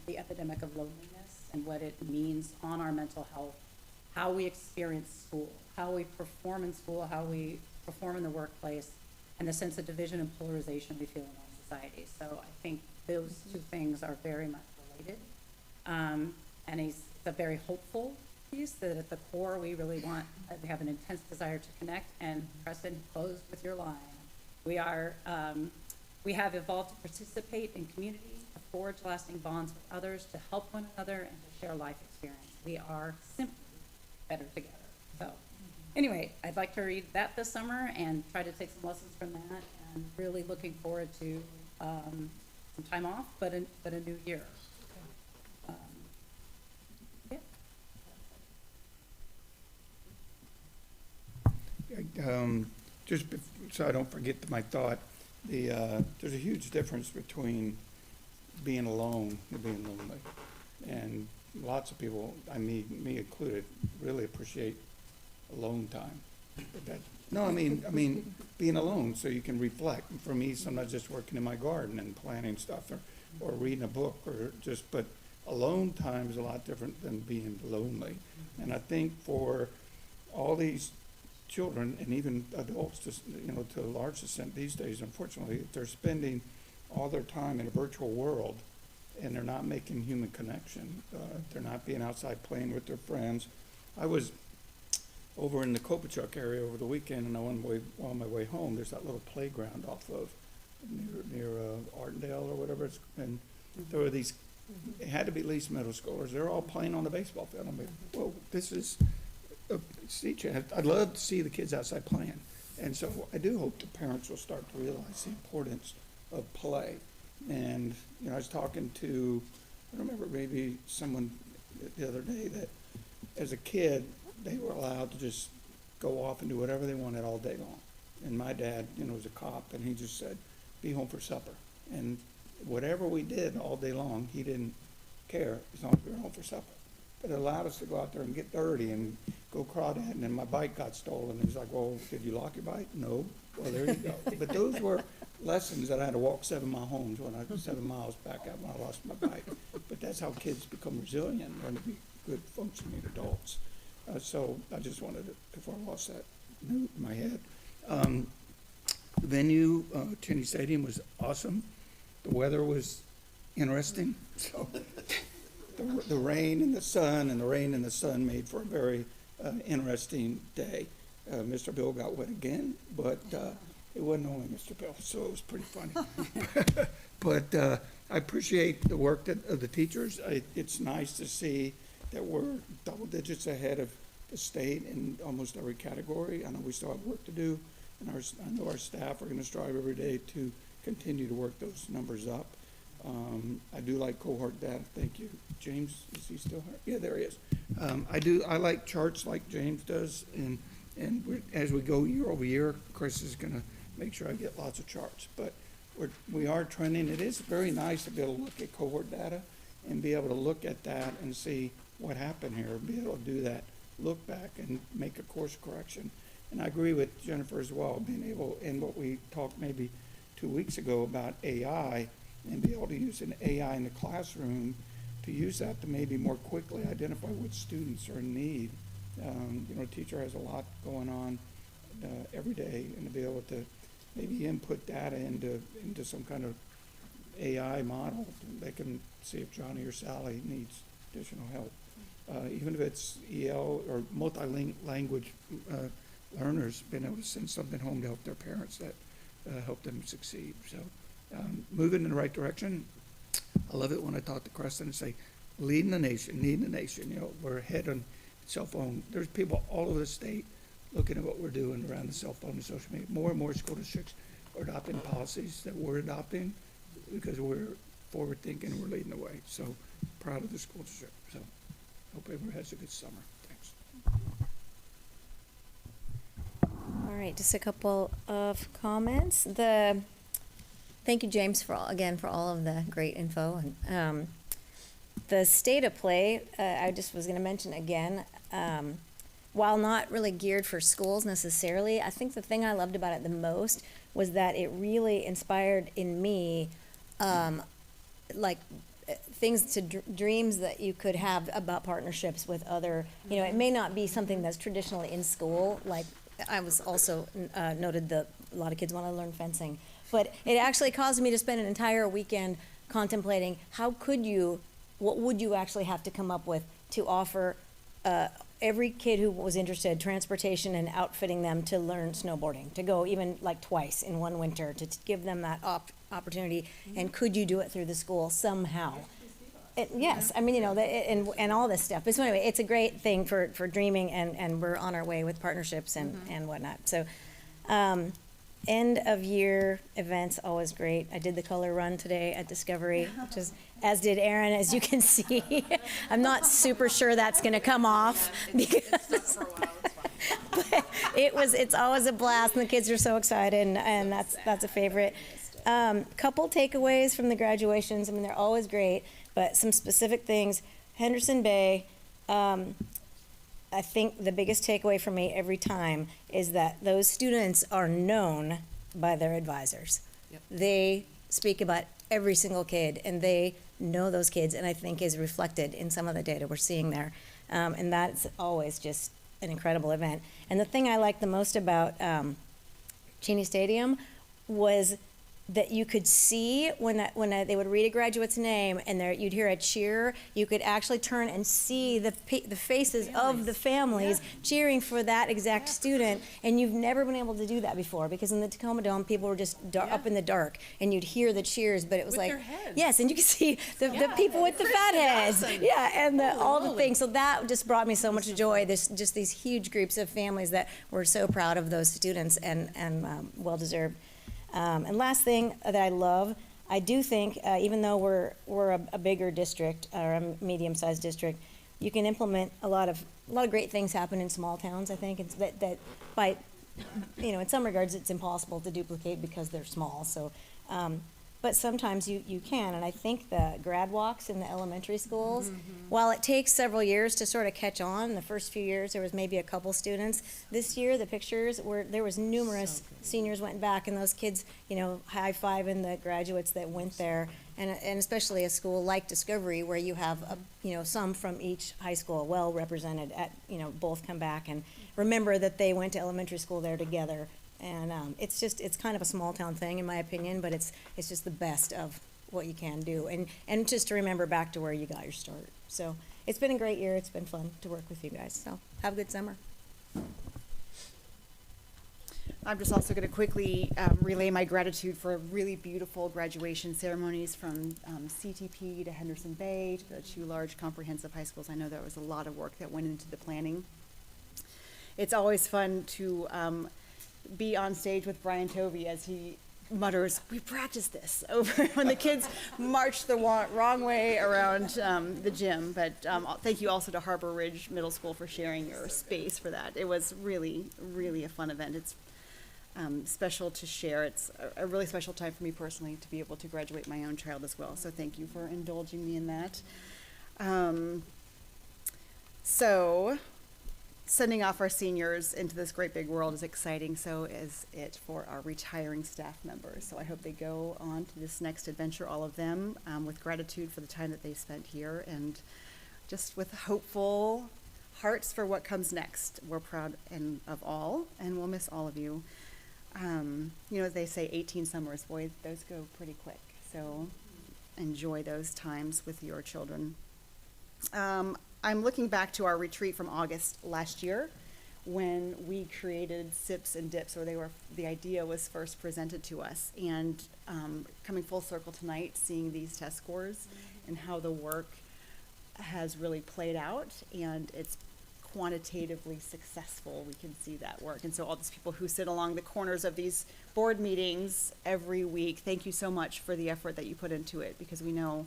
the epidemic of loneliness and what it means on our mental health, how we experience school, how we perform in school, how we perform in the workplace, and the sense of division and polarization we feel in our society. So I think those two things are very much related. And it's a very hopeful piece that at the core we really want, we have an intense desire to connect. And Preston, close with your line. We have evolved to participate in community, to forge lasting bonds with others, to help one another, and to share life experience. We are simply better together. So anyway, I'd like to read that this summer and try to take some lessons from that, and really looking forward to some time off, but a new year. Just so I don't forget my thought, there's a huge difference between being alone and being lonely. And lots of people, me included, really appreciate alone time. I mean being alone so you can reflect. And for me, sometimes just working in my garden and planning stuff, or reading a book, but alone time is a lot different than being lonely. And I think for all these children and even adults, to a large extent these days, unfortunately, they're spending all their time in a virtual world, and they're not making human connection. They're not being outside playing with their friends. I was over in the Kopachuk area over the weekend, and on my way home, there's that little playground off of near Artendale or whatever it's, and there were these, it had to be at least middle schoolers. They're all playing on the baseball field. I'm like, whoa, this is I'd love to see the kids outside playing. And so I do hope the parents will start to realize the importance of play. And, you know, I was talking to, I remember maybe someone the other day that as a kid, they were allowed to just go off and do whatever they wanted all day long. And my dad, you know, was a cop, and he just said, be home for supper. And whatever we did all day long, he didn't care as long as we were home for supper. But it allowed us to go out there and get dirty and go crawdad. And then my bike got stolen. He's like, well, did you lock your bike? No. Well, there you go. But those were lessons that I had to walk 7 mile homes when I 7 miles back out when I lost my bike. But that's how kids become resilient, learn to be good functioning adults. So I just wanted to, before I lost that note in my head. The venue, Cheney Stadium, was awesome. The weather was interesting. So the rain and the sun, and the rain and the sun made for a very interesting day. Mr. Bill got wet again, but it wasn't only Mr. Bill, so it was pretty funny. But I appreciate the work of the teachers. It's nice to see that we're double digits ahead of the state in almost every category. I know we still have work to do, and I know our staff are going to strive every day to continue to work those numbers up. I do like cohort data. Thank you. James, is he still here? Yeah, there he is. I like charts like James does, and as we go year over year, Chris is going to make sure I get lots of charts. But we are trending. It is very nice to be able to look at cohort data and be able to look at that and see what happened here, be able to do that, look back and make a course correction. And I agree with Jennifer as well, being able, in what we talked maybe 2 weeks ago about AI, and be able to use an AI in the classroom to use that to maybe more quickly identify which students are in need. You know, a teacher has a lot going on every day, and to be able to maybe input data into some kind of AI model, they can see if Johnny or Sally needs additional help. Even if it's EL or multi-language learners, being able to send something home to help their parents that help them succeed. So moving in the right direction. I love it when I talk to Creston and say, leading the nation. You know, we're ahead on cell phone. There's people all over the state looking at what we're doing around the cell phone and social media. More and more school districts are adopting policies that we're adopting because we're forward thinking and we're leading the way. So proud of the school district. So hope everyone has a good summer. Thanks. All right, just a couple of comments. Thank you, James, for all of the great info. And the state of play, I just was going to mention again, while not really geared for schools necessarily, I think the thing I loved about it the most was that it really inspired in me, things to dreams that you could have about partnerships with other, you know, it may not be something that's traditionally in school. Like I was also noted that a lot of kids want to learn fencing, but it actually caused me to spend an entire weekend contemplating what would you actually have to come up with to offer every kid who was interested transportation and outfitting them to learn snowboarding, to go even like twice in one winter, to give them that opportunity. And could you do it through the school somehow? Yes, I mean, you know, and all this stuff. But so anyway, it's a great thing for dreaming, and we're on our way with partnerships and whatnot. So end of year events, always great. I did the color run today at Discovery, which is, as did Aaron, as you can see. I'm not super sure that's going to come off because but it's always a blast, and the kids are so excited, and that's a favorite. Couple takeaways from the graduations. I mean, they're always great, but some specific things. Henderson Bay, I think the biggest takeaway for me every time is that those students are known by their advisors. Yep. They speak about every single kid, and they know those kids, and I think is reflected in some of the data we're seeing there. And that's always just an incredible event. And the thing I liked the most about Cheney Stadium was that you could see when they would read a graduate's name and you'd hear a cheer, you could actually turn and see the faces of the families cheering for that exact student. And you've never been able to do that before, because in the Tacoma Dome, people were just up in the dark, and you'd hear the cheers, but it was with like, yes, and you could see the people with the fat heads. Awesome. Yeah, and all the things. So that just brought me so much joy. There's just these huge groups of families that were so proud of those students, and well-deserved. And last thing that I love, I do think, even though we're a bigger district or a medium-sized district, you can implement a lot of great things happen in small towns. I think it's that by, in some regards, it's impossible to duplicate because they're small. So, but sometimes you can, and I think the grad walks in the elementary schools, while it takes several years to sort of catch on, the first few years there was maybe a couple students. This year, the pictures there was numerous seniors went back, and those kids, high-fiving the graduates that went there, and especially a school like Discovery, where you have, some from each high school well represented at, both come back and remember that they went to elementary school there together. And it's kind of a small town thing in my opinion, but it's just the best of what you can do. And just to remember back to where you got your start. So it's been a great year. It's been fun to work with you guys. So have a good summer. I'm just also going to quickly relay my gratitude for really beautiful graduation ceremonies from CTP to Henderson Bay to the two large comprehensive high schools. I know there was a lot of work that went into the planning. It's always fun to be on stage with Brian Tovey as he mutters, "We practiced this," over when the kids marched the wrong way around the gym. But thank you also to Harbor Ridge Middle School for sharing your space for that. It was really, really a fun event. It's special to share. It's a really special time for me personally to be able to graduate my own child as well. So thank you for indulging me in that. So sending off our seniors into this great big world is exciting. So is it for our retiring staff members. So I hope they go on to this next adventure, all of them, with gratitude for the time that they spent here and just with hopeful hearts for what comes next. We're proud of all, and we'll miss all of you. As they say, 18 summers, boy, those go pretty quick. So enjoy those times with your children. I'm looking back to our retreat from August last year when we created SIPs and DIPs, or the idea was first presented to us. And coming full circle tonight, seeing these test scores and how the work has really played out, and it's quantitatively successful. We can see that work. And so all these people who sit along the corners of these board meetings every week, thank you so much for the effort that you put into it, because we know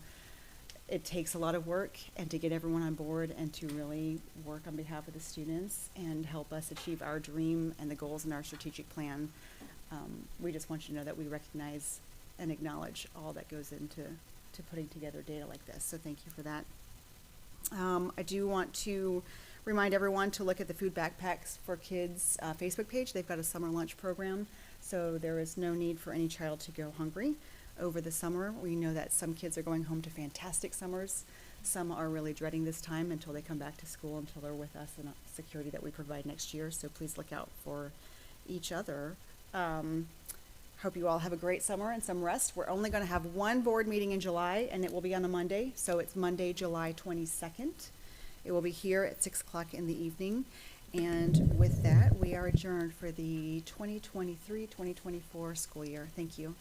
it takes a lot of work, and to get everyone on board and to really work on behalf of the students and help us achieve our dream and the goals in our strategic plan. We just want you to know that we recognize and acknowledge all that goes into putting together data like this. So thank you for that. I do want to remind everyone to look at the Food Backpacks for Kids Facebook page. They've got a summer lunch program, so there is no need for any child to go hungry over the summer. We know that some kids are going home to fantastic summers. Some are really dreading this time until they come back to school, until they're with us and the security that we provide next year. So please look out for each other. Hope you all have a great summer and some rest. We're only going to have one board meeting in July, and it will be on a Monday. So it's Monday, July 22nd. It will be here at 6 o'clock in the evening. And with that, we are adjourned for the 2023-2024 school year. Thank you.